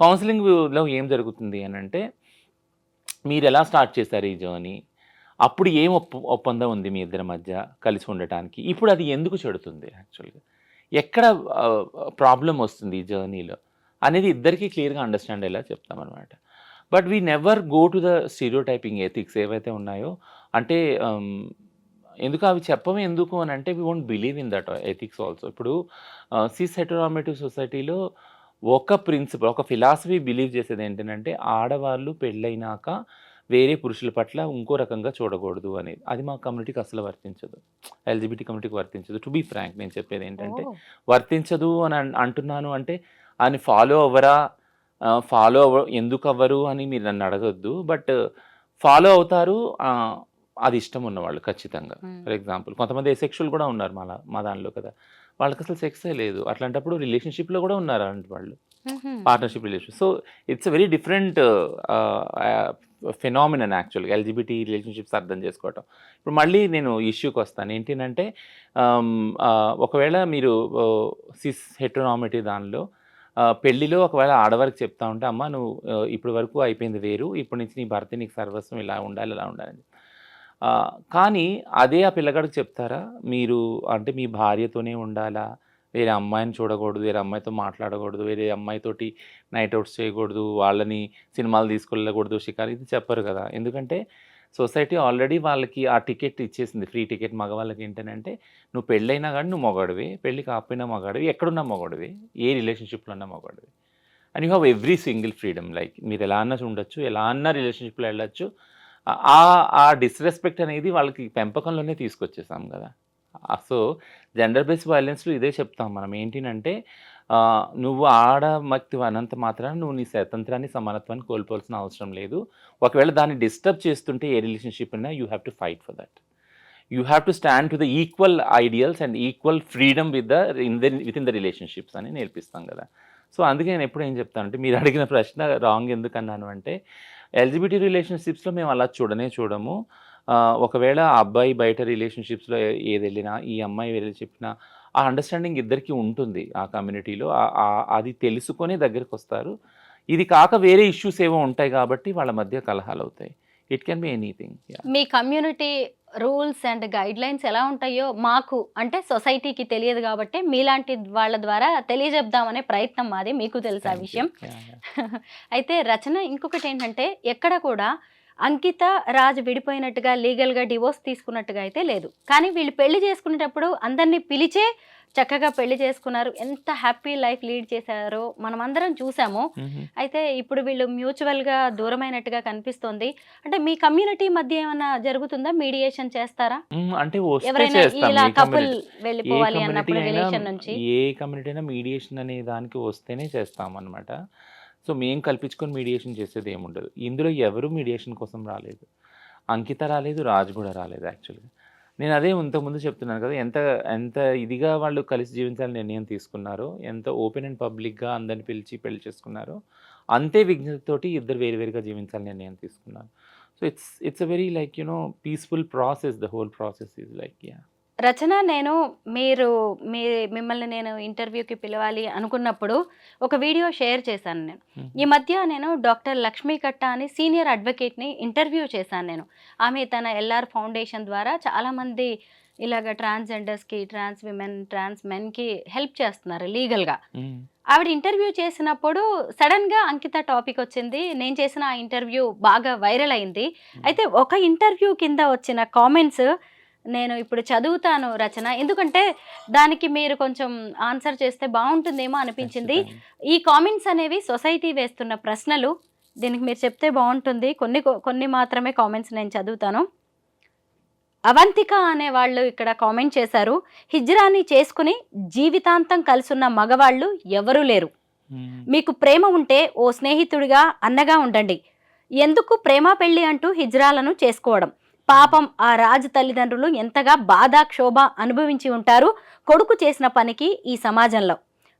కౌన్సిలింగ్లో ఏం జరుగుతుంది అని అంటే, మీరు ఎలా స్టార్ట్ చేశారు ఈ జర్నీ, అప్పుడు ఏం ఒప్పందం ఉంది మీ ఇద్దరి మధ్య కలిసి ఉండటానికి, ఇప్పుడు అది ఎందుకు చెడుతుంది యాక్చువల్గా, ఎక్కడ ప్రాబ్లం వస్తుంది ఈ జర్నీలో అనేది ఇద్దరికీ క్లియర్గా అండర్స్టాండ్ అయ్యేలా చెప్తామన్నమాట. But we never go to the stereotyping ethics ఏవైతే ఉన్నాయో, అంటే ఎందుకు అవి చెప్పమే ఎందుకు అని అంటే, we won't believe in that ethics also. ఇప్పుడు సిస్ హెటెరోనార్మేటివ్ సొసైటీలో ఒక ప్రిన్సిపల్, ఒక ఫిలాసఫీ బిలీవ్ చేసేది ఏంటంటే, ఆడవాళ్ళు పెళ్ళైనాక వేరే పురుషుల పట్ల ఇంకో రకంగా చూడకూడదు అనేది. అది మా కమ్యూనిటీకి అసలు వర్తించదు, ఎల్జిబిటీ కమ్యూనిటీకి వర్తించదు. టు బీ ఫ్రాంక్, నేను చెప్పేది ఏంటంటే, వర్తించదు అని అంటున్నాను అంటే, అని ఫాలో అవ్వరా, ఎందుకు అవ్వరు అని మీరు నన్ను అడగొద్దు. బట్ ఫాలో అవుతారు, అది ఇష్టం ఉన్నవాళ్ళు ఖచ్చితంగా. ఫర్ ఎగ్జాంపుల్, కొంతమంది ఎసెక్షువల్ కూడా ఉన్నారు మా దానిలో కదా, వాళ్ళకి అసలు సెక్సే లేదు, అట్లాంటప్పుడు రిలేషన్షిప్లో కూడా ఉన్నారు అలాంటి వాళ్ళు, partnership relation. So it's a very different phenomenon యాక్చువల్గా ఎల్జిబిటీ రిలేషన్షిప్స్ అర్థం చేసుకోవటం. ఇప్పుడు మళ్ళీ నేను ఇష్యూకి వస్తాను. ఏంటంటే, ఒకవేళ మీరు సిస్ హెటెరోనార్మేటివ్ దానిలో పెళ్ళిలో ఒకవేళ ఆడవారికి చెప్తా ఉంటే, అమ్మ నువ్వు ఇప్పటి వరకు అయిపోయింది వేరు, ఇప్పటి నుంచి నీ భర్త నీకు సర్వస్వం, ఇలా ఉండాలి అలా ఉండాలని. కానీ అదే ఆ పిల్లగాడికి చెప్తారా, మీరు అంటే మీ భార్యతోనే ఉండాలా, వేరే అమ్మాయిని చూడకూడదు, వేరే అమ్మాయితో మాట్లాడకూడదు, వేరే అమ్మాయితోటి నైట్ అవుట్స్ చేయకూడదు, వాళ్ళని సినిమాలు తీసుకెళ్ళకూడదు, షికారు, ఇది చెప్పరు కదా. ఎందుకంటే సొసైటీ ఆల్రెడీ వాళ్ళకి ఆ టికెట్ ఇచ్చేసింది, ఫ్రీ టికెట్. మగవాళ్ళకి ఏంటంటే, నువ్వు పెళ్ళైనా కానీ నువ్వు మగాడివి, పెళ్ళి కాకపోయినా మగాడివి, ఎక్కడున్నా మగాడివి, ఏ రిలేషన్షిప్లో ఉన్నా మగాడివి. And you have every single freedom. Like మీరు ఎలా అన్నా ఉండొచ్చు, ఎలా అన్నా రిలేషన్షిప్లో వెళ్ళొచ్చు. ఆ డిస్రెస్పెక్ట్ అనేది వాళ్ళకి పెంపకంలోనే తీసుకొచ్చేసాం కదా. సో జెండర్ బేస్డ్ వైలెన్స్లో ఇదే చెప్తాం మనం ఏంటంటే, నువ్వు ఆడమక్తి అనంత మాత్రాన నువ్వు నీ స్వతంత్రాన్ని సమానత్వాన్ని కోల్పోవాల్సిన అవసరం లేదు. ఒకవేళ దాన్ని డిస్టర్బ్ చేస్తుంటే ఏ రిలేషన్షిప్ అయినా you have to fight for that. You have to stand to the equal ideals and equal freedom with in the relationships అని నేర్పిస్తాం కదా. సో అందుకే నేను ఎప్పుడు ఏం చెప్తానంటే, మీరు అడిగిన ప్రశ్న రాంగ్ ఎందుకు అన్నాను అంటే, ఎల్జిబిటీ రిలేషన్షిప్స్లో మేము అలా చూడము. ఒకవేళ ఆ అబ్బాయి బయట రిలేషన్షిప్స్లో ఏది వెళ్ళినా, ఈ అమ్మాయి వెళ్ళి చెప్పినా, ఆ అండర్స్టాండింగ్ ఇద్దరికి ఉంటుంది ఆ కమ్యూనిటీలో. అది తెలుసుకొని దగ్గరికి వస్తారు. ఇది కాక వేరే ఇష్యూస్ ఏవో ఉంటాయి కాబట్టి వాళ్ళ మధ్య కలహాలు అవుతాయి. It can be anything. Me community rules and guide lines ఎలా ఉంటాయో మాకు అంటే సొసైటీకి తెలియదు కాబట్టి మీలాంటి వాళ్ళ ద్వారా తెలియజెప్దామనే ప్రయత్నం మాది. మీకు తెలుసు ఆ విషయం. అయితే రచన ఇంకొకటి ఏంటంటే, ఎక్కడ కూడా అంకిత రాజ్ విడిపోయినట్టుగా లీగల్గా డివోర్స్ తీసుకున్నట్టుగా అయితే లేదు. కానీ వీళ్ళు పెళ్లి చేసుకునేటప్పుడు అందరినీ పిలిచే చక్కగా పెళ్లి చేసుకున్నారు. ఎంత హ్యాపీ లైఫ్ లీడ్ చేశారో మనం అందరం చూసాము. అయితే ఇప్పుడు వీళ్ళు మ్యూచువల్గా దూరమైనట్టుగా కనిపిస్తోంది. అంటే మీ కమ్యూనిటీ మధ్య ఏమైనా జరుగుతుందా? మీడియేషన్ చేస్తారా? అంటే ఎవరైనా ఇలా కపుల్ వెళ్ళిపోవాలి అన్నప్పుడు రిలేషన్ నుంచి ఏ కమ్యూనిటీ అయినా మీడియేషన్ అనే దానికి వస్తేనే చేస్తామన్నమాట. సో మేము కల్పించుకొని మీడియేషన్ చేసేది ఏముండదు. ఇందులో ఎవరు మీడియేషన్ కోసం రాలేదు. అంకిత రాలేదు, రాజు కూడా రాలేదు. యాక్చువల్గా నేను అదే ఇంతకుముందు చెప్తున్నాను కదా, ఎంత ఇదిగా వాళ్ళు కలిసి జీవించాలని నిర్ణయం తీసుకున్నారో, ఎంత ఓపెన్ అండ్ పబ్లిక్గా అందరిని పిలిచి పెళ్లి చేసుకున్నారో, అంతే విజ్ఞతతోటి ఇద్దరు వేరువేరుగా జీవించాలని నిర్ణయం తీసుకున్నారు. So it's a very like peaceful process. The whole process is like Rachana, నేను మిమ్మల్ని నేను ఇంటర్వ్యూకి పిలవాలి అనుకున్నప్పుడు ఒక వీడియో షేర్ చేశాను నేను. ఈ మధ్య నేను డాక్టర్ లక్ష్మీ కట్ట అని సీనియర్ అడ్వకేట్ని ఇంటర్వ్యూ చేశాను నేను. ఆమె తన ఎల్ఆర్ ఫౌండేషన్ ద్వారా చాలామంది ఇలాగ ట్రాన్స్జెండర్స్కి, ట్రాన్స్ విమెన్, ట్రాన్స్ మెన్కి హెల్ప్ చేస్తున్నారు లీగల్గా. ఆవిడ ఇంటర్వ్యూ చేసినప్పుడు సడన్గా అంకిత టాపిక్ వచ్చింది. నేను చేసిన ఆ ఇంటర్వ్యూ బాగా వైరల్ అయింది. అయితే ఒక ఇంటర్వ్యూ కింద వచ్చిన కామెంట్స్ నేను ఇప్పుడు చదువుతాను రచన, ఎందుకంటే దానికి మీరు కొంచెం ఆన్సర్ చేస్తే బాగుంటుందేమో అనిపించింది. ఈ కామెంట్స్ అనేవి సొసైటీ వేస్తున్న ప్రశ్నలు. దీనికి మీరు చెప్తే బాగుంటుంది. కొన్ని మాత్రమే కామెంట్స్ నేను చదువుతాను. అవంతిక అనే వాళ్ళు ఇక్కడ కామెంట్ చేశారు, హిజ్రాని చేసుకుని జీవితాంతం కలిసున్న మగవాళ్ళు ఎవరూ లేరు. మీకు ప్రేమ ఉంటే ఓ స్నేహితుడిగా, అన్నగా ఉండండి. ఎందుకు ప్రేమ పెళ్ళి అంటూ హిజ్రాలను చేసుకోవడం? పాపం ఆ రాజు తల్లిదండ్రులు ఎంతగా బాధ, క్షోభ అనుభవించి ఉంటారు కొడుకు చేసిన పనికి. ఈ సమాజంలో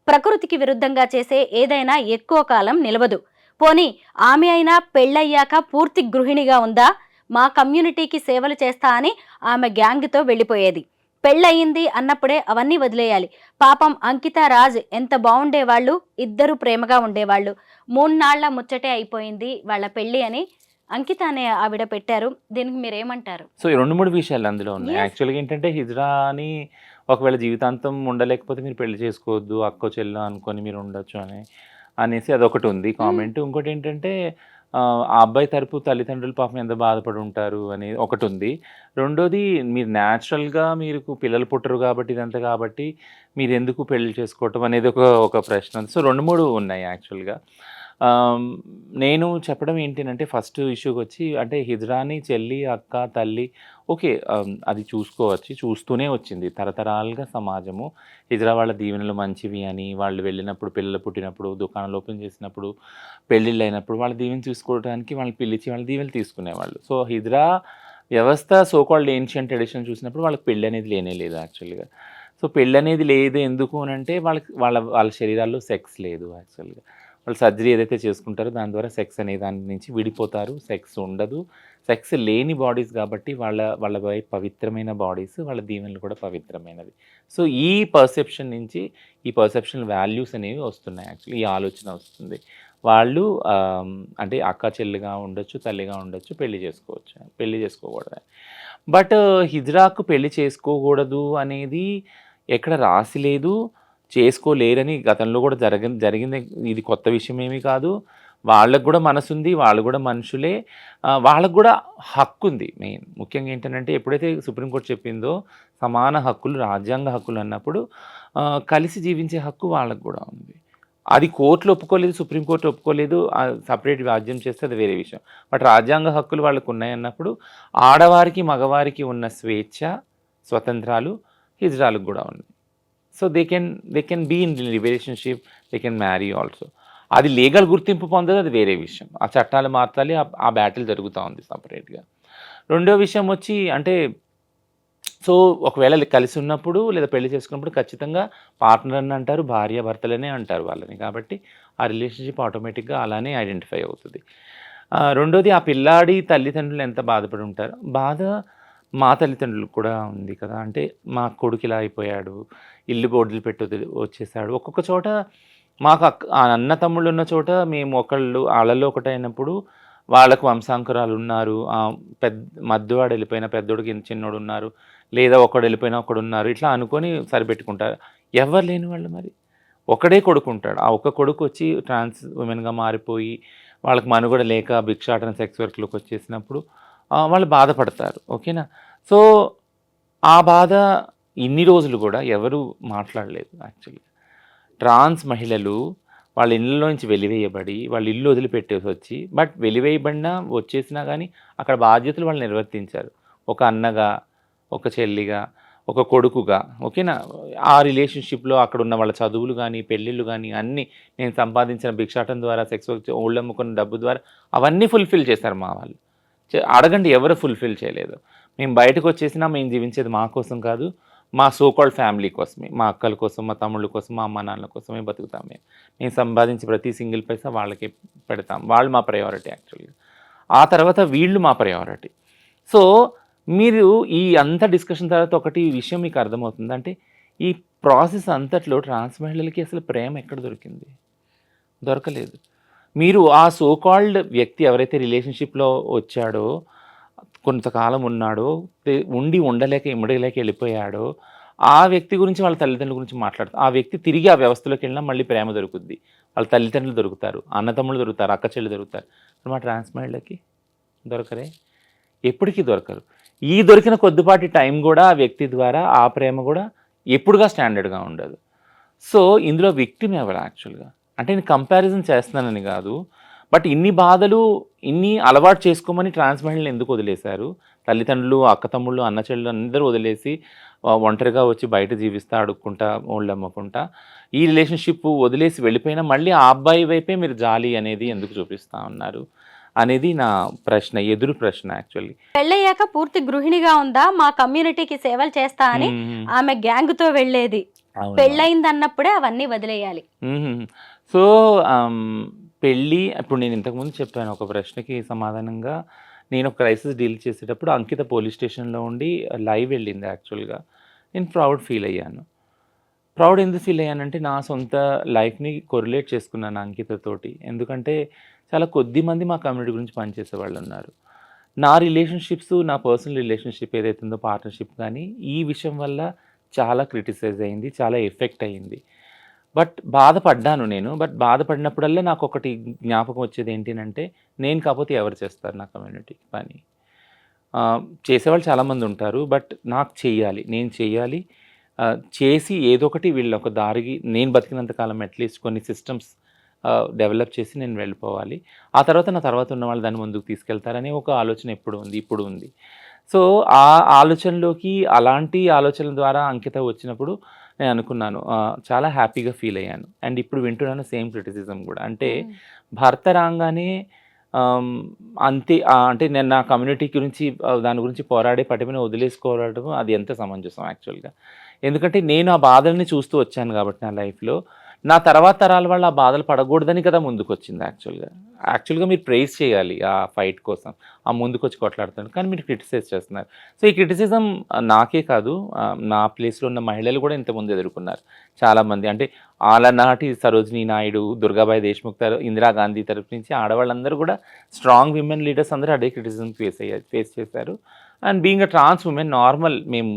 ప్రకృతికి విరుద్ధంగా చేసే ఏదైనా ఎక్కువ కాలం నిలవదు. పోనీ ఆమె అయినా పెళ్ళయ్యాక పూర్తి గృహిణిగా ఉందా? మా కమ్యూనిటీకి సేవలు చేస్తా అని ఆమె గ్యాంగ్తో వెళ్ళిపోయేది. పెళ్ళయింది అన్నప్పుడే అవన్నీ వదిలేయాలి. పాపం అంకిత రాజ్ ఎంత బాగుండేవాళ్ళు, ఇద్దరు ప్రేమగా ఉండేవాళ్ళు. 3 నాళ్ల ముచ్చటే అయిపోయింది వాళ్ళ పెళ్ళి అని అంకిత అనే ఆవిడ పెట్టారు. దీనికి మీరేమంటారు? సో 2-3 విషయాలు అందులో ఉన్నాయి. యాక్చువల్గా ఏంటంటే, హిజ్రాని ఒకవేళ జీవితాంతం ఉండలేకపోతే మీరు పెళ్లి చేసుకోవద్దు, అక్కో చెల్లో అనుకొని మీరు ఉండొచ్చు అనేసి అదొకటి ఉంది కామెంట్. ఇంకోటి ఏంటంటే, ఆ అబ్బాయి తరపు తల్లిదండ్రులు పాపం ఎంత బాధపడి ఉంటారు అనేది ఒకటి ఉంది. రెండోది, మీరు న్యాచురల్గా మీరు పిల్లలు పుట్టరు కాబట్టి ఇదంతా కాబట్టి మీరు ఎందుకు పెళ్లి చేసుకోవటం అనేది ఒక ప్రశ్న. సో 2-3 ఉన్నాయి యాక్చువల్గా. నేను చెప్పడం ఏంటంటే, ఫస్ట్ ఇష్యూకి వచ్చి అంటే హిజ్రాని చెల్లి, అక్క, తల్లి ఓకే, అది చూస్తూనే వచ్చింది తరతరాలుగా సమాజము. హిజ్రా వాళ్ళ దీవెనలు మంచివి అని, వాళ్ళు వెళ్ళినప్పుడు, పిల్లలు పుట్టినప్పుడు, దుకాణాలు ఓపెన్ చేసినప్పుడు, పెళ్ళిళ్ళు అయినప్పుడు వాళ్ళ దీవెన తీసుకోవడానికి వాళ్ళని పిలిచి వాళ్ళ దీవెనలు తీసుకునేవాళ్ళు. సో హిజ్రా వ్యవస్థ సోకాల్డ్ ఏన్షియంట్ ట్రెడిషన్ చూసినప్పుడు వాళ్ళకి పెళ్ళి అనేది లేదు యాక్చువల్గా. సో పెళ్ళి అనేది లేదు ఎందుకు అని అంటే, వాళ్ళ శరీరాల్లో సెక్స్ లేదు యాక్చువల్గా. వాళ్ళు సర్జరీ ఏదైతే చేసుకుంటారో దాని ద్వారా సెక్స్ అనే దాని నుంచి విడిపోతారు. సెక్స్ ఉండదు. సెక్స్ లేని బాడీస్ కాబట్టి వాళ్ళ పవిత్రమైన బాడీస్, వాళ్ళ దీవెనలు కూడా పవిత్రమైనవి. సో ఈ పర్సెప్షన్ నుంచి ఈ పర్సెప్షన్ వాల్యూస్ అనేవి వస్తున్నాయి. యాక్చువల్లీ ఈ ఆలోచన వస్తుంది. వాళ్ళు అంటే అక్క చెల్లిగా ఉండొచ్చు, తల్లిగా ఉండొచ్చు, పెళ్లి చేసుకోకూడదు. బట్ హిజ్రాకు పెళ్లి చేసుకోకూడదు అనేది ఎక్కడ రాసి లేదు, చేసుకోలేరని గతంలో కూడా జరిగింది. ఇది కొత్త విషయం ఏమీ కాదు. వాళ్ళకు కూడా మనసు ఉంది, వాళ్ళు కూడా మనుషులే, వాళ్ళకు కూడా హక్కు ఉంది. ముఖ్యంగా ఏంటంటే, ఎప్పుడైతే సుప్రీంకోర్టు చెప్పిందో సమాన హక్కులు, రాజ్యాంగ హక్కులు అన్నప్పుడు కలిసి జీవించే హక్కు వాళ్ళకు కూడా ఉంది. అది కోర్టులు ఒప్పుకోలేదు, సుప్రీంకోర్టు ఒప్పుకోలేదు, సపరేట్ రాజ్యం చేస్తే అది వేరే విషయం. బట్ రాజ్యాంగ హక్కులు వాళ్ళకు ఉన్నాయన్నప్పుడు ఆడవారికి మగవారికి ఉన్న స్వేచ్ఛ స్వతంత్రాలు హిజ్రాలకు కూడా ఉన్నాయి. So they can be in relationship, they can marry also. అది లీగల్ గుర్తింపు పొందదు, అది వేరే విషయం. ఆ చట్టాలు మార్చాలి, ఆ బ్యాటిల్ జరుగుతూ ఉంది సపరేట్గా. రెండో విషయం వచ్చి అంటే సో ఒకవేళ కలిసి ఉన్నప్పుడు లేదా పెళ్లి చేసుకున్నప్పుడు ఖచ్చితంగా పార్ట్నర్ అని అంటారు, భార్య భర్తలనే అంటారు వాళ్ళని. కాబట్టి ఆ రిలేషన్షిప్ ఆటోమేటిక్గా అలానే ఐడెంటిఫై అవుతుంది. రెండోది ఆ పిల్లాడి తల్లిదండ్రులు ఎంత బాధపడి ఉంటారు. బాధ మా తల్లిదండ్రులకు కూడా ఉంది కదా. అంటే మా కొడుకు ఇలా అయిపోయాడు, ఇల్లు బోర్డులు పెట్టి వచ్చేసాడు. ఒక్కొక్క చోట మాకు ఆ అన్న తమ్ముళ్ళు ఉన్న చోట మేము ఒకళ్ళు వాళ్ళల్లో ఒకటైనప్పుడు వాళ్ళకు వంశాంకురాలు ఉన్నారు, మధ్యవాడు వెళ్ళిపోయిన పెద్దోడికి చిన్నోడు ఉన్నారు, లేదా ఒకడు వెళ్ళిపోయినా ఒకడు ఉన్నారు, ఇట్లా అనుకొని సరిపెట్టుకుంటారు. ఎవరు లేని వాళ్ళు మరి ఒకడే కొడుకు ఉంటాడు. ఆ ఒక్క కొడుకు వచ్చి ట్రాన్స్ ఉమెన్గా మారిపోయి వాళ్ళకి మనుగడ లేక భిక్షాటన సెక్స్ వర్క్లోకి వచ్చేసినప్పుడు వాళ్ళు బాధపడతారు. ఓకేనా. సో ఆ బాధ ఇన్ని రోజులు కూడా ఎవరు మాట్లాడలేదు. యాక్చువల్లీ ట్రాన్స్ మహిళలు వాళ్ళ ఇళ్ళలోంచి వెలివేయబడి వాళ్ళ ఇల్లు వదిలిపెట్టేసి వచ్చి, బట్ వెలివేయబడినా వచ్చేసినా కానీ అక్కడ బాధ్యతలు వాళ్ళు నిర్వర్తించారు. ఒక అన్నగా, ఒక చెల్లిగా, ఒక కొడుకుగా. ఓకేనా. ఆ రిలేషన్షిప్లో అక్కడ ఉన్న వాళ్ళ చదువులు కానీ పెళ్ళిళ్ళు కానీ అన్నీ నేను సంపాదించిన భిక్షాటం ద్వారా సెక్స్ ఓళ్ళు అమ్ముకున్న డబ్బు ద్వారా అవన్నీ ఫుల్ఫిల్ చేశారు మా వాళ్ళు. అడగండి ఎవరు ఫుల్ఫిల్ చేయలేదు. మేము బయటకు వచ్చేసినా మేము జీవించేది మా కోసం కాదు, మా సోకాల్డ్ ఫ్యామిలీ కోసమే, మా అక్కల కోసం, మా తమ్ముళ్ళ కోసం, మా అమ్మ నాన్నల కోసమే బతుకుతాం. మేము సంపాదించి ప్రతి సింగిల్ పైసా వాళ్ళకి పెడతాం. వాళ్ళు మా ప్రయారిటీ యాక్చువల్గా. ఆ తర్వాత వీళ్ళు మా ప్రయారిటీ. సో మీరు ఈ అంత డిస్కషన్ తర్వాత ఒకటి విషయం మీకు అర్థమవుతుంది. అంటే ఈ ప్రాసెస్ అంతట్లో ట్రాన్స్ మహిళలకి అసలు ప్రేమ ఎక్కడ దొరికింది? దొరకలేదు. మీరు ఆ సోకాల్డ్ వ్యక్తి ఎవరైతే రిలేషన్షిప్లో వచ్చాడో, కొంతకాలం ఉన్నాడో, ఉండలేక ఇమ్మడలేక వెళ్ళిపోయాడో, ఆ వ్యక్తి గురించి వాళ్ళ తల్లిదండ్రుల గురించి మాట్లాడతారు. ఆ వ్యక్తి తిరిగి ఆ వ్యవస్థలోకి వెళ్ళినా మళ్ళీ ప్రేమ దొరుకుద్ది. వాళ్ళ తల్లిదండ్రులు దొరుకుతారు, అన్నతమ్ముళ్ళు దొరుకుతారు, అక్క చెల్లి దొరుకుతారు. మా ట్రాన్స్ మహిళలకి దొరకరే, ఎప్పటికీ దొరకరు. ఈ దొరికిన కొద్దిపాటి టైం కూడా ఆ వ్యక్తి ద్వారా ఆ ప్రేమ కూడా ఎప్పుడుగా స్టాండర్డ్గా ఉండదు. సో ఇందులో విక్టిమ్ ఎవరు యాక్చువల్గా? అంటే నేను కంపారిజన్ చేస్తున్నానని కాదు, బట్ ఇన్ని బాధలు ఇన్ని అలవాటు చేసుకోమని ట్రాన్స్ మహిళలు ఎందుకు వదిలేశారు? తల్లిదండ్రులు, అక్క తమ్ముళ్ళు, అన్న చెల్లెలు అందరూ వదిలేసి ఒంటరిగా వచ్చి బయట జీవిస్తా అడుక్కుంటా ఓళ్ళు అమ్మకుంటా ఈ రిలేషన్షిప్ వదిలేసి వెళ్ళిపోయినా మళ్ళీ ఆ అబ్బాయి వైపే మీరు జాలి అనేది ఎందుకు చూపిస్తూ ఉన్నారు అనేది నా ప్రశ్న, ఎదురు ప్రశ్న యాక్చువల్లీ. పెళ్ళయ్యాక పూర్తి గృహిణిగా ఉందా, మా కమ్యూనిటీకి సేవలు చేస్తా అని ఆమె గ్యాంగ్తో వెళ్ళేది. పెళ్ళయింది అన్నప్పుడే అవన్నీ వదిలేయాలి. సో పెళ్ళి, ఇప్పుడు నేను ఇంతకుముందు చెప్పాను ఒక ప్రశ్నకి సమాధానంగా, నేను ఒక క్రైసిస్ డీల్ చేసేటప్పుడు అంకిత పోలీస్ స్టేషన్లో ఉండి లైవ్ వెళ్ళింది. యాక్చువల్గా నేను ప్రౌడ్ ఫీల్ అయ్యాను. ప్రౌడ్ ఎందుకు ఫీల్ అయ్యానంటే నా సొంత లైఫ్ని కొరిలేట్ చేసుకున్నాను అంకితతోటి. ఎందుకంటే చాలా కొద్ది మంది మా కమ్యూనిటీ గురించి పనిచేసే వాళ్ళు ఉన్నారు. నా రిలేషన్షిప్స్, నా పర్సనల్ రిలేషన్షిప్ ఏదైతే ఉందో పార్ట్నర్షిప్ కానీ ఈ విషయం వల్ల చాలా క్రిటిసైజ్ అయింది, చాలా ఎఫెక్ట్ అయ్యింది. బట్ బాధపడ్డాను నేను. బట్ బాధపడినప్పుడల్లా నాకు ఒకటి జ్ఞాపకం వచ్చేది ఏంటంటే, నేను కాకపోతే ఎవరు చేస్తారు నా కమ్యూనిటీకి పని? చేసేవాళ్ళు చాలామంది ఉంటారు, బట్ నాకు చెయ్యాలి, నేను చెయ్యాలి. చేసి ఏదో ఒకటి వీళ్ళ ఒక దారికి నేను బతికినంతకాలం అట్లీస్ట్ కొన్ని సిస్టమ్స్ డెవలప్ చేసి నేను వెళ్ళిపోవాలి. ఆ తర్వాత నా తర్వాత ఉన్న వాళ్ళు దాన్ని ముందుకు తీసుకెళ్తారనే ఒక ఆలోచన ఇప్పుడు ఉంది. సో ఆ ఆలోచనలోకి, అలాంటి ఆలోచనల ద్వారా అంకిత వచ్చినప్పుడు నేను అనుకున్నాను, చాలా హ్యాపీగా ఫీల్ అయ్యాను. అండ్ ఇప్పుడు వింటున్నాను సేమ్ క్రిటిసిజం కూడా. అంటే భర్త రాగానే అంతే, అంటే నేను నా కమ్యూనిటీ గురించి దాని గురించి పోరాడే పటిమని వదిలేసుకోవడం అది ఎంత సమంజసం యాక్చువల్గా? ఎందుకంటే నేను ఆ బాధల్ని చూస్తూ వచ్చాను కాబట్టి నా లైఫ్లో. నా తర్వాత తరాల వాళ్ళు ఆ బాధలు పడకూడదని కదా ముందుకు వచ్చింది యాక్చువల్గా మీరు ప్రైజ్ చేయాలి ఆ ఫైట్ కోసం, ఆ ముందుకు వచ్చి కొట్లాడుతున్నారు, కానీ మీరు క్రిటిసైజ్ చేస్తున్నారు. సో ఈ క్రిటిసిజం నాకే కాదు, నా ప్లేస్లో ఉన్న మహిళలు కూడా ఇంతకుముందు ఎదుర్కొన్నారు చాలామంది. అంటే ఆలనాటి సరోజినీ నాయుడు, దుర్గాబాయి దేశ్ముఖ్, ఇందిరాగాంధీ తరఫు నుంచి ఆడవాళ్ళందరూ కూడా స్ట్రాంగ్ విమెన్ లీడర్స్ అందరూ అదే క్రిటిసిజం ఫేస్ చేశారు. And being a trans women normal, మేము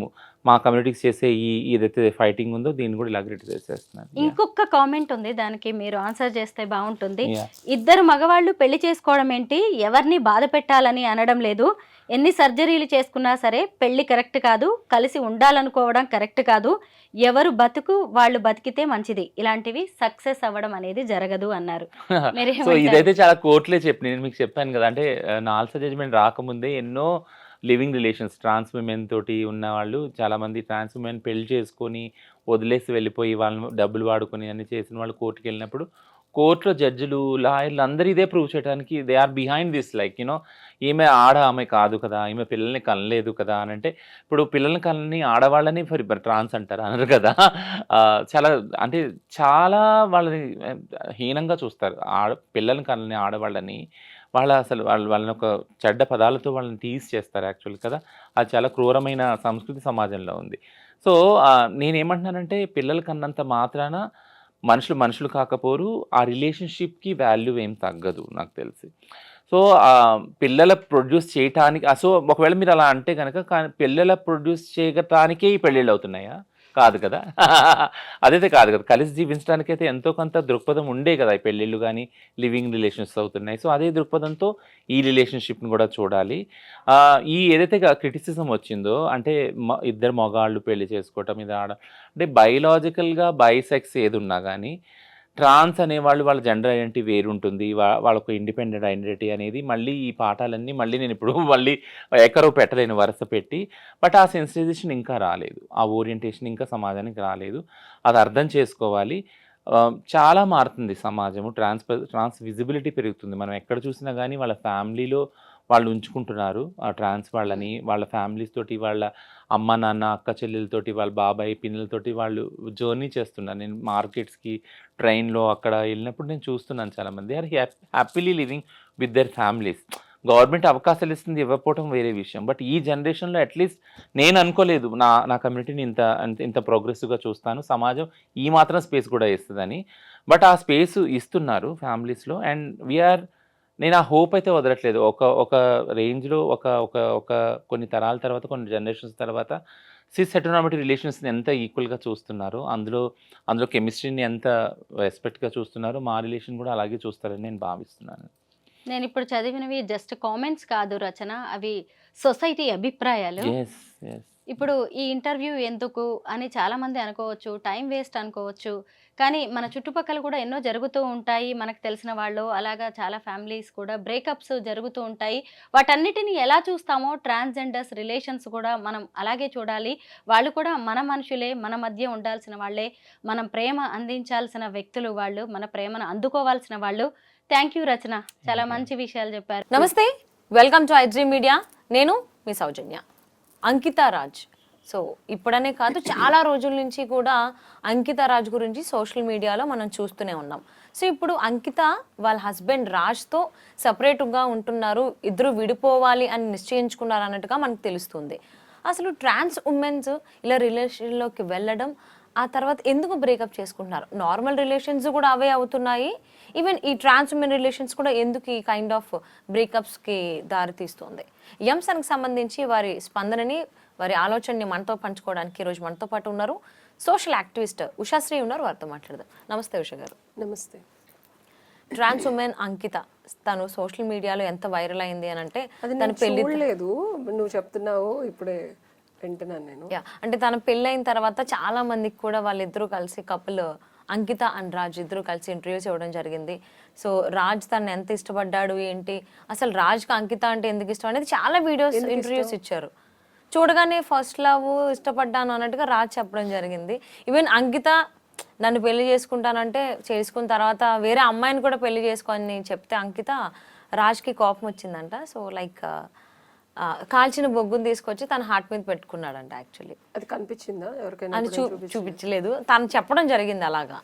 మా కమ్యూనిటీకి చేసే ఏదైతే ఫైటింగ్ ఉందో దీన్ని కూడా ఇలా క్రిటిసైజ్ చేస్తున్నారు. ఇంకొక కామెంట్ ఉంది, దానికి మీరు ఆన్సర్ చేస్తే బాగుంటుంది. ఇద్దరు మగవాళ్ళు పెళ్లి చేసుకోవడం ఏంటి, ఎవరిని బాధ పెట్టాలని అనడం లేదు, ఎన్ని సర్జరీలు చేసుకున్నా సరే పెళ్లి కరెక్ట్ కాదు, కలిసి ఉండాలనుకోవడం కరెక్ట్ కాదు, ఎవరు బతుకు వాళ్ళు బతికితే మంచిది, ఇలాంటివి సక్సెస్ అవ్వడం అనేది జరగదు అన్నారు. సో మీరేమంటారు? ఇదైతే చాలా కోర్టులే చెప్పి నేను మీకు చెప్పాను కదా, అంటే నాల్సా జడ్జ్మెంట్ రాకముందే ఎన్నో లివింగ్ రిలేషన్స్ ట్రాన్స్ విమెన్ తోటి ఉన్న వాళ్ళు చాలామంది ట్రాన్స్ విమెన్ పెళ్లి చేసుకొని వదిలేసి వెళ్ళిపోయి వాళ్ళని డబ్బులు వాడుకొని అన్ని చేసిన వాళ్ళు కోర్టుకి వెళ్ళినప్పుడు కోర్టులో జడ్జిలు లాయర్లు అందరూ ఇదే ప్రూవ్ చేయడానికి they are behind this, like you know ఈమె ఆమె కాదు కదా, ఈమె పిల్లల్ని కనలేదు కదా అని. అంటే ఇప్పుడు పిల్లల్ని కనని ఆడవాళ్ళని ఫర్ ట్రాన్స్ అంటారు అన్నారు కదా. చాలా అంటే చాలా వాళ్ళని హీనంగా చూస్తారు. పిల్లల్ని కనని ఆడవాళ్ళని వాళ్ళని ఒక చెడ్డ పదాలతో వాళ్ళని టీజ్ చేస్తారు యాక్చువల్ కదా. అది చాలా క్రూరమైన సంస్కృతి సమాజంలో ఉంది. సో నేనేమంటున్నానంటే పిల్లలు కన్నంత మాత్రాన మనుషులు కాకపోరు, ఆ రిలేషన్షిప్కి వాల్యూ ఏం తగ్గదు నాకు తెలిసి. సో పిల్లల ప్రొడ్యూస్ చేయటానికి సో ఒకవేళ మీరు అలా అంటే కనుక పిల్లల ప్రొడ్యూస్ చేయటానికే ఈ పెళ్ళిళ్ళు అవుతున్నాయా? కాదు కదా. అదైతే కాదు కదా. కలిసి జీవించడానికైతే ఎంతో కొంత దృక్పథం ఉండే కదా ఈ పెళ్ళిళ్ళు కానీ లివింగ్ రిలేషన్స్ అవుతున్నాయి. సో అదే దృక్పథంతో ఈ రిలేషన్షిప్ని కూడా చూడాలి. ఈ ఏదైతే క్రిటిసిజం వచ్చిందో అంటే ఇద్దరు మగాళ్ళు పెళ్లి చేసుకోవటం ఇది అంటే బయలాజికల్గా బైసెక్స్ ఏది ఉన్నా కానీ ట్రాన్స్ అనేవాళ్ళు వాళ్ళ జెండర్ ఐడెంటిటీ వేరుంటుంది, వాళ్ళకు ఇండిపెండెంట్ ఐడెంటిటీ అనేది మళ్ళీ ఈ పాఠాలన్నీ మళ్ళీ నేను ఇప్పుడు మళ్ళీ ఎక్కరో పెట్టలేను వరుస పెట్టి. బట్ ఆ సెన్సిటైజేషన్ ఇంకా రాలేదు, ఆ ఓరియంటేషన్ ఇంకా సమాజానికి రాలేదు. అది అర్థం చేసుకోవాలి. చాలా మారుతుంది సమాజము, ట్రాన్స్ విజిబిలిటీ పెరుగుతుంది. మనం ఎక్కడ చూసినా కానీ వాళ్ళ ఫ్యామిలీలో వాళ్ళు ఉంచుకుంటున్నారు ఆ ట్రాన్స్ వాళ్ళని, వాళ్ళ ఫ్యామిలీస్ తోటి, వాళ్ళ అమ్మ నాన్న అక్క చెల్లెలతోటి, వాళ్ళ బాబాయ్ పిల్లలతోటి వాళ్ళు జర్నీ చేస్తున్నారు. నేను మార్కెట్స్కి ట్రైన్లో అక్కడ వెళ్ళినప్పుడు నేను చూస్తున్నాను చాలామంది are happily living with their families. Government అవకాశాలు ఇస్తుంది, ఇవ్వకపోవడం వేరే విషయం. బట్ ఈ జనరేషన్లో అట్లీస్ట్ నేను అనుకోలేదు నా కమ్యూనిటీని ఇంత ప్రోగ్రెసివ్గా చూస్తాను, సమాజం ఈ మాత్రం స్పేస్ కూడా ఇస్తుందని. బట్ ఆ స్పేస్ ఇస్తున్నారు ఫ్యామిలీస్లో. అండ్ వీఆర్ నేను ఆ హోప్ అయితే వదలట్లేదు. ఒక రేంజ్లో ఒక కొన్ని తరాల తర్వాత, కొన్ని జనరేషన్స్ తర్వాత సిస్ హెటెరోనార్మేటివ్ రిలేషన్స్ని ఎంత ఈక్వల్గా చూస్తున్నారో, అందులో కెమిస్ట్రీని ఎంత రెస్పెక్ట్గా చూస్తున్నారో మా రిలేషన్ కూడా అలాగే చూస్తారని నేను భావిస్తున్నాను. నేను ఇప్పుడు చదివినవి జస్ట్ కామెంట్స్ కాదు రచన, అవి సొసైటీ అభిప్రాయాలు. ఇప్పుడు ఈ ఇంటర్వ్యూ ఎందుకు అని చాలామంది అనుకోవచ్చు, టైం వేస్ట్ అనుకోవచ్చు. కానీ మన చుట్టుపక్కల కూడా ఎన్నో జరుగుతూ ఉంటాయి, మనకు తెలిసిన వాళ్ళు అలాగా చాలా ఫ్యామిలీస్ కూడా బ్రేకప్స్ జరుగుతూ ఉంటాయి. వాటన్నిటిని ఎలా చూస్తామో ట్రాన్స్జెండర్స్ రిలేషన్స్ కూడా మనం అలాగే చూడాలి. వాళ్ళు కూడా మన మనుషులే, మన మధ్య ఉండాల్సిన వాళ్ళే, మనం ప్రేమ అందించాల్సిన వ్యక్తులు వాళ్ళు, మన ప్రేమను అందుకోవాల్సిన వాళ్ళు. థ్యాంక్ యూ రచన, చాలా మంచి విషయాలు చెప్పారు. నమస్తే, వెల్కమ్ టు ఐడ్రీమ్ మీడియా. నేను మీ సౌజన్య. అంకితా రాజ్, సో ఇప్పుడనే కాదు చాలా రోజుల నుంచి కూడా అంకితా రాజ్ గురించి సోషల్ మీడియాలో మనం చూస్తూనే ఉన్నాం. సో ఇప్పుడు అంకిత వాళ్ళ హస్బెండ్ రాజ్తో సపరేట్గా ఉంటున్నారు, ఇద్దరు విడిపోవాలి అని నిశ్చయించుకున్నారు అన్నట్టుగా మనకు తెలుస్తుంది. అసలు ట్రాన్స్ ఉమెన్స్ ఇలా రిలేషన్లోకి వెళ్ళడం, ఆ తర్వాత ఎందుకు బ్రేకప్ చేసుకుంటున్నారు? నార్మల్ రిలేషన్స్ కూడా అవే అవుతున్నాయి, ఈవెన్ ఈ ట్రాన్స్ ఉమెన్ రిలేషన్స్ కూడా ఎందుకు ఈ కైండ్ ఆఫ్ బ్రేకప్స్కి దారితీస్తుంది? ఈ అంశానికి సంబంధించి వారి స్పందనని, వారి ఆలోచనని మనతో పంచుకోవడానికి ఈరోజు మనతో పాటు ఉన్నారు సోషల్ యాక్టివిస్ట్ ఉషాశ్రీ ఉన్నారు, వారితో మాట్లాడదాం. నమస్తే ఉషా గారు. నమస్తే. ట్రాన్స్ ఉమెన్ అంకిత తను సోషల్ మీడియాలో ఎంత వైరల్ అయింది అని అంటే తన పెళ్లి లేదు, నువ్వు చెప్తున్నావు ఇప్పుడే వింటున్నాను నేను. అంటే తన పెళ్ళైన తర్వాత చాలా మందికి కూడా వాళ్ళిద్దరూ కలిసి కపుల్ అంకిత అండ్ రాజ్ ఇద్దరు కలిసి ఇంటర్వ్యూస్ ఇవ్వడం జరిగింది. సో రాజ్ తను ఎంత ఇష్టపడ్డాడు ఏంటి, అసలు రాజ్కి అంకిత అంటే ఎందుకు ఇష్టం అనేది చాలా వీడియోస్ ఇంటర్వ్యూస్ ఇచ్చారు. చూడగానే ఫస్ట్ లవ్ ఇష్టపడ్డాను అన్నట్టుగా రాజ్ చెప్పడం జరిగింది. ఈవెన్ అంకిత నన్ను పెళ్లి చేసుకుంటానంటే చేసుకున్న తర్వాత వేరే అమ్మాయిని కూడా పెళ్లి చేసుకొని చెప్తే అంకిత రాజ్కి కోపం వచ్చిందంట. సో లైక్ కాల్చిన బొగ్గును తీసుకొచ్చి తన హార్ట్ మీద పెట్టుకున్నాడంట. యాక్చువల్లీ అది కనిపించిందా ఎవరికైనా? అని చూపించలేదు, తను చెప్పడం జరిగింది అలాగా.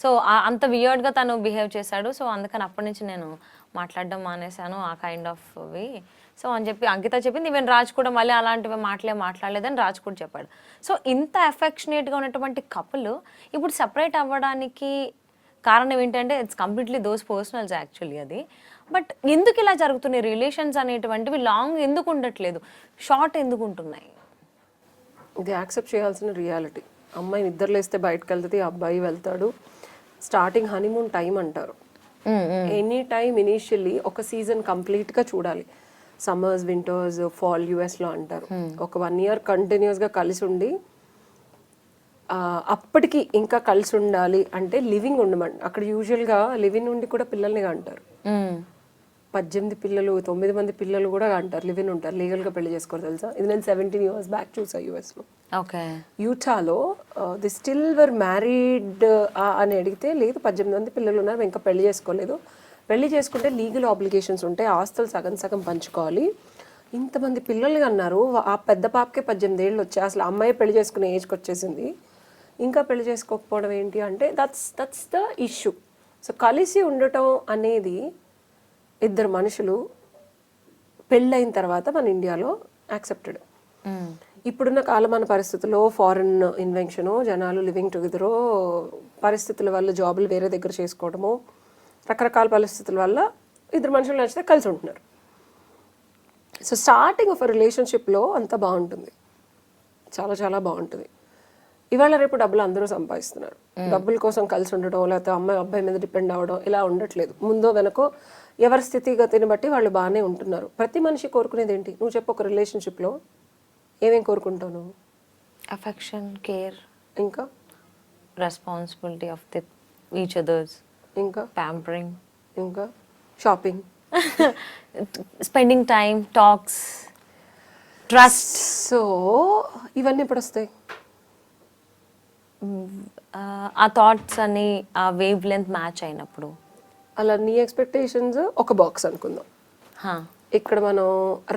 సో అంత వియర్డ్ గా తను బిహేవ్ చేశాడు. సో అందుకని అప్పటి నుంచి నేను మాట్లాడడం మానేశాను ఆ కైండ్ ఆఫ్ వి. సో అని చెప్పి అంకిత చెప్పింది. ఈవెన్ రాజ్ కూడా మళ్ళీ అలాంటివి మాట్లాడలేదని రాజ్ కూడా చెప్పాడు. సో ఇంత అఫెక్షనేట్గా ఉన్నటువంటి కపుల్ ఇప్పుడు సపరేట్ అవ్వడానికి కారణం ఏంటంటే it's completely those personals actually అది. బట్ ఎందుకు ఇలా జరుగుతున్నాయి రిలేషన్స్ అనేటువంటివి? లాంగ్ ఎందుకు ఉండట్లేదు, షార్ట్ ఎందుకు ఉంటున్నాయి? ఇది యాక్సెప్ట్ చేయాల్సిన రియాలిటీ. అమ్మాయి నిద్రలేస్తే బయటకు వెళ్తుంది, అబ్బాయి వెళ్తాడు. స్టార్టింగ్ హనీమూన్ టైం అంటారు. ఎనీ టైం ఇనీషియల్లీ ఒక సీజన్ కంప్లీట్గా చూడాలి. సమ్మర్స్, వింటర్స్, ఫాల్ యుఎస్లో అంటారు. ఒక 1 year కంటిన్యూస్గా కలిసి ఉండి అప్పటికి ఇంకా కలిసి ఉండాలి అంటే లివింగ్ ఉండమంట. అక్కడ యూజువల్గా లివింగ్ ఉండి కూడా పిల్లల్ని అంటారు. 18 పిల్లలు, 9 మంది పిల్లలు కూడా అంటారు, లివిన్ ఉంటారు, లీగల్గా పెళ్లి చేసుకోరు తెలుసా. ఇది నేను 17 years బ్యాక్ చూసా యూఎస్లో. ఓకే. యూటాలో ది స్టిల్ వర్ మ్యారీడ్ అని అడిగితే లేదు 18 మంది పిల్లలు ఉన్నారు, ఇంకా పెళ్లి చేసుకోలేదు. పెళ్లి చేసుకుంటే లీగల్ ఆబ్లిగేషన్స్ ఉంటాయి, ఆస్తులు సగం సగం పంచుకోవాలి. ఇంతమంది పిల్లలు అన్నారు. ఆ పెద్ద పాపకే 18 ఏళ్ళు వచ్చాయి, అసలు అమ్మాయి పెళ్లి చేసుకునే ఏజ్కి వచ్చేసింది, ఇంకా పెళ్లి చేసుకోకపోవడం ఏంటి అంటే దట్స్ ద ఇష్యూ. సో కలిసి ఉండటం అనేది ఇద్దరు మనుషులు పెళ్ళైన తర్వాత మన ఇండియాలో యాక్సెప్టెడ్. ఇప్పుడున్న కాలమాన పరిస్థితుల్లో ఫారిన్ ఇన్వెన్షను, జనాలు లివింగ్ టుగెదరో, పరిస్థితుల వల్ల జాబులు వేరే దగ్గర చేసుకోవడమో, రకరకాల పరిస్థితుల వల్ల ఇద్దరు మనుషులు నచ్చితే కలిసి ఉంటున్నారు. సో స్టార్టింగ్ ఆఫ్ రిలేషన్షిప్లో అంతా బాగుంటుంది, చాలా చాలా బాగుంటుంది. ఇవాళ రేపు డబ్బులు అందరూ సంపాదిస్తున్నారు, డబ్బుల కోసం కలిసి ఉండడం, లేకపోతే అమ్మాయి అబ్బాయి మీద డిపెండ్ అవ్వడం ఇలా ఉండట్లేదు. ముందో వెనకో ఎవరి స్థితిగతిని బట్టి వాళ్ళు బాగానే ఉంటున్నారు. ప్రతి మనిషి కోరుకునేది ఏంటి? నువ్వు చెప్పు, ఒక రిలేషన్షిప్లో ఏమేం కోరుకుంటావు నువ్వు? అఫెక్షన్, కేర్, ఇంకా responsibility of the each others, ఇంకా ప్యాంపరింగ్, ఇంకా shopping, spending time, talks, trust. So ఇవన్నీ ఎప్పుడు వస్తాయి? ఆ థాట్స్ అని ఆ వేవ్ లెంత్ మ్యాచ్ అయినప్పుడు. అలా నీ ఎక్స్పెక్టేషన్స్ ఒక బాక్స్ అనుకుందాం, ఇక్కడ మనం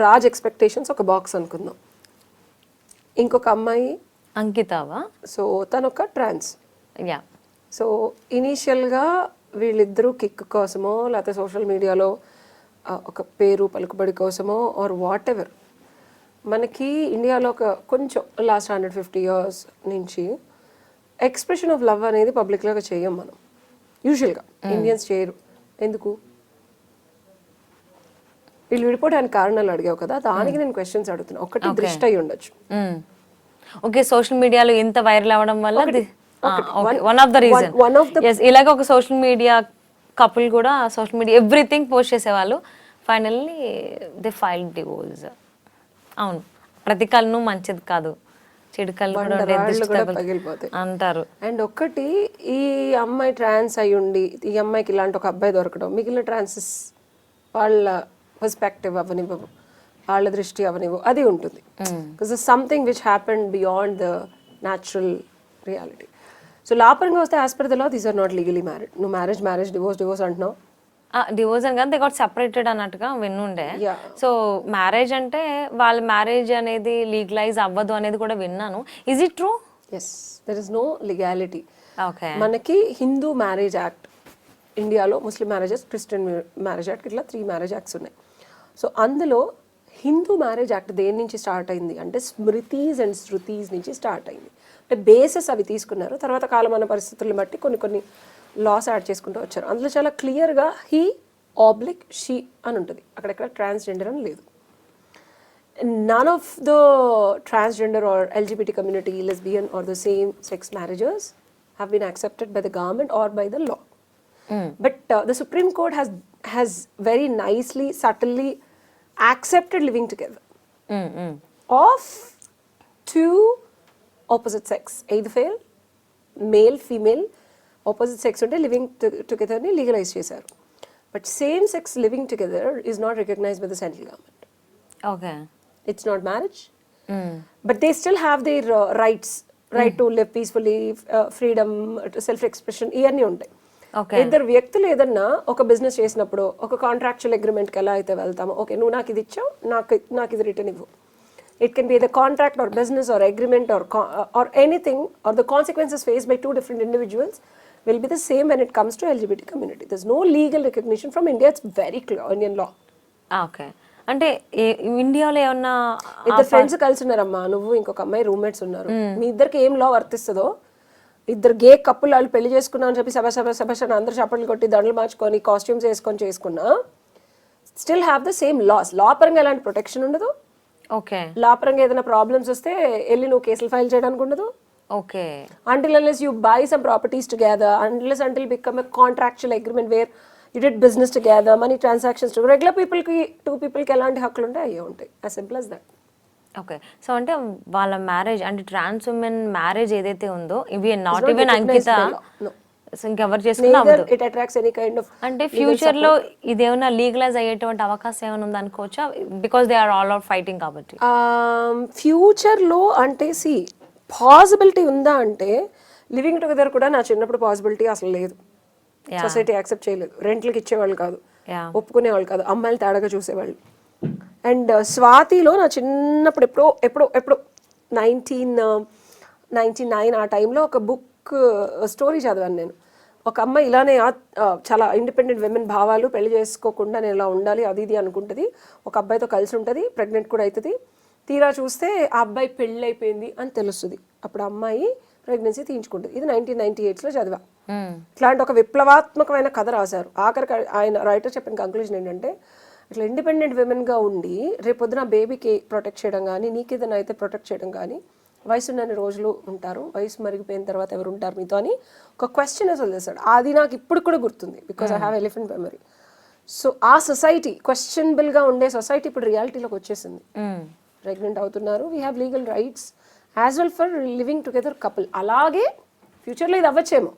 రాజ్ ఎక్స్పెక్టేషన్స్ ఒక బాక్స్ అనుకుందాం, ఇంకొక అమ్మాయి అంకితావా, సో తను ఒక ట్రాన్స్. యా. సో ఇనీషియల్గా వీళ్ళిద్దరూ కిక్ కోసమో, లేకపోతే సోషల్ మీడియాలో ఒక పేరు పలుకుబడి కోసమో, ఆర్ వాట్ ఎవర్, మనకి ఇండియాలో ఒక కొంచెం లాస్ట్ 150 years నుంచి ఎక్స్ప్రెషన్ ఆఫ్ లవ్ అనేది పబ్లిక్లో చేయం మనం. యూజువల్గా ఇండియన్స్ చేయరు. ఎందుకు? వీళ్ళు విడిపోవడానికి కారణాలు అడిగావు కదా, దానికి నేను క్వశ్చన్స్ అడుగుతున్నా. ఒకటి దృష్టి అయి ఉండొచ్చు. ఓకే, సోషల్ మీడియాలో ఇంత వైరల్ అవ్వడం వల్ల one of the reason. one of the- ఇలాగ ఒక సోషల్ మీడియా కపుల్ కూడా సోషల్ మీడియా ఎవ్రీథింగ్ పోస్ట్ చేసేవాళ్ళు, ఫైనల్లీ దే ఫైల్ డివోర్స్. అవును, ప్రతి కళ్ళను మంచిది కాదు, చెడు కళ్ళు కూడా ఉండే రాళ్ళు దిష్టి కూడా తగులు పగిలిపోతాయి అంటారు. అండ్ ఒక్కటి, ఈ అమ్మాయి ట్రాన్స్ అయి ఉండి ఈ అమ్మాయికి ఇలాంటి ఒక అబ్బాయి దొరకడం, మిగిలిన ట్రాన్సెస్ వాళ్ళ పర్స్పెక్టివ్ అవనివ్వవు, వాళ్ళ దృష్టి అవనివ్వు, అది ఉంటుంది. Because something which happened beyond the natural reality. So లాపరంగా వస్తే as per the law these are not legally married. నువ్వు మ్యారేజ్ డివోర్స్ అంటున్నావు. డివోర్స్ అని కానీ దే గాట్ సెపరేటెడ్ అన్నట్టుగా విన్నుండే. Yeah. సో మ్యారేజ్ అంటే వాళ్ళ మ్యారేజ్ అనేది లీగలైజ్ అవ్వదు అనేది కూడా విన్నాను. Is it true? Yes, there is no legality. Okay. మనకి హిందూ మ్యారేజ్ యాక్ట్ ఇండియాలో, Muslim marriages, Christian marriage act, ఇట్లా 3 మ్యారేజ్ యాక్ట్స్ ఉన్నాయి. సో అందులో హిందూ మ్యారేజ్ యాక్ట్ దేని నుంచి స్టార్ట్ అయింది అంటే స్మృతీస్ అండ్ శృతీస్ నుంచి స్టార్ట్ అయింది. అంటే బేసెస్ అవి తీసుకున్నారు, తర్వాత కాలమాన పరిస్థితులను బట్టి కొన్ని లాస్ యాడ్ చేసుకుంటూ వచ్చారు. అందులో చాలా క్లియర్గా హీ ఆబ్లిక్ షీ అని ఉంటుంది, అక్కడెక్కడ ట్రాన్స్జెండర్ అని లేదు. None of the transgender or LGBT community, lesbian or the same sex marriages have been accepted by the government or by the law. But the Supreme Court has very nicely, subtly accepted living together of two opposite sex, either male, female, opposite sex unte living together ni legalize chesaru. But same sex living together is not recognized by the central government. Okay. It's not marriage, but they still have their rights, right to live peacefully, freedom, self expression, ఇవన్నీ ఉంటాయి. ఇద్దరు వ్యక్తులు ఏదన్నా ఒక business చేసినప్పుడు ఒక contractual అగ్రిమెంట్కి ఎలా అయితే వెళ్తామో, ఓకే నువ్వు నాకు ఇది ఇచ్చావు, నాకు ఇది రిటర్న్ ఇవ్వు. It can be the contract or business or agreement or anything, or the consequences faced by 2 different individuals will be the same when it comes to LGBT community. There's no legal recognition from India. It's very clear, Indian law. Okay. అంటే ఇండియాలో ఏమన్నా ఇద్దరు friends కలిసి ఉన్నారమ్మా, నువ్వు ఇంకొక అమ్మాయి roommates ఉన్నారు, మీ ఇద్దరికి ఏం లా వర్తిస్తుందో, ఇద్దరు గే కప్పులు వాళ్ళు పెళ్లి చేసుకున్నా అని చెప్పి సభ అందరు చప్పట్లు కొట్టి దండలు మార్చుకొని కాస్ట్యూమ్స్ వేసుకొని చేసుకున్నా, still have the same laws. Law పరంగా ఎలాంటి ప్రొటెక్షన్ ఉండదు. ఓకే. లా పరంగా ఏదైనా ప్రాబ్లమ్స్ వస్తే వెళ్ళి నువ్వు కేసులు ఫైల్ చేయడానికి ఉండదు. Okay. Until unless you buy some properties together, until become a contractual agreement where you did business together, money transactions. Regular పీపుల్కి 2 పీపుల్కి ఎలాంటి హక్కులు ఉంటాయి అయ్యే ఉంటాయి. As simple as that. Okay. So అంటే వాళ్ళ మ్యారేజ్ అంటే ట్రాన్స్ ఉమెన్ మ్యారేజ్ ఏదైతే ఉందో ఇవి నాట్ ఈవెన్ అంకిత సో ఇంకెవరు చేసుకున్నా అవ్వదు. It attracts any kind of. అంటే ఫ్యూచర్ లో ఇదేమైనా లీగలైజ్ అయ్యేటువంటి అవకాశం ఏమైనా ఉంది అనుకోవచ్చా? Because they are all out fighting కాబట్టి. ఫ్యూచర్లో అంటే పాసిబిలిటీ ఉందా అంటే లివింగ్ టుగెదర్ కూడా నా చిన్నప్పుడు పాసిబిలిటీ అసలు లేదు. సొసైటీ యాక్సెప్ట్ చేయలేదు. రెంట్లకి ఇచ్చేవాళ్ళు కాదు, ఒప్పుకునేవాళ్ళు కాదు, అమ్మాయిలు తేడాగా చూసేవాళ్ళు. అండ్ స్వాతిలో నా చిన్నప్పుడు ఎప్పుడో 1999 ఆ టైంలో ఒక బుక్ స్టోరీ చదివాను నేను. ఒక అమ్మాయి ఇలానే చాలా ఇండిపెండెంట్ విమెన్ భావాలు, పెళ్లి చేసుకోకుండా నేను ఇలా ఉండాలి అది ఇది అనుకుంటుంది. ఒక అబ్బాయితో కలిసి ఉంటుంది, ప్రెగ్నెంట్ కూడా అవుతుంది. తీరా చూస్తే ఆ అబ్బాయి పెళ్ళి అయిపోయింది అని తెలుస్తుంది. అప్పుడు అమ్మాయి ప్రెగ్నెన్సీ తీయించుకుంటుంది. ఇది 1998లో చదివా. ఇట్లాంటి ఒక విప్లవాత్మకమైన కథ రాశారు. ఆఖరికి ఆయన రైటర్ చెప్పిన కంక్లూజన్ ఏంటంటే, ఇట్లా ఇండిపెండెంట్ విమెన్గా ఉండి రేపొద్దున బేబీకి ప్రొటెక్ట్ చేయడం కానీ, నీకు ఏదైనా అయితే ప్రొటెక్ట్ చేయడం కానీ, వయసు ఉన్నన్ని రోజులు ఉంటారు, వయసు మరిగిపోయిన తర్వాత ఎవరు ఉంటారు మీతో అని ఒక క్వశ్చన్ వదిలేశాడు. అది నాకు ఇప్పుడు కూడా గుర్తుంది, because I have elephant memory. So ఆ సొసైటీ, క్వశ్చనబుల్గా ఉండే సొసైటీ ఇప్పుడు రియాలిటీలోకి వచ్చేసింది. ప్రెగ్నెంట్ అవుతున్నారు, we have legal rights as well for living together couple. అలాగే ఫ్యూచర్లో ఇది అవ్వచ్చేమో.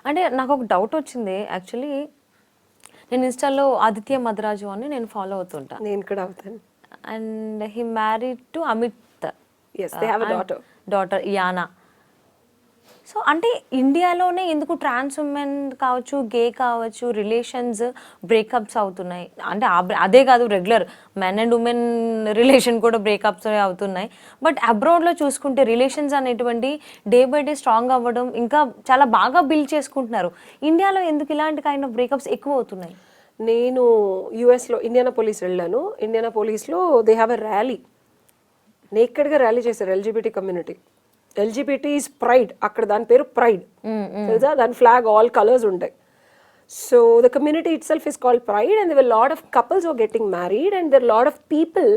అంటే నాకు ఒక డౌట్ వచ్చింది యాక్చువల్లీ. నేను ఇన్స్టాలో ఆదిత్య మద్రాజు అని నేను ఫాలో అవుతుంటా. నేను కూడా అవుతాను. And he married to Amit. Yes, they have a daughter Yana. So అంటే ఇండియాలోనే ఎందుకు ట్రాన్స్ ఉమెన్ కావచ్చు, గే కావచ్చు, రిలేషన్స్ బ్రేకప్స్ అవుతున్నాయి? అంటే అదే కాదు, regular men and women relation కూడా బ్రేకప్స్ అవుతున్నాయి. బట్ అబ్రాడ్లో చూసుకుంటే రిలేషన్స్ అనేటువంటి డే బై డే స్ట్రాంగ్ అవ్వడం, ఇంకా చాలా బాగా బిల్డ్ చేసుకుంటున్నారు. ఇండియాలో ఎందుకు ఇలాంటి కైండ్ ఆఫ్ బ్రేకప్స్ ఎక్కువ అవుతున్నాయి? నేను యుఎస్లో ఇండియానాపోలిస్ వెళ్ళాను. ఇండియానాపోలిస్లో దే హ్యావ్ ఎ ర్యాలీ, నేకెడ్గా ర్యాలీ చేశారు LGBT community. LGBT is pride అక్కడ, దాని పేరు ప్రైడ్ తెలుసా, దాని ఫ్లాగ్ ఆల్ కలర్స్ ఉంటాయి. So the community itself is called pride and there lot of couples are getting married and there lot of people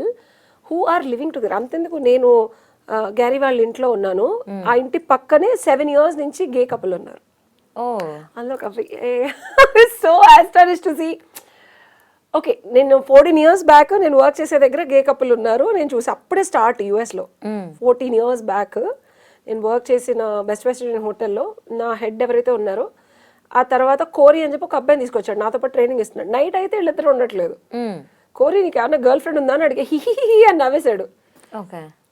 who are living together. అంతెందుకు, నేను Gary వాళ్ళ ఇంట్లో ఉన్నాను, ఆ ఇంటి పక్కనే 7 years నుంచి గే కపుల్ ఉన్నారు. అందులో సో ఆస్టానిష్డ్ టు సీ. ఓకే, నేను 14 years బ్యాక్ నేను వర్క్ చేసే దగ్గర గే కపుల్ ఉన్నారు, నేను చూసి అప్పుడే స్టార్ట్ యూఎస్లో. 14 years బ్యాక్ నేను వర్క్ చేసిన బెస్ట్ వెస్టర్న్ హోటల్లో నా హెడ్ ఎవరైతే ఉన్నారో, ఆ తర్వాత కోరి అని చెప్పి ఒక అబ్బాయిని తీసుకొచ్చాడు, నాతో పాటు ట్రైనింగ్ ఇస్తున్నాడు. నైట్ అయితే వీళ్ళిద్దరు ఉండట్లేదు. కోరి నీకు ఏమన్నా గర్ల్ ఫ్రెండ్ ఉందా అని అడిగే, హిహి అని నవ్వేశాడు.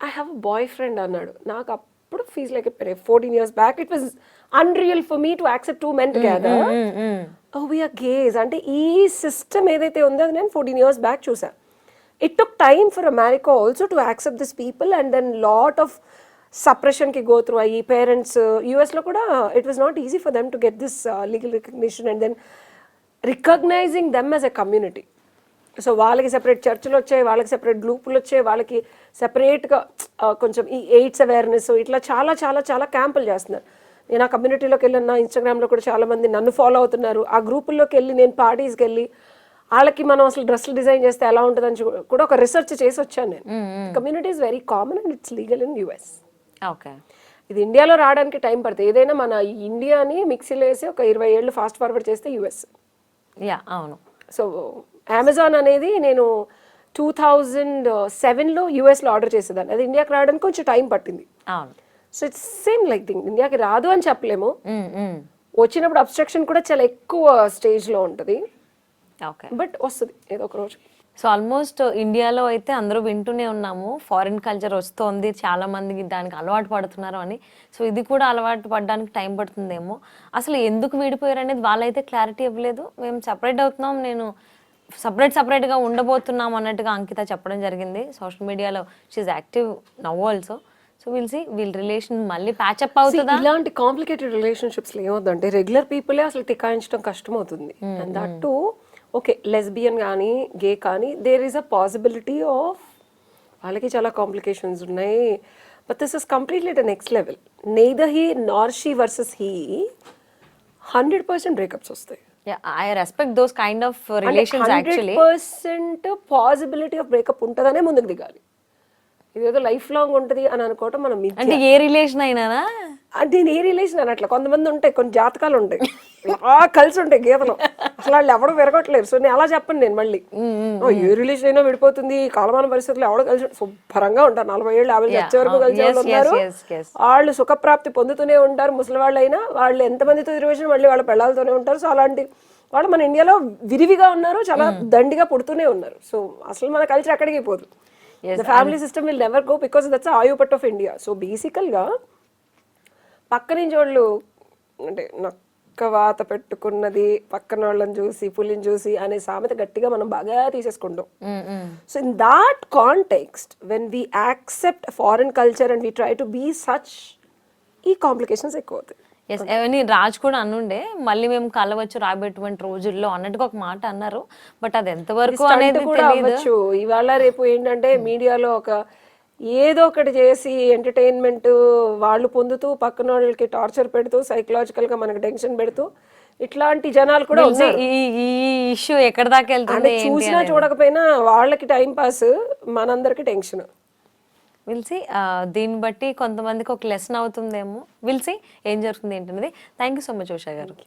I have a boyfriend అన్నాడు. నాకు అప్పుడు feels like 14 years back it was unreal for me to accept 2 men together. We are gays అంటే ఈ సిస్టమ్ ఏదైతే ఉందో అది నేను 14 years బ్యాక్ చూసా. It took time for America also to accept this people and then lot of సప్రెషన్కి go through అయ్యి parents. యూఎస్లో కూడా it was not easy for them to get this legal recognition and then recognising them as a community. So వాళ్ళకి separate చర్చిలు వచ్చాయి, వాళ్ళకి separate గ్రూపులు వచ్చాయి, వాళ్ళకి సెపరేట్గా కొంచెం ఈ ఎయిడ్స్ అవేర్నెస్ ఇట్లా చాలా చాలా చాలా క్యాంపులు చేస్తున్నారు. నేను ఆ కమ్యూనిటీలోకి వెళ్ళిన ఇన్స్టాగ్రామ్లో కూడా చాలామంది నన్ను ఫాలో అవుతున్నారు. ఆ గ్రూపుల్లోకి వెళ్ళి నేను పార్టీస్కి వెళ్ళి వాళ్ళకి మనం అసలు డ్రెస్సులు డిజైన్ చేస్తే ఎలా ఉంటుందని కూడా ఒక రీసెర్చ్ చేసి వచ్చాను నేను. Community is very common and it's legal in US. Okay, ఇది ఇండియాలో రావడానికి టైం పడుతుంది. ఏదైనా మన ఇండియాని మిక్సీలో వేసి ఒక 20 years ఫాస్ట్ ఫార్వర్డ్ చేస్తే యుఎస్. అవును. సో అమెజాన్ అనేది నేను 2007లో యుఎస్లో ఆర్డర్ చేసేదాన్ని, అది ఇండియాకి రావడానికి కొంచెం టైం పట్టింది. అవును. So it's same like thing, ఇండియాకి రాదు అని చెప్పలేము, వచ్చినప్పుడు అబ్స్ట్రక్షన్ కూడా చాలా ఎక్కువ స్టేజ్లో ఉంటుంది. ఓకే, బట్ వస్తుంది ఏదో ఒక రోజు. సో ఆల్మోస్ట్ ఇండియాలో అయితే అందరూ వింటూనే ఉన్నాము, ఫారిన్ కల్చర్ వస్తుంది, చాలా మందికి దానికి అలవాటు పడుతున్నారు అని. సో ఇది కూడా అలవాటు పడడానికి టైం పడుతుందేమో. అసలు ఎందుకు విడిపోయారు అనేది వాళ్ళైతే క్లారిటీ ఇవ్వలేదు. మేము సపరేట్ అవుతున్నాం, నేను సపరేట్గా ఉండబోతున్నాం అన్నట్టుగా అంకిత చెప్పడం జరిగింది సోషల్ మీడియాలో. She is active now also. So will see వీళ్ళ రిలేషన్ మళ్ళీ ప్యాచప్ అవుతుందా. ఇలాంటి కాంప్లికేటెడ్ రిలేషన్షిప్స్లో ఏమవుతుందంటే రెగ్యులర్ పీపులే అసలు టికాయించడం కష్టం అవుతుంది. And that too okay lesbian కానీ గే కానీ there is a possibility of వాళ్ళకి చాలా కాంప్లికేషన్స్ ఉన్నాయి. But this is completely the next level. Neither he nor she versus he 100% breakups వస్తాయి. I respect those kind of relations. Actually 100% possibility of breakup ఉంటుందనే ముందుకు దిగాలి. ఇదేదో life long ఉంటుంది అని అనుకోవటం మనం అంటే ఏ రిలేషన్ అయినా అది నేను ఏ రిలేషన్ అని అట్లా కొంతమంది ఉంటాయి, కొన్ని జాతకాలు ఉంటాయి. కలిసి ఉంటాయి గీతలు, అసలు వాళ్ళు ఎవడో విరగట్లేరు. సో నేను అలా చెప్పను, నేను మళ్ళీ ఏ రిలేషన్ అయినా విడిపోతుంది, కాలమాన పరిస్థితుల్లో ఎవడో కలిసి శుభ్రంగా ఉంటారు. 40 ఏళ్ళు 50 వచ్చే వరకు కలిసి వాళ్ళు ఉన్నారు. వాళ్ళు సుఖప్రాప్తి పొందుతూనే ఉంటారు. ముసలి వాళ్ళు అయినా వాళ్ళు ఎంతమందితో రిలేషన్ మళ్ళీ వాళ్ళ పిల్లలతోనే ఉంటారు. సో అలాంటి వాళ్ళు మన ఇండియాలో విరివిగా ఉన్నారు, చాలా దండిగా పుడుతూనే ఉన్నారు. సో అసలు మన కల్చర్ ఎక్కడికి పోదు. The family system will never go because that's ఆయుపట్ ఆఫ్ ఇండియా. సో బేసికల్గా పక్క నుంచి వాళ్ళు అంటే నక్క వాత పెట్టుకున్నది పక్కన వాళ్ళని చూసి పులిని చూసి అనే సామెత గట్టిగా మనం బాగా తీసేసుకుంటాం. So in that context when we accept foreign culture and we try to be such, ఈ కాంప్లికేషన్స్ ఎక్కువ అవుతాయి. ఎస్, ఎవరిని రాజ్ కూడా అనుండే మళ్ళీ మేము కలవచ్చు రాబోయేటువంటి రోజుల్లో అన్నట్టుగా ఒక మాట అన్నారు. బట్ అది ఎంతవరకు అనేది కూడా అవ్వచ్చు. ఇవాళ రేపు ఏంటంటే మీడియాలో ఒక ఏదో ఒకటి చేసి ఎంటర్టైన్మెంట్ వాళ్ళు పొందుతూ పక్కన వాళ్ళకి టార్చర్ పెడుతూ సైకలాజికల్ గా మనకి టెన్షన్ పెడుతూ ఇట్లాంటి జనాలు కూడా ఉన్నారు. ఈ ఇష్యూ ఎక్కడ దాకా వెళ్తుంది చూసినా చూడకపోయినా వాళ్ళకి టైం పాస్, మనందరికి టెన్షన్. విల్సి దీన్ని బట్టి కొంతమందికి ఒక లెసన్ అవుతుందేమో. విల్సి ఏం జరుగుతుంది ఏంటనేది. Thank you so much Usha గారు.